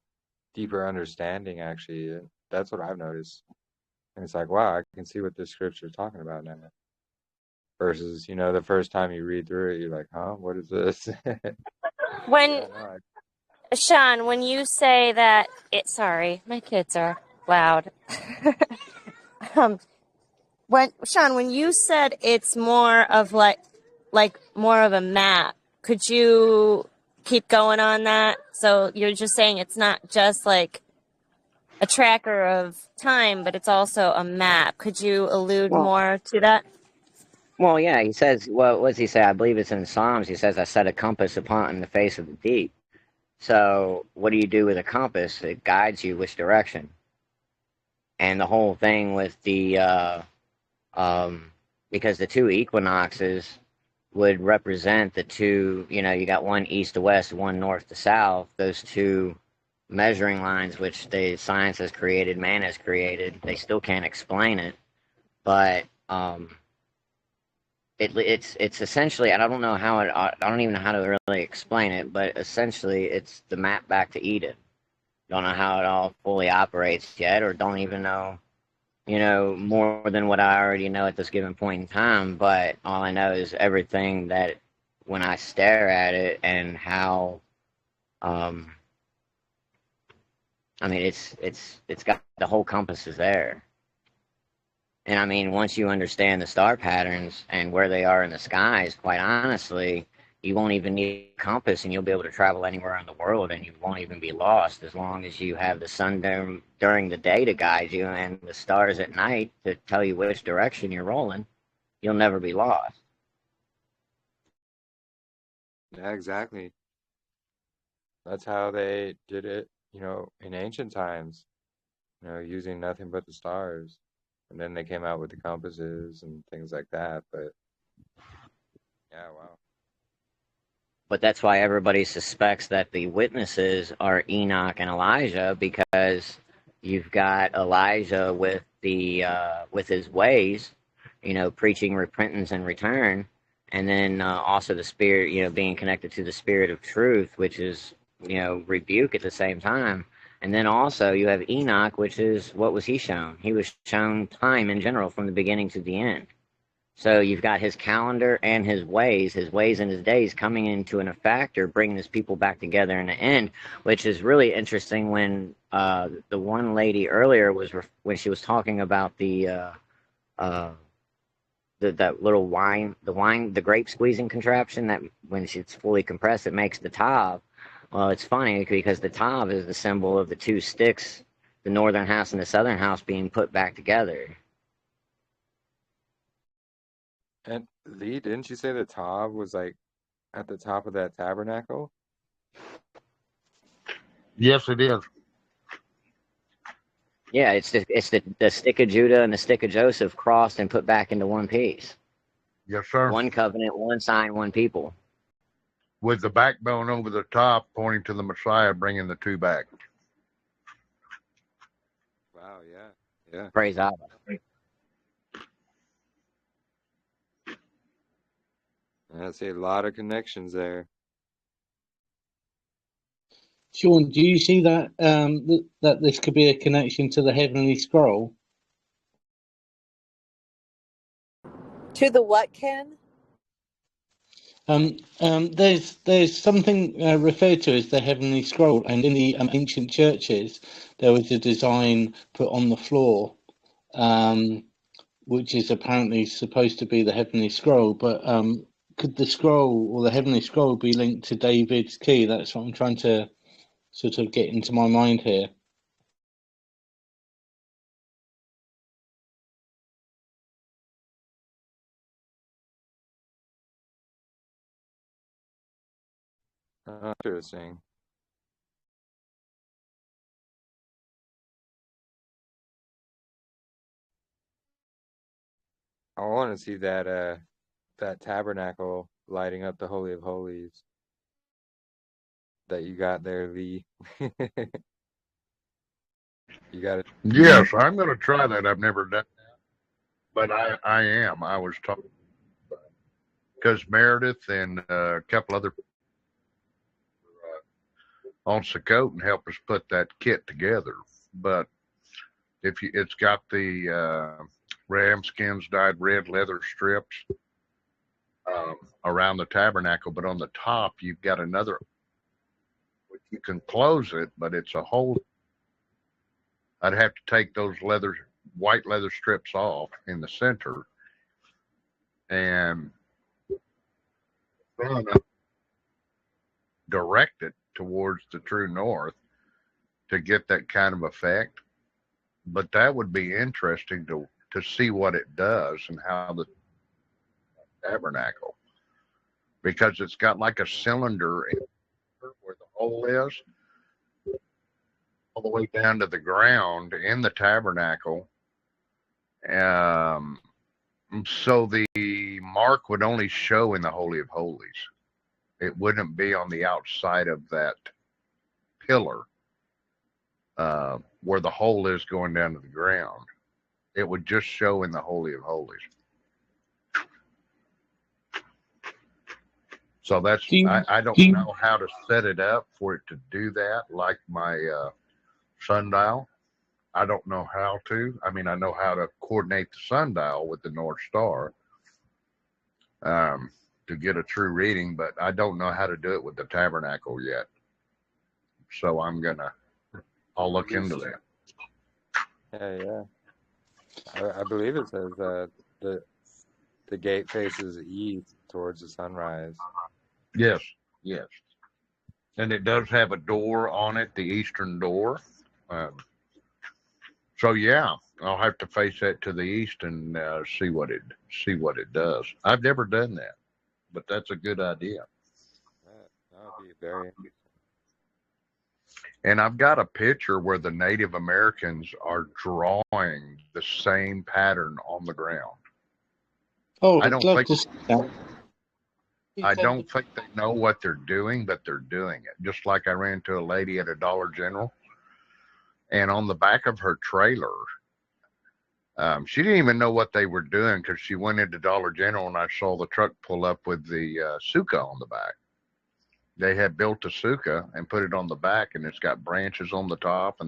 deeper understanding. Actually, that's what I've noticed. And it's like, wow, I can see what this scripture is talking about now. Versus, the first time you read through it, you're like, huh, what is this? When Yeah, no, Sean, when you say that sorry, my kids are loud. When you said it's more of like more of a map, could you keep going on that? So you're just saying it's not just like a tracker of time, but it's also a map. Could you allude more to that? Well, yeah, he says, what does he say? I believe it's in Psalms. He says, I set a compass upon the face of the deep. So what do you do with a compass? It guides you which direction. And the whole thing with the, because the 2 equinoxes would represent the 2, you got one east to west, one north to south, those 2 measuring lines, which the science has created, man has created. They still can't explain it. But, it's essentially, I don't know how I don't even know how to really explain it, but essentially it's the map back to Eden. Don't know how it all fully operates yet, or don't even know, more than what I already know at this given point in time. But all I know is everything that when I stare at it and how, I mean, it's got the whole compass is there. And I mean, once you understand the star patterns and where they are in the skies, quite honestly, you won't even need a compass, and you'll be able to travel anywhere in the world, and you won't even be lost, as long as you have the sun during the day to guide you and the stars at night to tell you which direction you're rolling. You'll never be lost. yeah, exactly. That's how they did it, in ancient times, using nothing but the stars. And then they came out with the compasses and things like that. But yeah, wow. But that's why everybody suspects that the witnesses are Enoch and Elijah, because you've got Elijah with with his ways, preaching repentance and return, and then also the spirit, being connected to the spirit of truth, which is rebuke at the same time. And then also you have Enoch, which is, what was he shown? He was shown time in general from the beginning to the end. So you've got his calendar and his ways and his days coming into an effect, or bringing his people back together in the end, which is really interesting. When the one lady earlier when she was talking about that little the grape squeezing contraption, that when it's fully compressed, it makes the tav. Well, it's funny because the tav is the symbol of the 2 sticks, the northern house and the southern house, being put back together. And Lee, didn't you say the Tav was like at the top of that tabernacle? Yes, it is. Yeah, it's the stick of Judah and the stick of Joseph crossed and put back into one piece. Yes, sir. One covenant, one sign, one people. With the backbone over the top, pointing to the Messiah, bringing the 2 back. Wow, yeah, yeah. Praise God. I see a lot of connections there. Sean, do you see that that this could be a connection to the Heavenly Scroll? To the what, Ken? There's something referred to as the Heavenly Scroll, and in the ancient churches, there was a design put on the floor, which is apparently supposed to be the Heavenly Scroll. But could the scroll or the Heavenly Scroll be linked to David's key? That's what I'm trying to sort of get into my mind here. Interesting. I want to see that that tabernacle lighting up the Holy of Holies that you got there, Lee. You got it. Yes, I'm going to try that. I've never done that, but I am. I was talking because Meredith and a couple other on Sukkot and help us put that kit together. But if you, it's got the ram skins dyed red leather strips around the tabernacle, but on the top you've got another. You can close it, but it's a whole. I'd have to take those white leather strips off in the center and direct it towards the true north to get that kind of effect. But that would be interesting to see what it does and how the tabernacle, because it's got like a cylinder where the hole is all the way down to the ground in the tabernacle. So the mark would only show in the Holy of Holies. It wouldn't be on the outside of that pillar where the hole is going down to the ground. It would just show in the Holy of Holies. So that's, I don't know how to set it up for it to do that, like my sundial. I don't know how to. I mean, I know how to coordinate the sundial with the North Star to get a true reading, but I don't know how to do it with the tabernacle yet. So I'll look into that. Yeah. I believe it says the gate faces east towards the sunrise. Yes. And it does have a door on it, the eastern door. So yeah, I'll have to face that to the east and see what it does. I've never done that, but that's a good idea. That would be very interesting. And I've got a picture where the Native Americans are drawing the same pattern on the ground. Oh, I I'd don't love think to see that. I don't think they know what they're doing, but they're doing it. Just like I ran into a lady at a Dollar General, and on the back of her trailer, she didn't even know what they were doing because she went into Dollar General and I saw the truck pull up with the sukkah on the back. They had built a sukkah and put it on the back, and it's got branches on the top,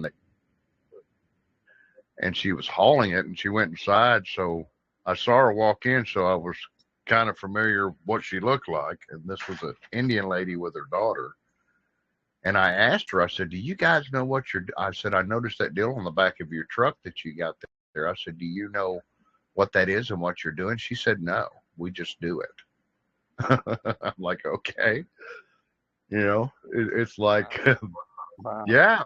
and she was hauling it, and she went inside. So I saw her walk in, so I was kind of familiar what she looked like. And this was an Indian lady with her daughter. And I asked her, I said, do you guys know what I said, I noticed that deal on the back of your truck that you got there. I said, do you know what that is and what you're doing? She said, no, we just do it. I'm like, okay. You know, it's like, Wow. yeah,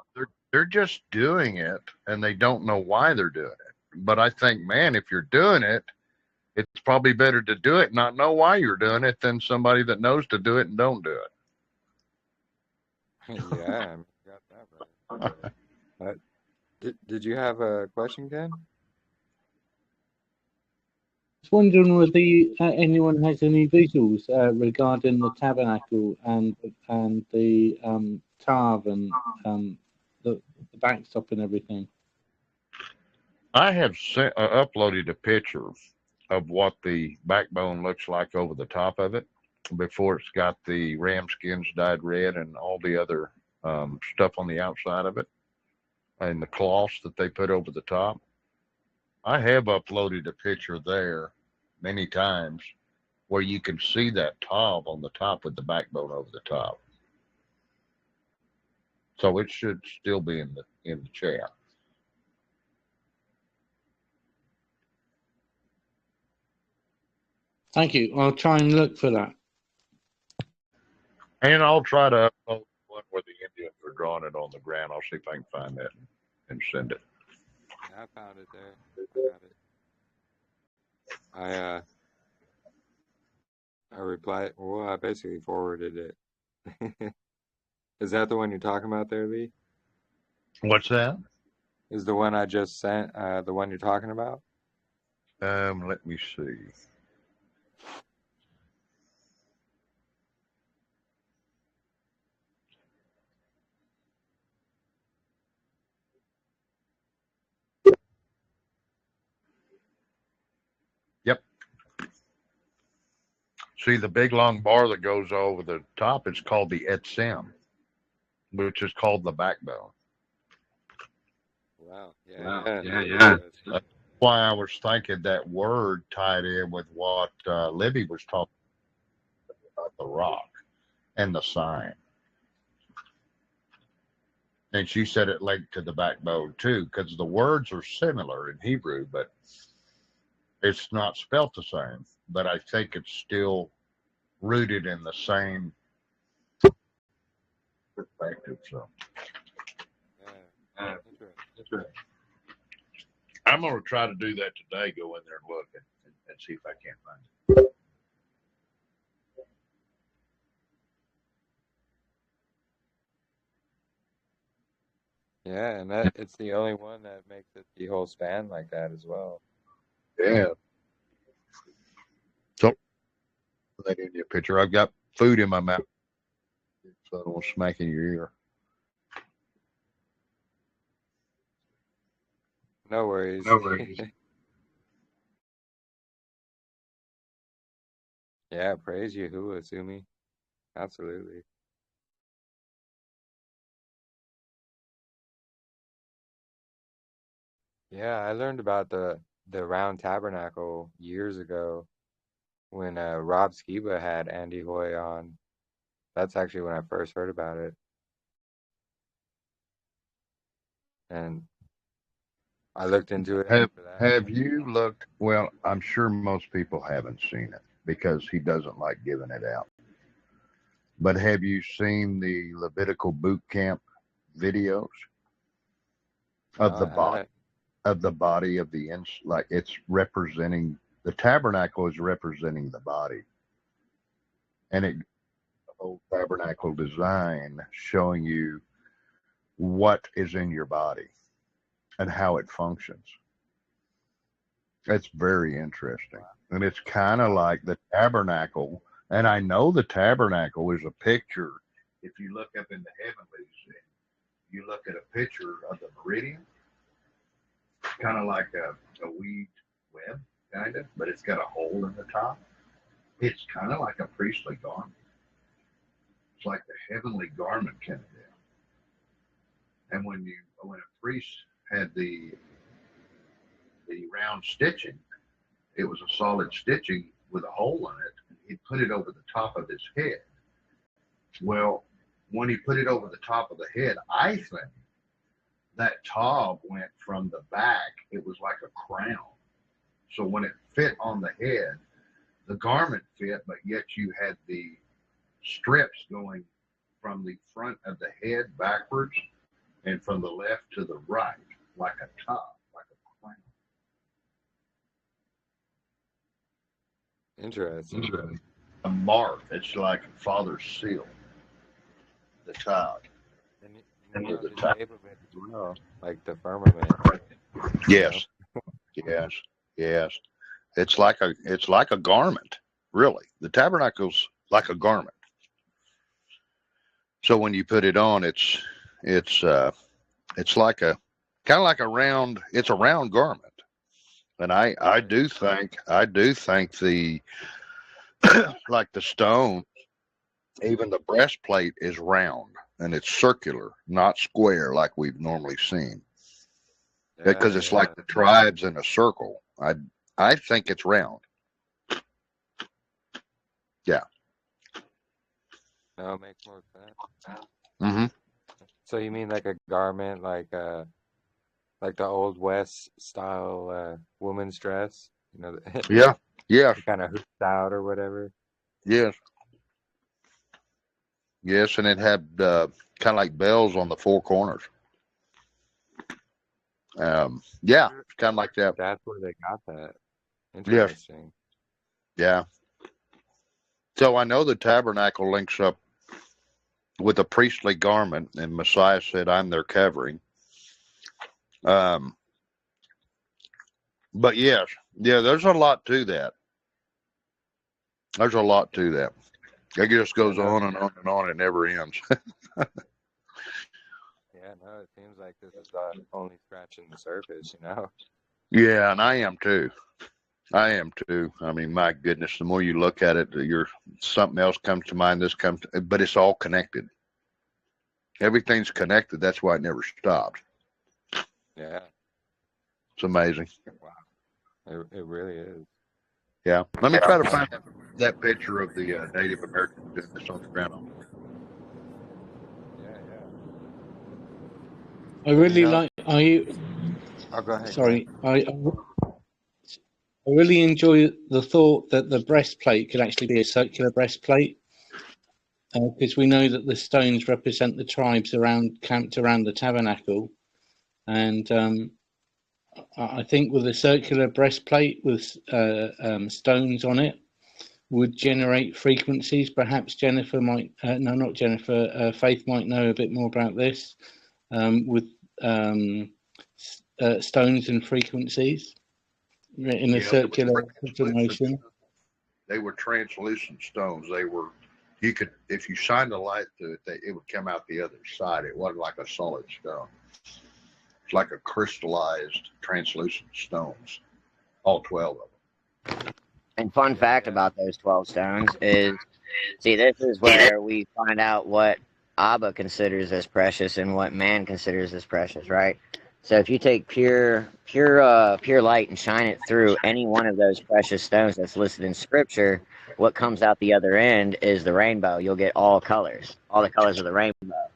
they're just doing it, and they don't know why they're doing it. But I think, man, if you're doing it, it's probably better to do it and not know why you're doing it than somebody that knows to do it and don't do it. Yeah, you got that right. Did you have a question, Ken? I was wondering whether anyone has any visuals regarding the tabernacle and the Tav and the backstop and everything. I have uploaded a picture of what the backbone looks like over the top of it before it's got the ram skins dyed red and all the other stuff on the outside of it and the cloths that they put over the top. I have uploaded a picture there many times where you can see that top on the top with the backbone over the top. So it should still be in the chat. Thank you. I'll try and look for that. And I'll try to upload one where the Indians are drawing it on the ground. I'll see if I can find that and send it. Yeah, I found it there. I got it. I replied. Well, I basically forwarded it. Is that the one you're talking about there, Lee? What's that? Is the one I just sent the one you're talking about? Let me see. Yep. See the big long bar that goes over the top? It's called the etzem, which is called the backbone. Wow. Yeah. That's why I was thinking that word tied in with what Libby was talking about, the rock and the sign. And she said it linked to the backbone too, because the words are similar in Hebrew, but it's not spelt the same. But I think it's still rooted in the same perspective. So I'm going to try to do that today, go in there and look and see if I can't find it. Yeah, and it's the only one that makes it the whole span like that as well. Yeah. So that in your picture, I've got food in my mouth, so I don't smack in your ear. No worries. Yeah, praise Yahuah, Sumi. Absolutely. Yeah, I learned about the round tabernacle years ago when Rob Skiba had Andy Hoy on. That's actually when I first heard about it. And I looked into it after that. Have you looked? Well, I'm sure most people haven't seen it because he doesn't like giving it out. But have you seen the Levitical boot camp videos of the body of the like it's representing the tabernacle is representing the body, and the whole tabernacle design showing you what is in your body and how it functions. It's very interesting. And it's kind of like the tabernacle. And I know the tabernacle is a picture. If you look up in the heavenlies, you look at a picture of the meridian, kind of like a weaved web, kind of, but it's got a hole in the top. It's kind of like a priestly garment. It's like the heavenly garment kind of deal. And when a priest had the round stitching, it was a solid stitching with a hole in it. He'd put it over the top of his head. Well, when he put it over the top of the head, I think that top went from the back. It was like a crown. So when it fit on the head, the garment fit, but yet you had the strips going from the front of the head backwards and from the left to the right, like a top, like a crown. Interesting. A mark. It's like a father's seal. The top. And you know, the shape of it as well, like the firmament. Yes. Yes. It's like a garment, really. The tabernacle's like a garment. So when you put it on, it's like a kind of like a round. It's a round garment. And I do think the like the stone, even the breastplate is round. and it's circular, not square like we've normally seen. Because Yeah, it's yeah. like the tribes in a circle. I think it's round. Yeah. No, it makes more sense. Mm-hmm. So you mean like a garment, like the Old West style woman's dress? You know, Yeah. Yes. kind of hooped out or whatever. Yes. Yes, and it had kind of like bells on the four corners. Yeah, Wonder- kind of like that. That's where they got that. Yes. Interesting. Yeah. So I know the tabernacle links up with a priestly garment, and Messiah said, "I'm their covering." But yes, yeah, there's a lot to that. There's a lot to that. It just goes on and on and on. It never ends. Yeah, no, it seems like this is only scratching the surface, you know? Yeah, and I am too. I am too. I mean, my goodness, the more you look at it, something else comes to mind. But it's all connected. Everything's connected. That's why it never stops. Yeah. It's amazing. Wow. It really is. Yeah. Let me try to find that picture of the Native Americans doing this on the ground. Yeah, yeah. I really know- like. Oh, go ahead. Sorry, I really enjoy the thought that the breastplate could actually be a circular breastplate, because we know that the stones represent the tribes camped around the tabernacle, and I think with a circular breastplate with stones on it would generate frequencies. Perhaps Jennifer might, no, not Jennifer, Faith might know a bit more about this, with stones and frequencies in a circular motion. They were translucent stones. If you shined a light through it, it would come out the other side. It wasn't like a solid stone. It's like a crystallized, translucent stones. All 12 of them. And fun fact about those 12 stones is, see, this is where we find out what Abba considers as precious and what man considers as precious, right? So if you take pure light and shine it through any one of those precious stones that's listed in Scripture, what comes out the other end is the rainbow. You'll get all colors, all the colors of the rainbow.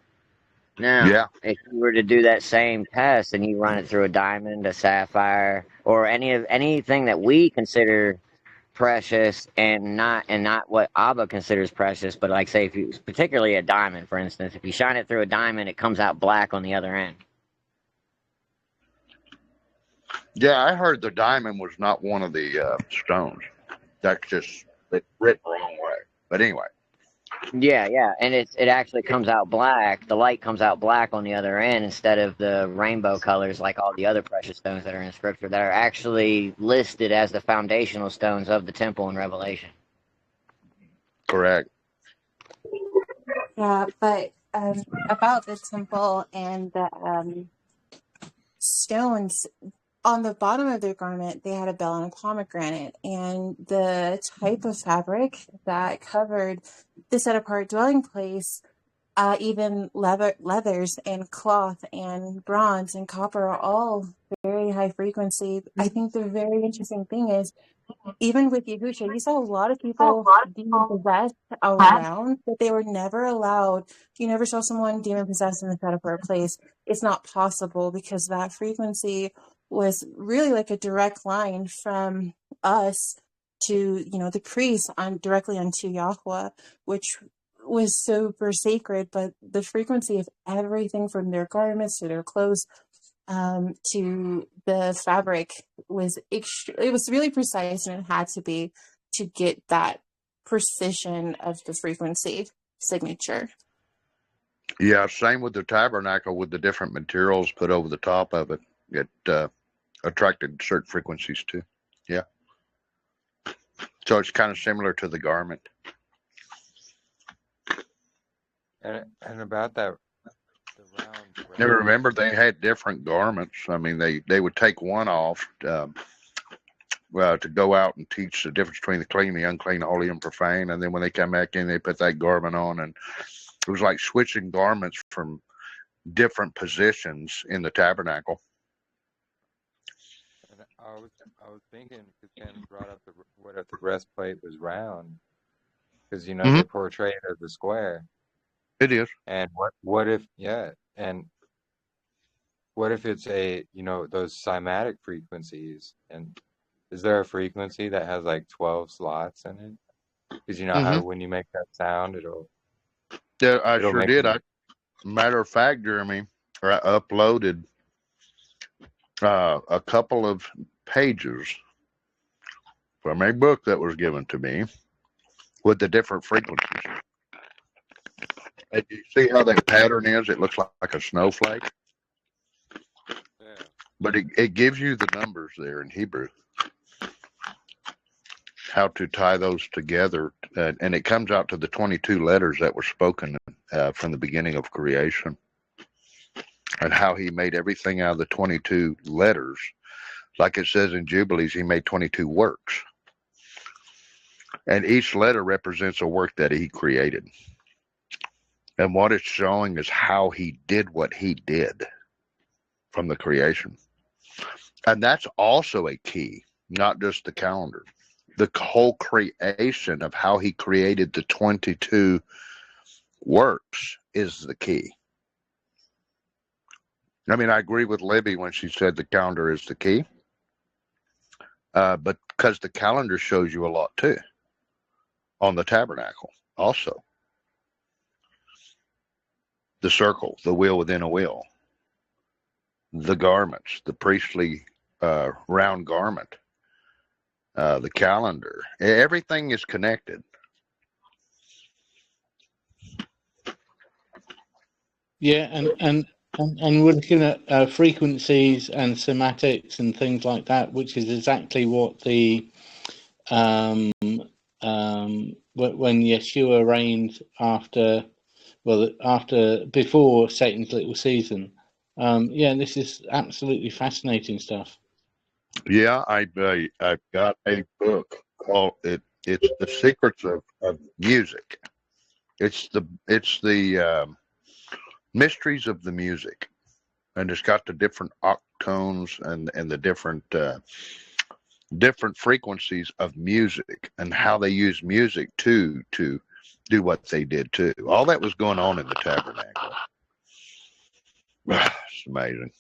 Now, if you were to do that same test and you run it through a diamond, a sapphire, or anything that we consider precious and not what Abba considers precious, but like say particularly a diamond, for instance, if you shine it through a diamond, it comes out black on the other end. Yeah, I heard the diamond was not one of the stones. That's just written the wrong way. But anyway. Yeah, and it actually comes out black. The light comes out black on the other end instead of the rainbow colors like all the other precious stones that are in Scripture that are actually listed as the foundational stones of the temple in Revelation. Correct. Yeah, but about the temple and the stones, on the bottom of their garment, they had a bell and a pomegranate, and the type of fabric that covered the set-apart dwelling place, even leathers and cloth and bronze and copper are all very high frequency. I think the very interesting thing is, even with Yahusha, you saw a lot of people demon possessed around, but they were never allowed. You never saw someone demon possessed in the set-apart place. It's not possible because that frequency was really like a direct line from us to, the priests directly onto Yahuah, which was super sacred. But the frequency of everything from their garments to their clothes to the fabric was it was really precise, and it had to be to get that precision of the frequency signature. Yeah, same with the tabernacle with the different materials put over the top of it. It attracted certain frequencies too. Yeah. So it's kind of similar to the garment. And about that, the round. Now remember, they had different garments. I mean, they would take one off to go out and teach the difference between the clean, the unclean, the holy, and profane. And then when they come back in, they put that garment on, and It was like switching garments from different positions in the tabernacle. And I was thinking, because Ken brought up what if the breastplate was round? Because they portray it as a square. It is. And what if and what if it's those cymatic frequencies? And is there a frequency that has like 12 slots in it? Because you know how when you make that sound, Yeah, I it'll sure make did. Matter of fact, Jeremy, I uploaded a couple of pages from a book that was given to me with the different frequencies. And you see how that pattern is? It looks like a snowflake. Yeah. But it gives you the numbers there in Hebrew, how to tie those together. And it comes out to the 22 letters that were spoken from the beginning of creation, and how he made everything out of the 22 letters. Like it says in Jubilees, he made 22 works. And each letter represents a work that he created. And what it's showing is how he did what he did from the creation. And that's also a key, not just the calendar. The whole creation of how he created the 22 works is the key. I mean, I agree with Libby when she said the calendar is the key. But because the calendar shows you a lot too on the tabernacle also. The circle, the wheel within a wheel, the garments, the priestly round garment, the calendar, everything is connected. Yeah, and we're looking at frequencies and sematics and things like that, which is exactly what the when Yeshua reigned before Satan's little season. This is absolutely fascinating stuff. Yeah, I've got a book called it's The Secrets of Music. It's the mysteries of the music, and it's got the different octones and the different frequencies of music and how they use music to do what they did too. All that was going on in the tabernacle. It's amazing.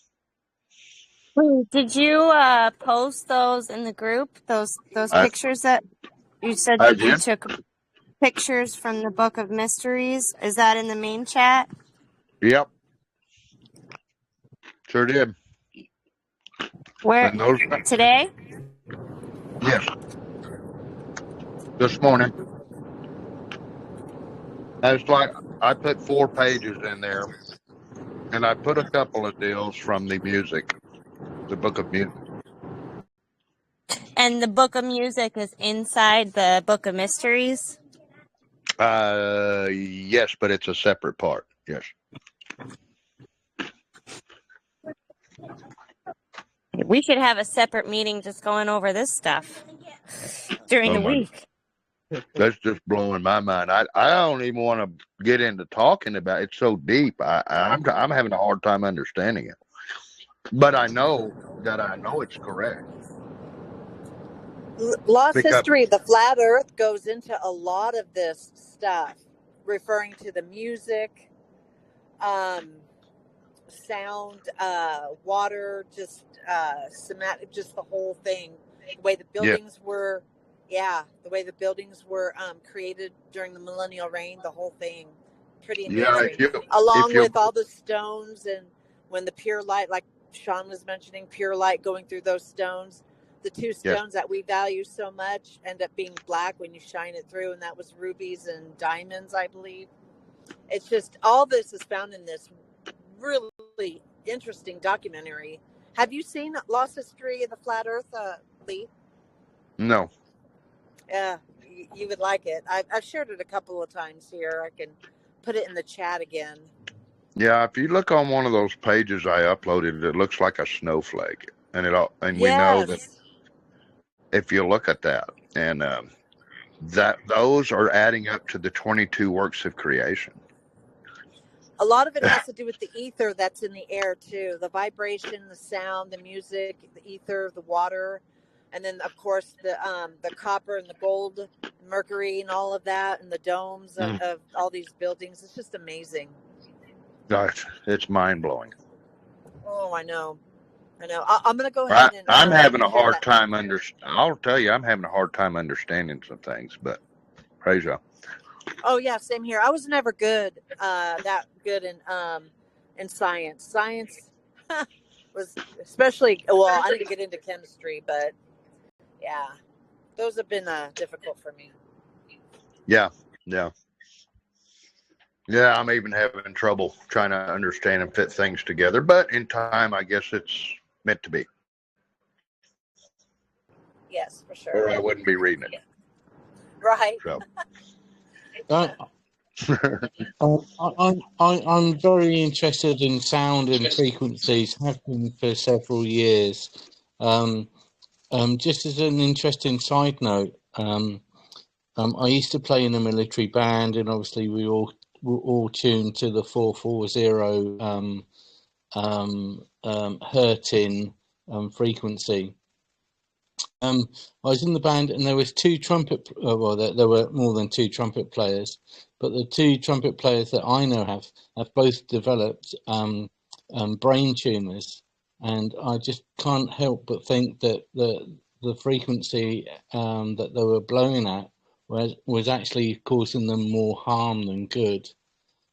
Did you post those in the group? Those pictures that you said I you did. took pictures from the Book of Mysteries? Is that in the main chat? Yep. Sure did. Where today? Yes. This morning. It's like I put 4 pages in there, and I put a couple of deals from the music, the Book of Music. And the Book of Music is inside the Book of Mysteries? Yes, but it's a separate part. Yes. We should have a separate meeting just going over this stuff during the week. That's just blowing my mind. I don't even want to get into talking about it. It's so deep. I'm having a hard time understanding it. But I know it's correct. Lost history, the flat earth goes into a lot of this stuff, referring to the music, sound, water, just somatic, just the whole thing. The way the buildings were, the way the buildings were created during the millennial reign, the whole thing. Pretty amazing. Along with all the stones, and when the pure light, like Sean was mentioning, pure light going through those stones. The 2 stones that we value so much end up being black when you shine it through, and that was rubies and diamonds, I believe. It's just, all this is found in this really interesting documentary. Have you seen Lost History of the Flat Earth, Lee? No. Yeah, you would like it. I've shared it a couple of times here. I can put it in the chat again. Yeah, if you look on one of those pages I uploaded, it looks like a snowflake, and we know that if you look at that, and that those are adding up to the 22 works of creation. A lot of it has to do with the ether that's in the air too. The vibration, the sound, the music, the ether, the water, and then of course the copper and the gold, mercury, and all of that, and the domes of all these buildings. It's just amazing. Gosh, it's mind blowing. Oh, I know. I'm going to go ahead and I'm having a share hard that. time I'll tell you, I'm having a hard time understanding some things, but praise God. Oh yeah, same here. I was never that good in science. Science was especially, well, I didn't get into chemistry, but yeah, those have been difficult for me. Yeah. I'm even having trouble trying to understand and fit things together, but in time, I guess it's meant to be. Yes, for sure. Or I wouldn't be reading it. Right. So. I'm very interested in sound and frequencies, have been for several years. Just as an interesting side note, I used to play in a military band, and obviously we were all tuned to the 440 hertz frequency. I was in the band, and there was two trumpet. There were more than two trumpet players, but the two trumpet players that I know have both developed brain tumors, and I just can't help but think that the frequency that they were blowing at was actually causing them more harm than good.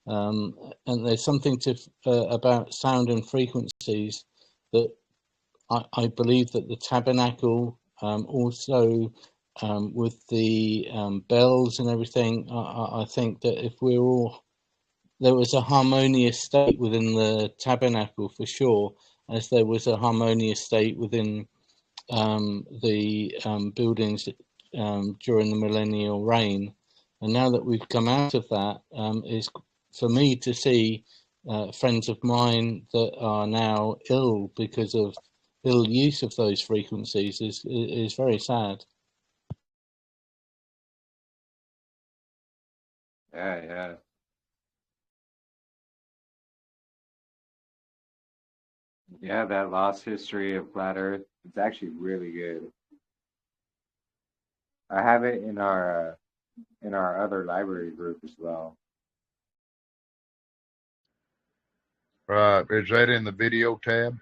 And there's something about sound and frequencies that I believe that the tabernacle, also with the bells and everything, I think that if there was a harmonious state within the tabernacle for sure, as there was a harmonious state within the buildings during the millennial reign. And now that we've come out of that, is for me to see friends of mine that are now ill because of ill use of those frequencies is very sad. Yeah. Yeah, that lost history of flat Earth, it's actually really good. I have it in our other library group as well. Is that in the video tab?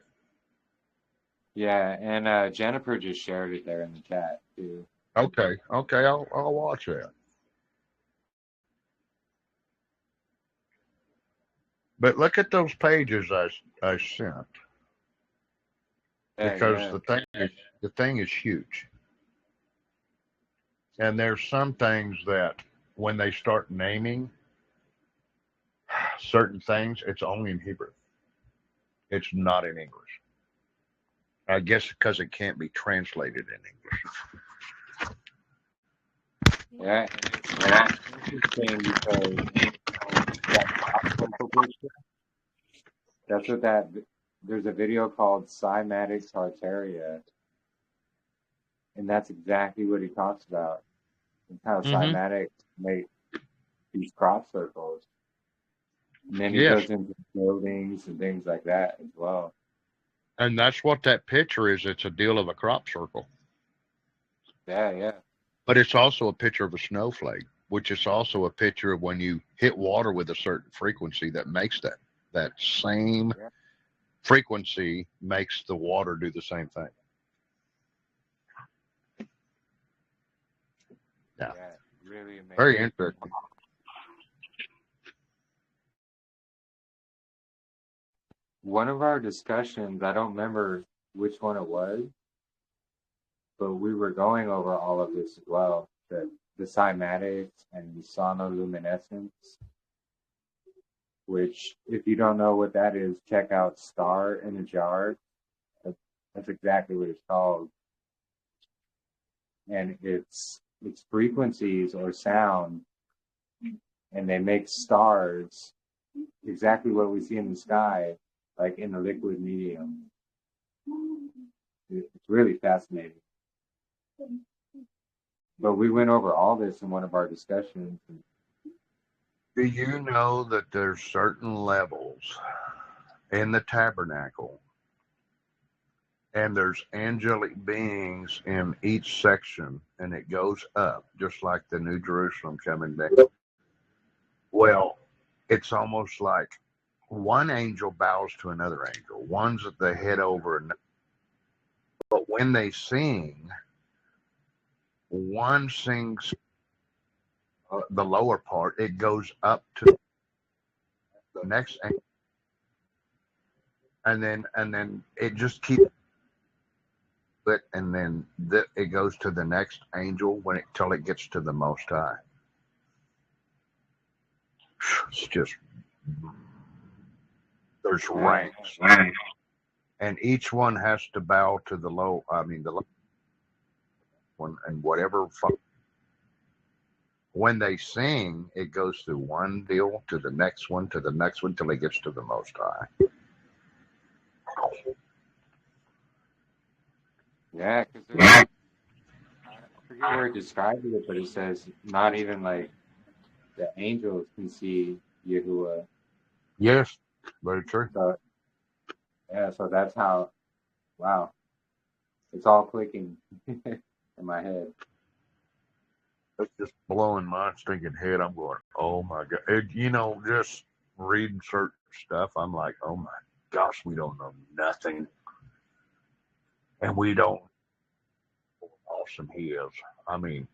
Yeah, and Jennifer just shared it there in the chat too. Okay, I'll watch that. But look at those pages I sent, because the thing is huge, and there's some things that when they start naming certain things, it's only in Hebrew. It's not in English. I guess because it can't be translated in English. Yeah, and it's interesting because that crop picture, that's what there's a video called Cymatic Tartaria, and that's exactly what he talks about. And how cymatics make these crop circles. And then he goes into buildings and things like that as well. And that's what that picture is. It's a deal of a crop circle. Yeah. But it's also a picture of a snowflake, which is also a picture of when you hit water with a certain frequency that makes that same frequency makes the water do the same thing. Yeah, really amazing. Very interesting. One of our discussions, I don't remember which one it was, but we were going over all of this as well, the cymatics and the sonoluminescence, which, if you don't know what that is, check out Star in a Jar. That's exactly what it's called. And it's frequencies or sound, and they make stars exactly what we see in the sky, like in a liquid medium. It's really fascinating. But we went over all this in one of our discussions. Do you know that there's certain levels in the tabernacle, and there's angelic beings in each section, and it goes up just like the New Jerusalem coming down? Well, it's almost like one angel bows to another angel. One's at the head over another. But when they sing, one sings the lower part, it goes up to the next angel, and then it just keeps it, and then it goes to the next angel till it gets to the Most High. It's just, there's ranks, and each one has to bow to the low one, and whatever. When they sing, it goes through one deal to the next one till it gets to the Most High. Yeah, because I forget where it describes it, but it says not even like the angels can see Yahuah. Yes, very true. So, yeah, so that's how. Wow, it's all clicking in my head. It's just blowing my stinking head. I'm going, oh my God. Just reading certain stuff, I'm like, oh my gosh, we don't know nothing. And we don't know how awesome he is. I mean,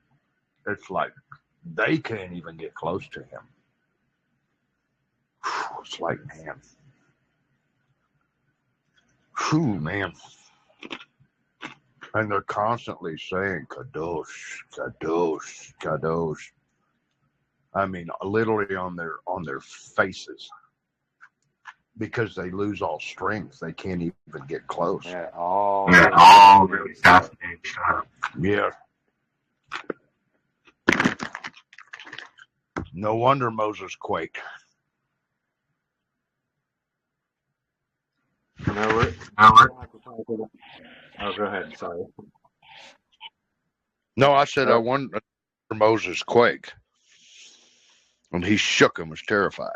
it's like they can't even get close to him. It's like, man. Whew, man. And they're constantly saying, Kadosh, Kadosh, Kadosh. I mean, literally on their faces. Because they lose all strength. They can't even get close. Yeah, all really fascinating stuff. Yeah. No wonder Moses quaked. Oh, go ahead. Sorry. No, I said I wonder Moses quaked. And he shook and was terrified.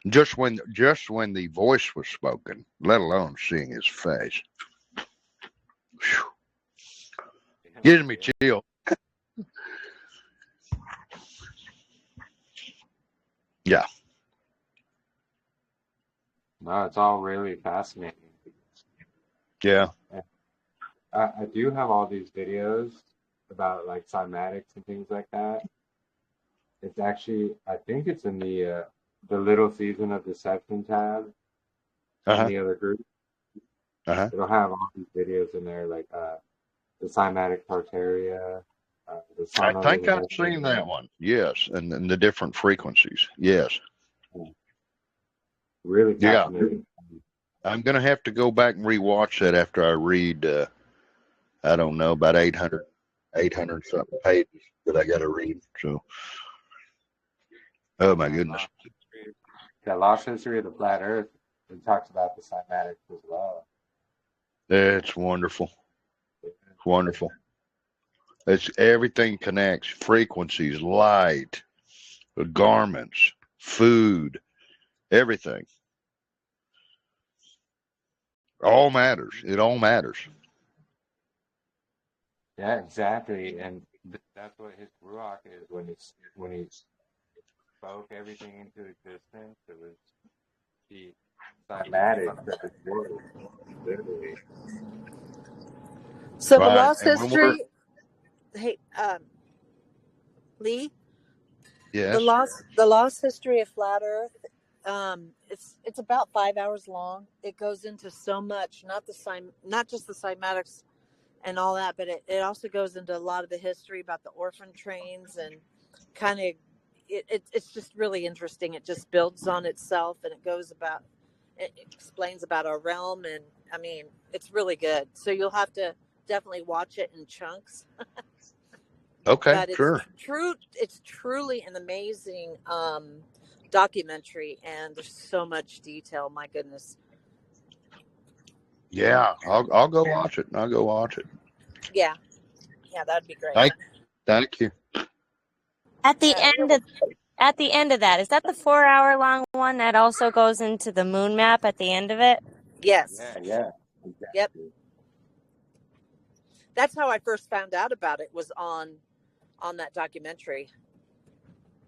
Just when the voice was spoken, let alone seeing his face. Whew. Gives me chill. Yeah. No, it's all really fascinating. Yeah. I do have all these videos about like cymatics and things like that. It's actually, I think it's in the Little Season of Deception tab in the other group. It'll have all these videos in there, like the cymatic Tartaria. I think I've seen that one. Yes, and the different frequencies. Yes. Really fascinating. Yeah. I'm going to have to go back and rewatch that after I read, I don't know, about 800 something pages that I got to read. So, oh my goodness. The Lost History of the Flat Earth, it talks about the cymatics as well. It's wonderful. It's wonderful. It's everything connects, frequencies, light, garments, food, everything. All matters. It all matters. Yeah, exactly. And that's what his Ruach is when he spoke everything into existence. It was the cymatics of his word, literally. So the lost history, hey, Lee. Yes. The lost history of flat Earth. It's about 5 hours long. It goes into so much, not just the cymatics and all that, but it also goes into a lot of the history about the orphan trains and kind of it's just really interesting. It just builds on itself, and it explains about our realm, and I mean, it's really good. So you'll have to definitely watch it in chunks. Okay, but it's truly an amazing documentary, and there's so much detail. My goodness. Yeah, I'll go watch it. I'll go watch it. Yeah, that'd be great. Thank you. At the at the end of that, is that the 4 hour long one that also goes into the moon map at the end of it? Yes. Yeah, Yep. exactly. That's how I first found out about it, was on that documentary.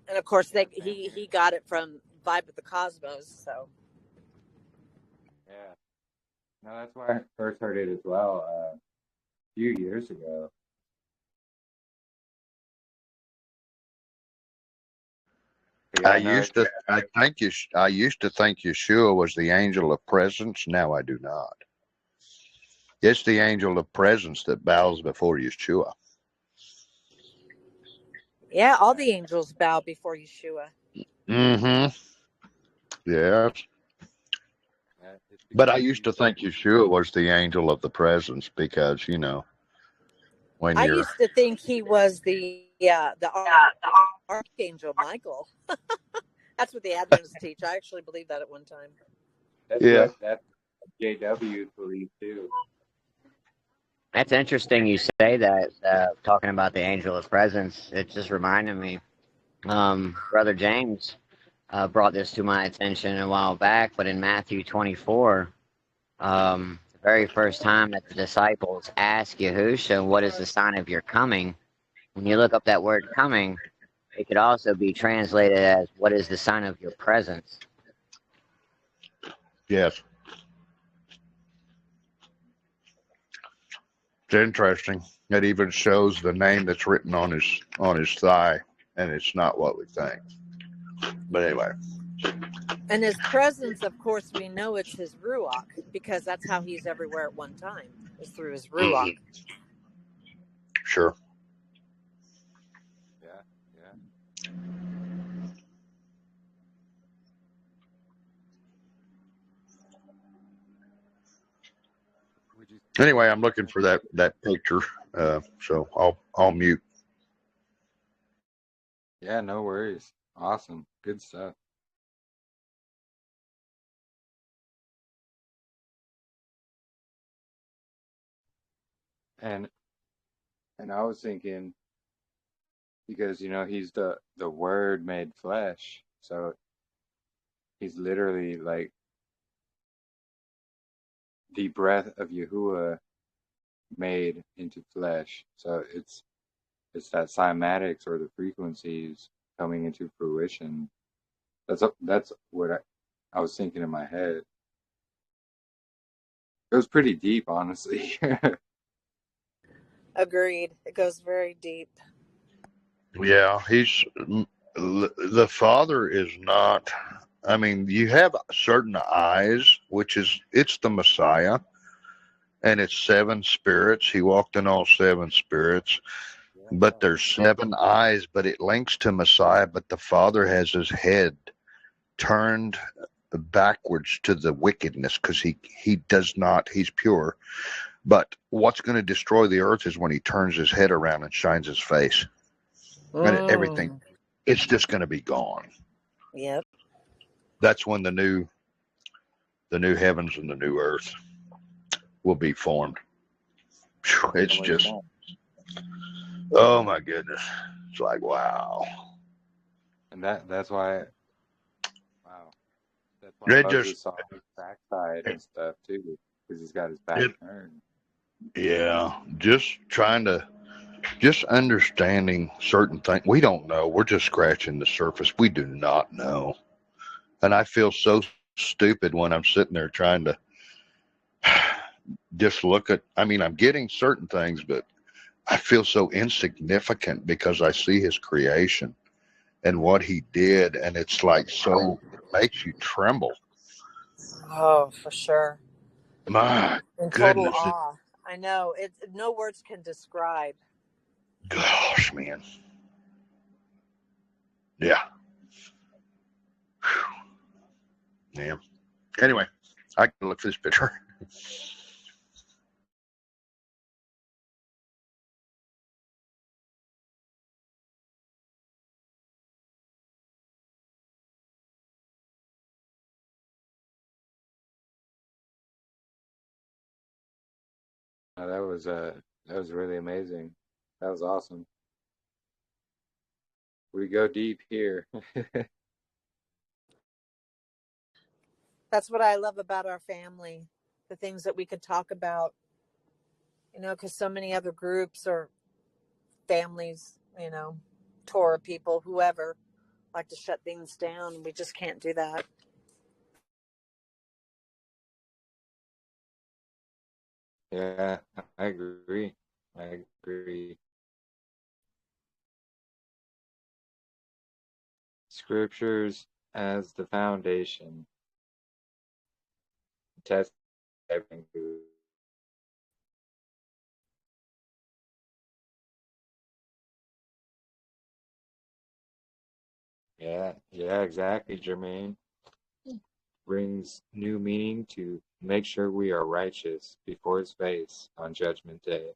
And of course, he got it from Vibe of the Cosmos. So Yeah. No, that's why I first heard it as well a few years ago. But I yeah, no, used to, I used to think Yeshua was the angel of presence. Now I do not. It's the angel of presence that bows before Yeshua. yeah, all the angels bow before Yeshua. Mm-hmm. Yes. yeah, it's But I because used to think Yeshua was the angel of the presence because, you know, when I you're, used to think he was the Archangel Michael. That's what the Adventists teach. I actually believed that at one time. that's yeah. what JWs believe too. That's interesting you say that, talking about the angel of presence. It just reminded me, Brother James brought this to my attention a while back, but in Matthew 24, the very first time that the disciples ask Yahusha, what is the sign of your coming? When you look up that word coming, it could also be translated as what is the sign of your presence? Yes. It's interesting. It even shows the name that's written on his thigh, and it's not what we think. But anyway. And his presence, of course, we know it's his Ruach, because that's how he's everywhere at one time, is through his Ruach. Mm-hmm. Sure. Yeah, yeah. Anyway, I'm looking for that picture, so I'll mute. Yeah, no worries. Awesome. Good stuff. And I was thinking, because he's the word made flesh, so he's literally like the breath of Yahuah made into flesh. So it's that cymatics, or the frequencies coming into fruition. That's what I was thinking in my head. It was pretty deep, honestly. Agreed. It goes very deep. Yeah, the Father is not. I mean, you have certain eyes, it's the Messiah, and it's 7 spirits. He walked in all 7 spirits, but there's 7 eyes, but it links to Messiah. But the Father has his head turned backwards to the wickedness, because he does not. He's pure. But what's going to destroy the earth is when he turns his head around and shines his face, and everything. It's just going to be gone. Yep. That's when the new heavens and the new earth will be formed. It's just, oh my goodness. It's like, wow. And that's why, wow, that's why It Moses just, saw his backside and stuff too, because he's got his back turned. yeah, just understanding certain things. We don't know. We're just scratching the surface. We do not know. And I feel so stupid when I'm sitting there trying to just look at, I mean, I'm getting certain things, but I feel so insignificant because I see his creation and what he did. And it's like, so it makes you tremble. Oh, for sure. My In total goodness. awe. I know. No words can describe. Gosh, man. Yeah. Yeah. Anyway, I can look at this picture. No, that was really amazing. That was awesome. We go deep here. That's what I love about our family, the things that we could talk about, because so many other groups or families, Torah people, whoever, like to shut things down. We just can't do that. Yeah, I agree. I agree. Scriptures as the foundation. Test everything. Yeah, exactly, Jermaine. Brings new meaning to make sure we are righteous before his face on Judgment Day.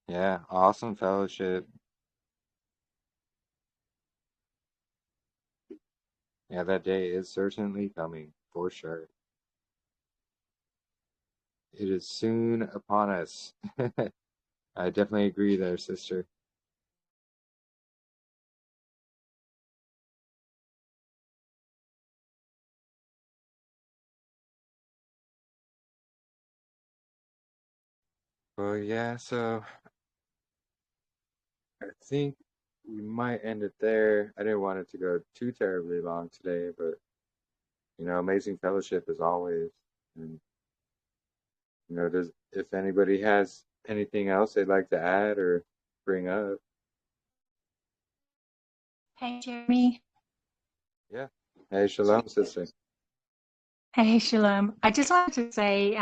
Yeah, awesome fellowship. Yeah, that day is certainly coming, for sure. It is soon upon us. I definitely agree there, sister. Well, yeah, so I think we might end it there. I didn't want it to go too terribly long today, but amazing fellowship as always. And if anybody has anything else they'd like to add or bring up. Hey, Jeremy. Yeah. Hey, shalom, sister. Hey, Shalom. I just wanted to say,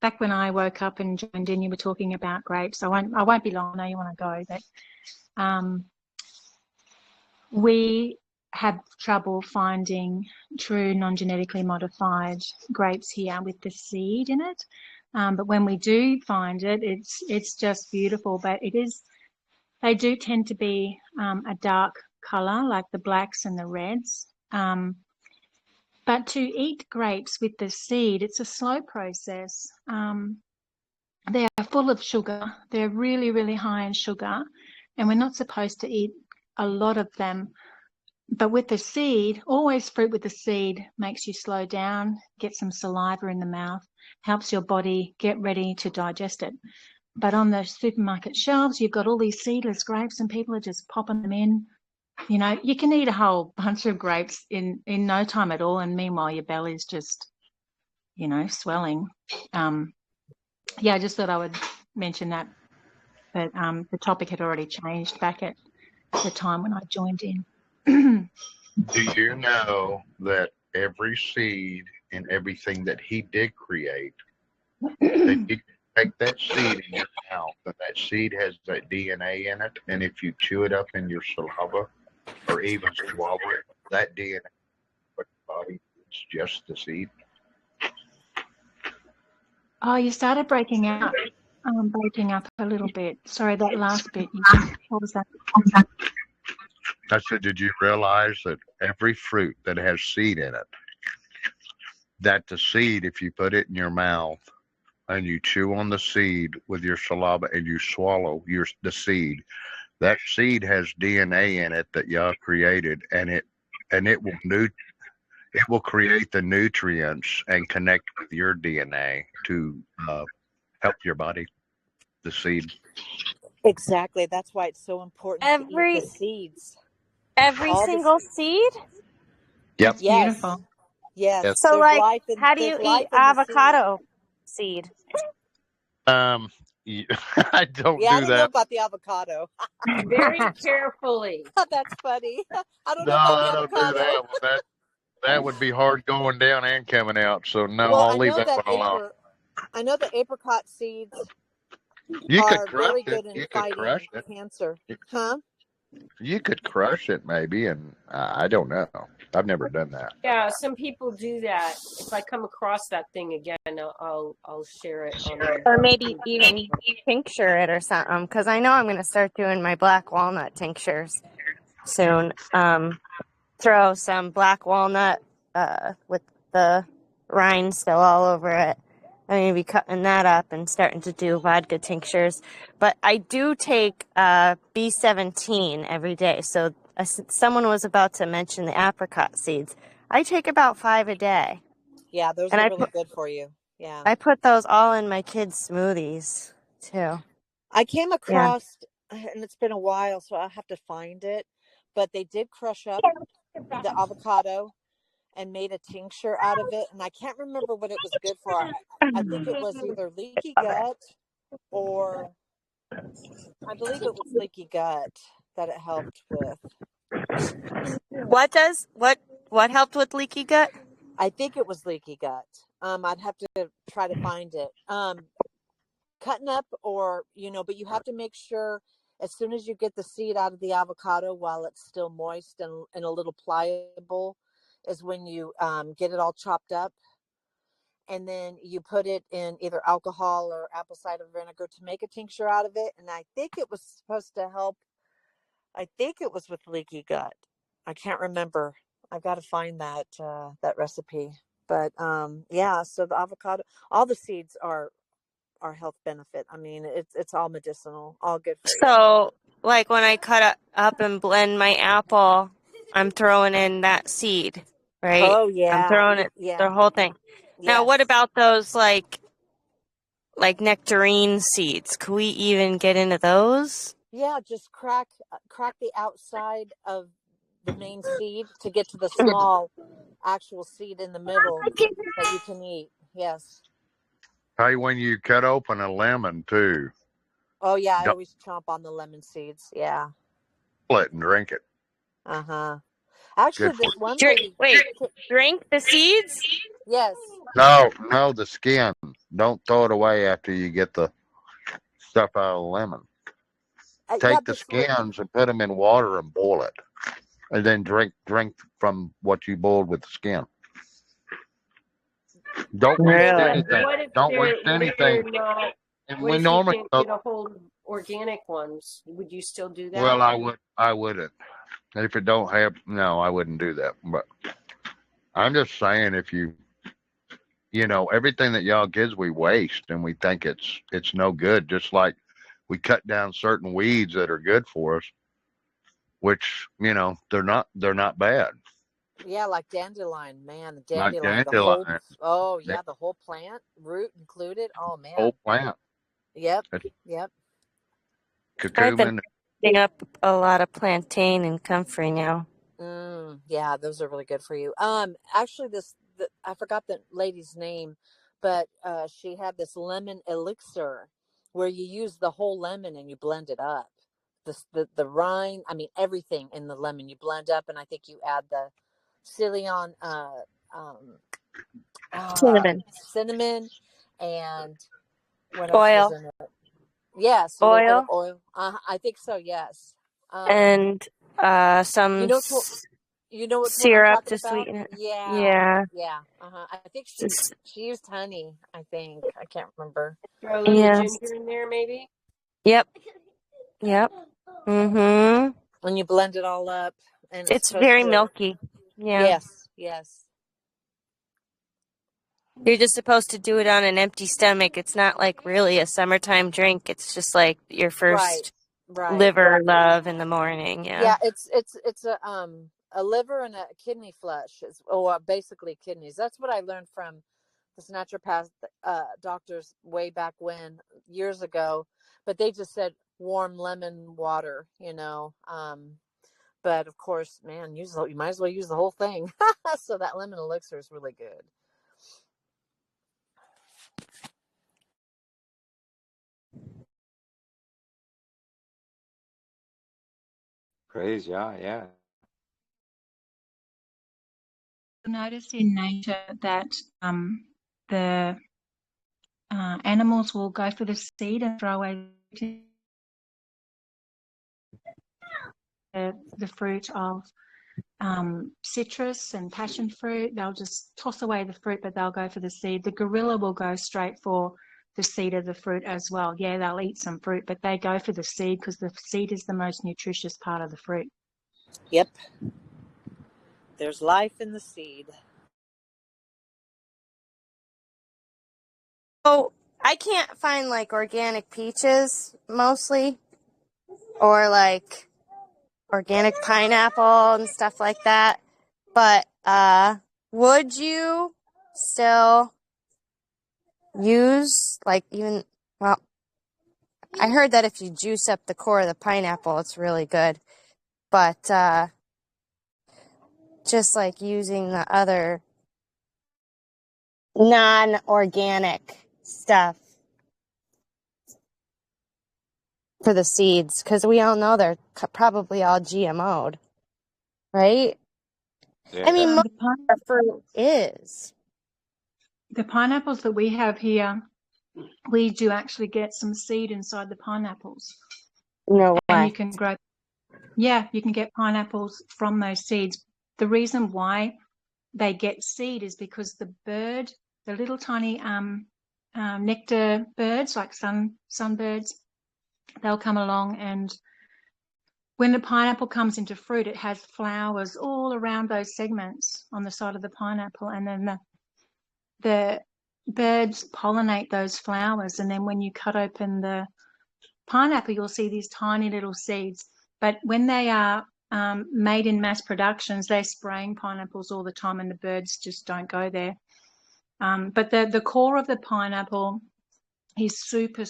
back when I woke up and joined in, you were talking about grapes. I won't be long. I know you want to go, but we have trouble finding true non-genetically modified grapes here with the seed in it. But when we do find it, it's just beautiful. But they do tend to be a dark color, like the blacks and the reds. But to eat grapes with the seed, it's a slow process. They are full of sugar. They're really, really high in sugar, and we're not supposed to eat a lot of them. But with the seed, always fruit with the seed makes you slow down, get some saliva in the mouth, helps your body get ready to digest it. But on the supermarket shelves, you've got all these seedless grapes and people are just popping them in. You can eat a whole bunch of grapes in no time at all, and meanwhile your belly's just, swelling. I just thought I would mention that. But the topic had already changed back at the time when I joined in. Do you know that every seed and everything that he did create, that you take that seed in your mouth, and that seed has that DNA in it, and if you chew it up in your saliva or even swallow it, that DNA but the body, it's just the seed. Oh, you started breaking up a little bit. Sorry, that last bit. What was that? I said, did you realize that every fruit that has seed in it, that the seed, if you put it in your mouth and you chew on the seed with your saliva and you swallow the seed, that seed has DNA in it that Yah created, and it will create the nutrients and connect with your DNA to help your body, the seed. Exactly. That's why it's so important to eat the seeds. Every single seed? Yep. That's beautiful. Yes. So, how do you eat avocado seed? I don't I do don't know that. about the avocado. Very carefully. That's funny. I don't No, know about I the don't do avocado. that. Well, that would be hard going down and coming out. So no, Well, I'll leave that one alone. I know the apricot seeds You could are crush very it. good in You could fighting crush it. cancer. Huh? You could crush it maybe, and I don't know. I've never done that. Yeah, some people do that. If I come across that thing again, I'll share it. Or maybe even tincture it or something, because I know I'm going to start doing my black walnut tinctures soon. Throw some black walnut with the rind still all over it. I'm going to be cutting that up and starting to do vodka tinctures. But I do take B17 every day. So someone was about to mention the apricot seeds. I take about 5 a day. Yeah, those And are really good for you. Yeah. I put those all in my kids' smoothies too. I came Yeah. across, and it's been a while, so I'll have to find it, but they did crush up the avocado and made a tincture out of it, and I can't remember what it was good for. I think it was either leaky gut, or I believe it was leaky gut that it helped with. What helped with leaky gut? I think it was leaky gut. I'd have to try to find it. Cutting up, or but you have to make sure as soon as you get the seed out of the avocado while it's still moist and a little pliable is when you get it all chopped up, and then you put it in either alcohol or apple cider vinegar to make a tincture out of it. And I think it was supposed to help. I think it was with leaky gut. I can't remember. I've got to find that recipe. But yeah, so the avocado, all the seeds are health benefit. I mean, it's all medicinal, all good for you. So, like when I cut up and blend my apple, I'm throwing in that seed, right? Oh yeah, I'm throwing it the whole thing. Now, what about those like nectarine seeds? Could we even get into those? Yeah, just crack the outside of the main seed to get to the small actual seed in the middle that you can eat. Yes. Hey, when you cut open a lemon too. Oh yeah, I Don't always chomp on the lemon seeds. Yeah. pull it and drink it. Uh-huh. Actually, Good for this you. one lady. Drink the seeds? Yes. No, the skin. Don't throw it away after you get the stuff out of the lemon. Take the skins and put them in water and boil it, and then drink from what you boiled with the skin. Don't waste anything. Don't waste anything. And What we if you normally can't get a hold of organic ones? Would you still do that? well, I wouldn't. If it don't have, no, I wouldn't do that. But I'm just saying, if everything that y'all gives, we waste, and we think it's no good. Just like we cut down certain weeds that are good for us, which they're not bad. Yeah, like dandelion, man. The Like dandelion, dandelion, the whole plant, root included. Oh man. whole plant. Yep. I've Curcumin. been picking up a lot of plantain and comfrey now. Yeah, those are really good for you. Actually, I forgot the lady's name, but she had this lemon elixir where you use the whole lemon and you blend it up. The rind, I mean everything in the lemon you blend up, and I think you add the cinnamon, cinnamon, and what else Oil. was in it? Yes, a little bit of oil. I think so. Yes. And some you know what syrup I'm talking to about? sweeten it. Yeah. I think she used honey. I think I can't remember. Throw a little ginger in there, maybe. Yep. Mhm. When you blend it all up, and It's very milky. Yeah. Yes. You're just supposed to do it on an empty stomach. It's not like really a summertime drink. It's just like your first liver love in the morning. Yeah, it's a liver and a kidney flush, basically kidneys. That's what I learned from the naturopath doctors way back when, years ago. But they just said warm lemon water, But of course, man, you might as well use the whole thing. So that lemon elixir is really good. Praise Yah, yeah. Notice in nature that the animals will go for the seed and throw away the fruit of citrus and passion fruit. They'll just toss away the fruit, but they'll go for the seed. The gorilla will go straight for the seed of the fruit as well. Yeah, they'll eat some fruit, but they go for the seed because the seed is the most nutritious part of the fruit. Yep. There's life in the seed. So I can't find like organic peaches mostly, or like organic pineapple and stuff like that. But would you still use like even, well, I heard that if you juice up the core of the pineapple, it's really good. But just like using the other non-organic stuff for the seeds, because we all know they're probably all GMO'd, right? I Yeah, mean, that's most of our fruit is. The pineapples that we have here, we do actually get some seed inside the pineapples. No And way. you can grow, yeah, you can get pineapples from those seeds. The reason why they get seed is because the bird, the little tiny nectar birds, like sunbirds, they'll come along, and when the pineapple comes into fruit, it has flowers all around those segments on the side of the pineapple, and then the birds pollinate those flowers, and then when you cut open the pineapple, you'll see these tiny little seeds. But when they are made in mass productions, they're spraying pineapples all the time, and the birds just don't go there. But the core of the pineapple is super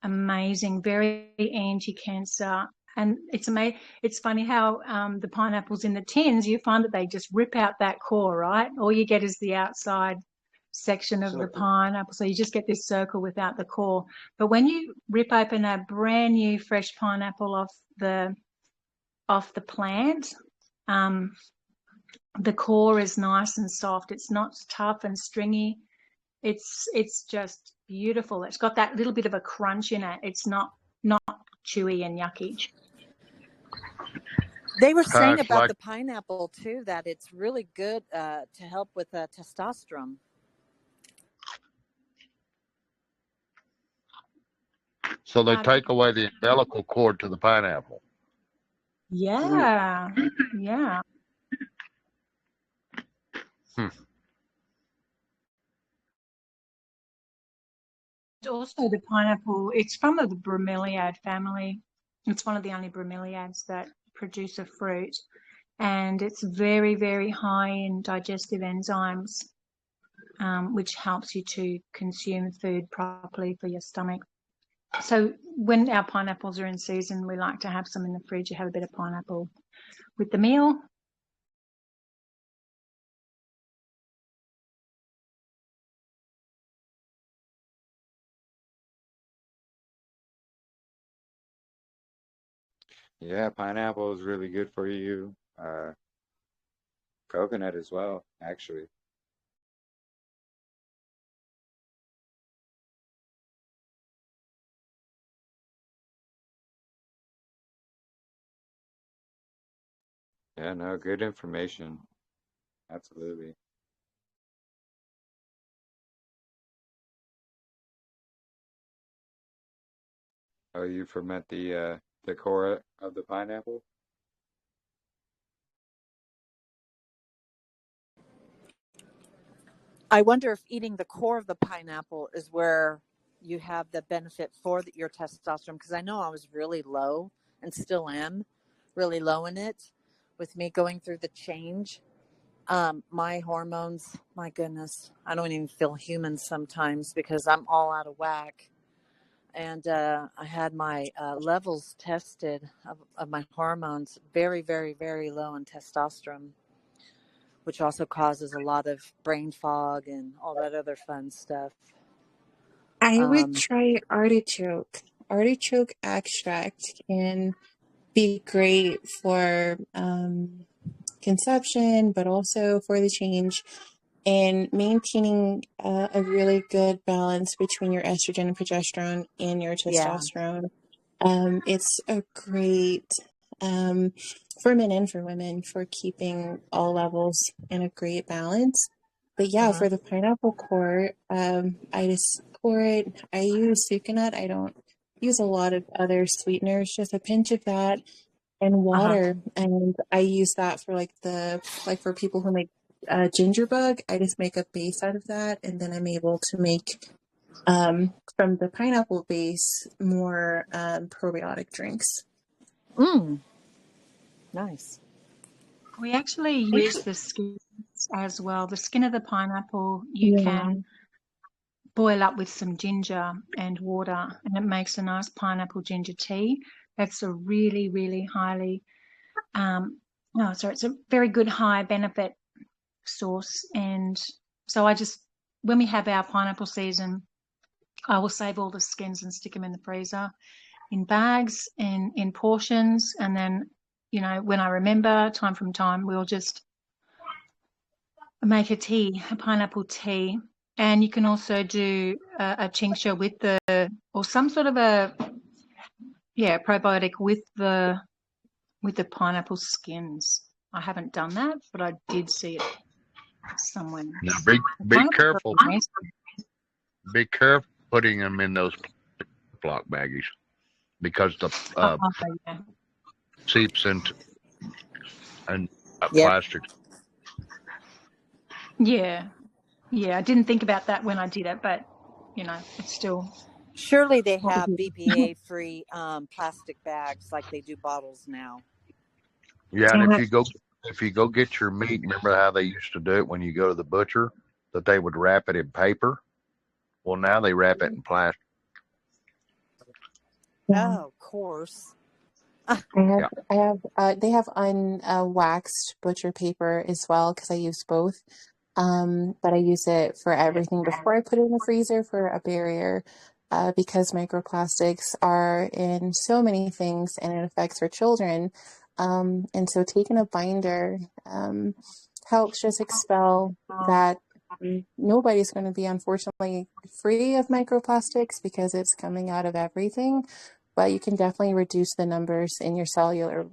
amazing, very anti-cancer. And it's amazing. It's funny how the pineapples in the tins, you find that they just rip out that core, right? All you get is the outside section of the pineapple. So you just get this circle without the core. But when you rip open a brand new fresh pineapple off the plant, the core is nice and soft. It's not tough and stringy. It's just beautiful. It's got that little bit of a crunch in it. It's not chewy and yucky. They were saying It's about like, the pineapple too that it's really good to help with testosterone. so they take away the umbilical cord to the pineapple. Yeah. Also, the pineapple, it's from the bromeliad family. It's one of the only bromeliads that produce a fruit, and it's very high in digestive enzymes, which helps you to consume food properly for your stomach. So when our pineapples are in season, we like to have some in the fridge. You have a bit of pineapple with the meal. yeah. Pineapple is really good for you. Coconut as well, actually. Yeah, no, good information. Absolutely. Oh, you ferment the core of the pineapple? I wonder if eating the core of the pineapple is where you have the benefit for your testosterone, because I know I was really low and still am really low in it with me going through the change. My hormones, my goodness, I don't even feel human sometimes because I'm all out of whack. And I had my levels tested of my hormones very low in testosterone, which also causes a lot of brain fog and all that other fun stuff. I would try artichoke. Artichoke extract can be great for conception, but also for the change and maintaining a really good balance between your estrogen and progesterone and your Yeah. testosterone. It's a great for men and for women for keeping all levels in a great balance. But yeah, for the pineapple core, I just core it. I use sucanut. I don't use a lot of other sweeteners, just a pinch of that and water. And I use that for like for people who make ginger bug. I just make a base out of that, and then I'm able to make from the pineapple base more probiotic drinks. Nice. We actually use the skins as well. The skin of the pineapple you can boil up with some ginger and water, and it makes a nice pineapple ginger tea. That's a really, really highly, it's a very good high benefit source. And so when we have our pineapple season, I will save all the skins and stick them in the freezer in bags and in portions. And then, when I remember, time from time, we'll just make a pineapple tea. And you can also do a tincture with or some sort of probiotic with the pineapple skins. I haven't done that, but I did see it somewhere. Now be careful. Be careful putting them in those block baggies, because the seeps into plastic. Yeah, I didn't think about that when I did it, but it's still. Surely they have BPA-free plastic bags like they do bottles now. Yeah, and if you go get your meat, remember how they used to do it when you go to the butcher, that they would wrap it in paper? Well, now they wrap it in plastic. Oh, of course. They have unwaxed butcher paper as well, because I use both. But I use it for everything before I put it in the freezer for a barrier, because microplastics are in so many things and it affects our children. And so taking a binder helps just expel that. Nobody's going to be, unfortunately, free of microplastics because it's coming out of everything, but you can definitely reduce the numbers in your cellular,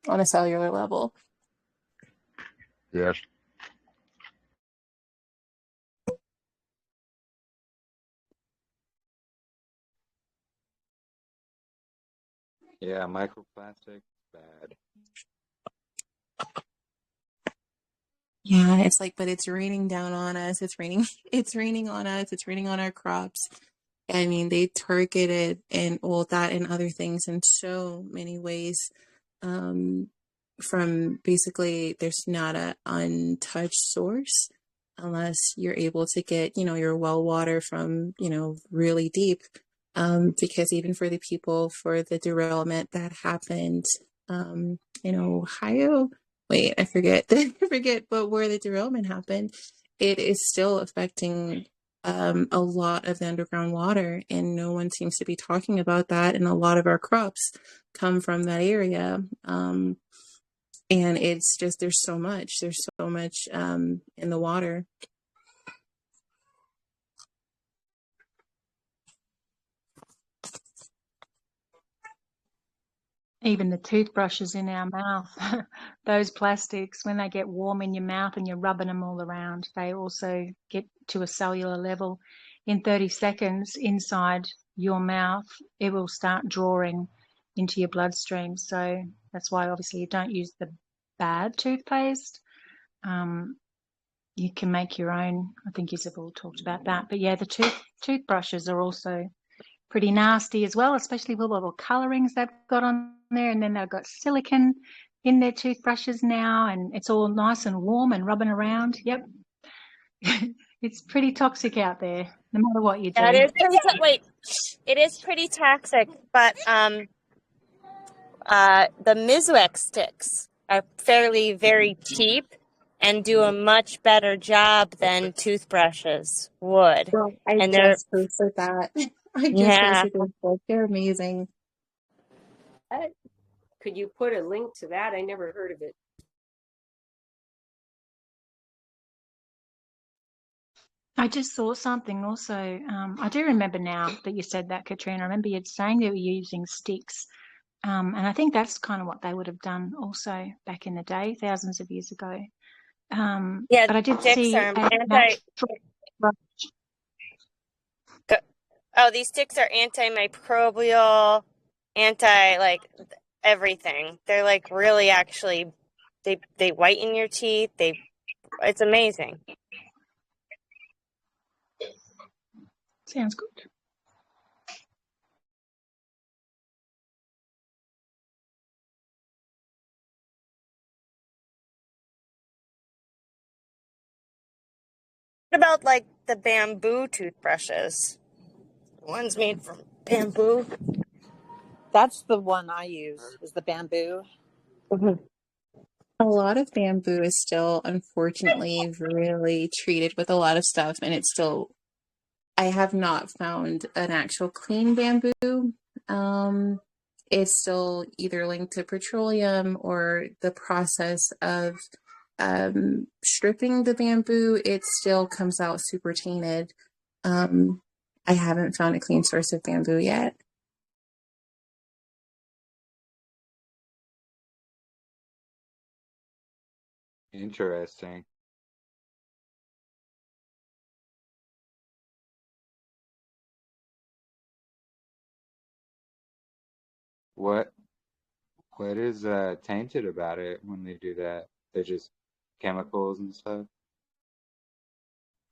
on a cellular level. Yes. Yeah, microplastic, bad. Yeah, it's like, but it's raining down on us. It's raining on us. It's raining on our crops. I mean, they target it and all that and other things in so many ways. From basically, there's not an untouched source unless you're able to get, your well water from, really deep. Because even for the people, for the derailment that happened in Ohio, wait, I forget, but where the derailment happened, it is still affecting a lot of the underground water, and no one seems to be talking about that. And a lot of our crops come from that area. And it's just, there's so much in the water. Even the toothbrushes in our mouth, those plastics, when they get warm in your mouth and you're rubbing them all around, they also get to a cellular level. In 30 seconds inside your mouth, it will start drawing into your bloodstream. So that's why obviously you don't use the bad toothpaste. You can make your own. I think Isabel talked about that. But yeah, the toothbrushes are also pretty nasty as well, especially with all the colorings they've got on there, and then they've got silicone in their toothbrushes now, and it's all nice and warm and rubbing around. Yep. It's pretty toxic out there, no matter what you do. Yeah, it is pretty toxic, but the Mizwex sticks are very cheap and do a much better job than toothbrushes would. Well, and just posted that. They're amazing. Could you put a link to that? I never heard of it. I just saw something also. I do remember now that you said that, Katrina. I remember you saying they were using sticks. And I think that's kind of what they would have done also back in the day, thousands of years ago. But I did see these sticks are antimicrobial, everything. They're really actually, they whiten your teeth. It's amazing. Sounds good. What about like the bamboo toothbrushes? One's made from bamboo. That's the one I use, is the bamboo. Mhm. A lot of bamboo is still, unfortunately, really treated with a lot of stuff, and it's still, I have not found an actual clean bamboo. Um, it's still either linked to petroleum or the process of stripping the bamboo. It still comes out super tainted. I haven't found a clean source of bamboo yet. Interesting. What is tainted about it when they do that? They're just chemicals and stuff.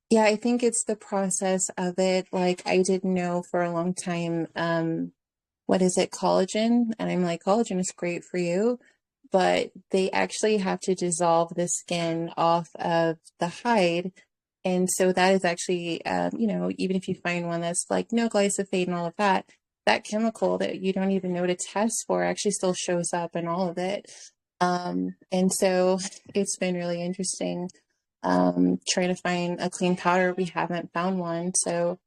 Yeah, I think it's the process of it. Like, I didn't know for a long time, what is it, collagen? And I'm like, collagen is great for you, but they actually have to dissolve the skin off of the hide. And so that is actually, even if you find one that's like no glyphosate and all of that, that chemical that you don't even know to test for actually still shows up in all of it. And so it's been really interesting trying to find a clean powder. We haven't found one. So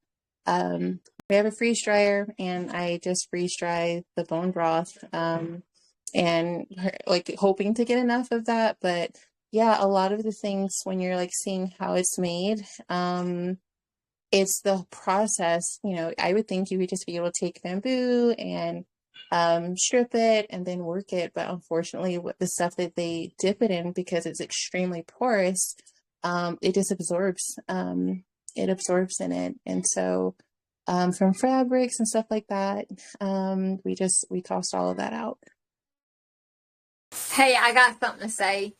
we have a freeze dryer, and I just freeze dry the bone broth and like hoping to get enough of that. But yeah, a lot of the things when you're like seeing how it's made, it's the process. I would think you would just be able to take bamboo and strip it and then work it. But unfortunately, with the stuff that they dip it in, because it's extremely porous, it just absorbs. It absorbs in it. And so from fabrics and stuff like that, we tossed all of that out. Hey, I got something to say.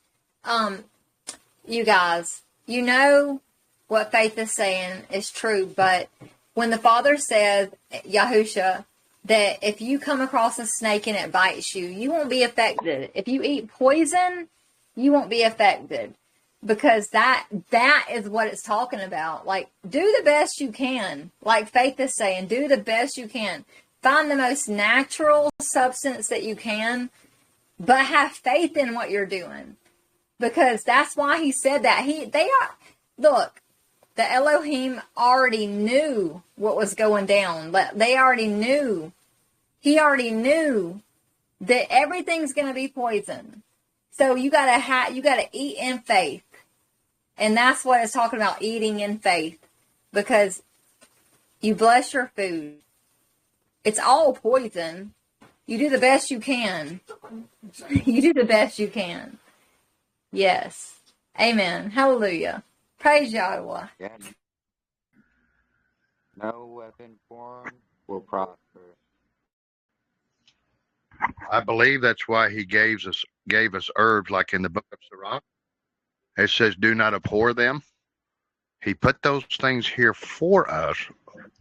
You guys, you know what Faith is saying is true, but when the Father said, Yahusha, that if you come across a snake and it bites you, you won't be affected. If you eat poison, you won't be affected. Because that is what it's talking about. Like, do the best you can. Like Faith is saying, do the best you can. Find the most natural substance that you can, but have faith in what you're doing. Because that's why he said that. Look, the Elohim already knew what was going down. They already knew. He already knew that everything's going to be poison. So you gotta eat in faith. And that's what it's talking about, eating in faith. Because you bless your food. It's all poison. You do the best you can. You do the best you can. Yes. Amen. Hallelujah. Praise Yahuah. Yeah. No weapon formed will prosper. I believe that's why he gave us herbs, like in the book of Sirach. It says, "Do not abhor them." He put those things here for us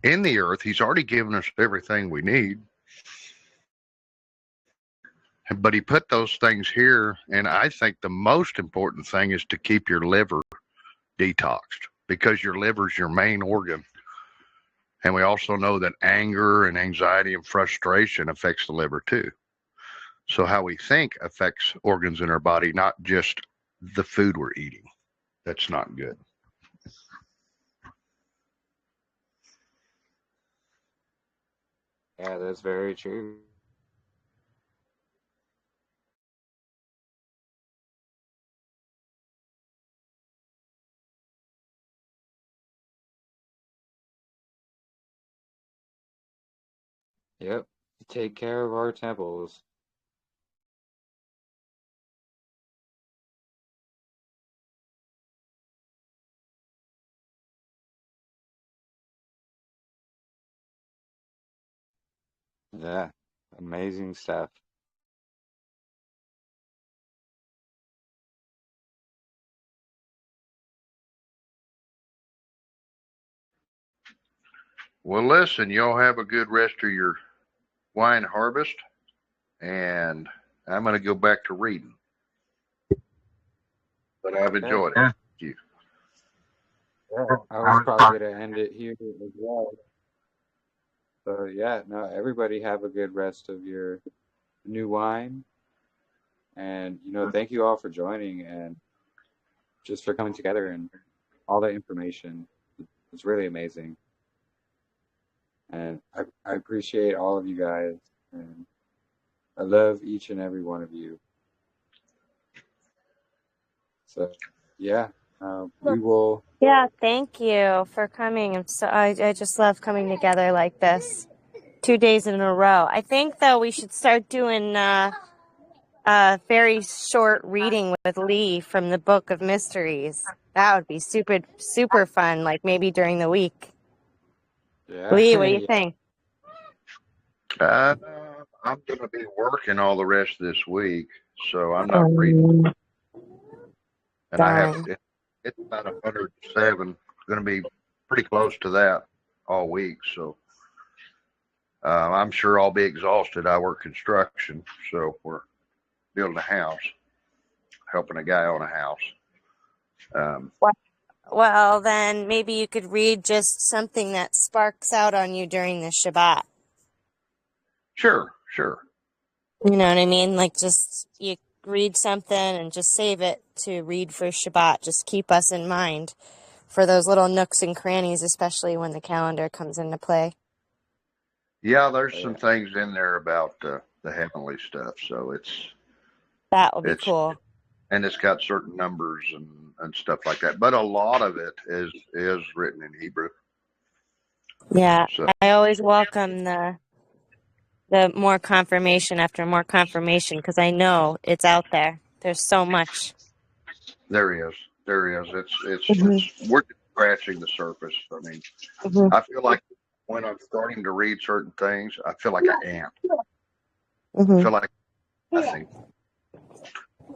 in the earth. He's already given us everything we need, but he put those things here. And I think the most important thing is to keep your liver detoxed, because your liver is your main organ. And we also know that anger and anxiety and frustration affects the liver too. So how we think affects organs in our body, not just the food we're eating. That's not good. Yeah, that's very true. Yep. Take care of our temples. Yeah. Amazing stuff. Well, listen, y'all have a good rest of your wine harvest, and I'm going to go back to reading. But I've Okay. enjoyed it. Thank you. Yeah, I was probably going to end it here as well. So yeah, no, everybody have a good rest of your new wine. And, thank you all for joining and just for coming together and all the information. It's really amazing. And I appreciate all of you guys. And I love each and every one of you. So, yeah, we will. Yeah, thank you for coming. I just love coming together like this 2 days in a row. I think though we should start doing very short reading with Lee from the Book of Mysteries. That would be super super fun. Like maybe during the week. Yeah. Lee, what do you think? I'm going to be working all the rest of this week, so I'm not reading. And I have it's about 107. Going to be pretty close to that all week, so I'm sure I'll be exhausted. I work construction, so we're building a house, helping a guy on a house. Well, then maybe you could read just something that sparks out on you during the Shabbat. Sure. You know what I mean? Like just you read something and just save it to read for Shabbat. Just keep us in mind for those little nooks and crannies, especially when the calendar comes into play. Yeah, there's some things in there about the heavenly stuff, so that will be cool. And it's got certain numbers and stuff like that. But a lot of it is written in Hebrew. Yeah, so. I always welcome the more confirmation after more confirmation because I know it's out there. There's so much. There is. It's we're scratching the surface. I mean, I feel like when I'm starting to read certain things, I feel like an ant. I feel like nothing.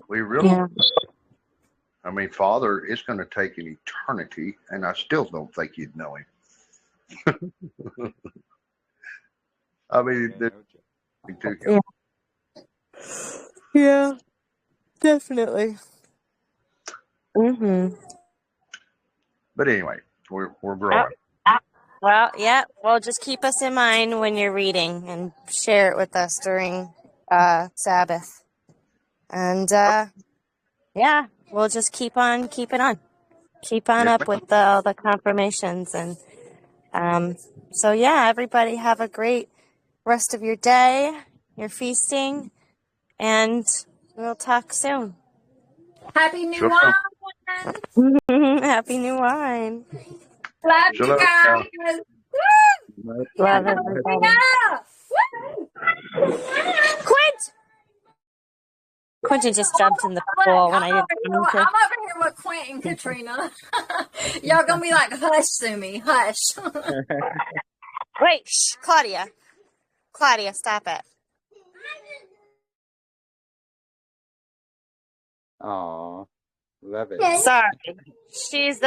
We really. Yeah. I mean, Father, it's going to take an eternity, and I still don't think you'd know him. I mean, yeah, definitely. But anyway, we're growing. Well, yeah. Well, just keep us in mind when you're reading and share it with us during Sabbath. And yeah, we'll just keep on keeping on. Keep on up with all the confirmations. And so, yeah, everybody have a great rest of your day, your feasting, and we'll talk soon. Happy New Wine! Happy New Wine. Love you guys. Love everybody. Quentin just jumped in the pool when I didn't mean to. I'm over here with Quentin, Katrina. Y'all gonna be like, hush, Sumi, hush. Wait, shh, Claudia. Claudia, stop it. Aw, love it. Sorry. She's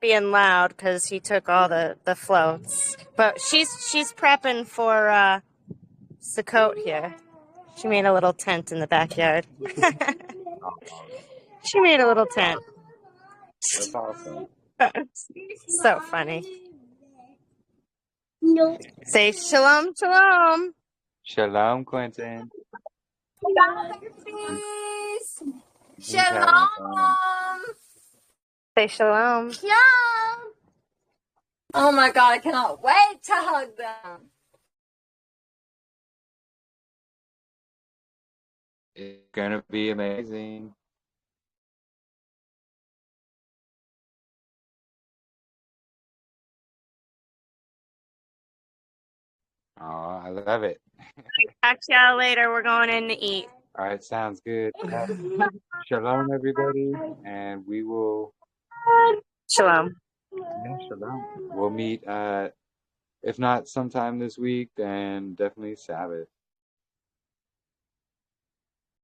being loud because he took all the floats. But she's prepping for Sukkot here. She made a little tent in the backyard. She made a little tent. That's awesome. So funny. Say shalom, shalom. Shalom, Quentin. Shalom. Say shalom. Shalom. Oh my God, I cannot wait to hug them. It's gonna be amazing. Oh, I love it. Talk to y'all later. We're going in to eat. All right, sounds good. Shalom, everybody, and we will. Shalom. Yeah, shalom. We'll meet. If not sometime this week, then definitely Sabbath.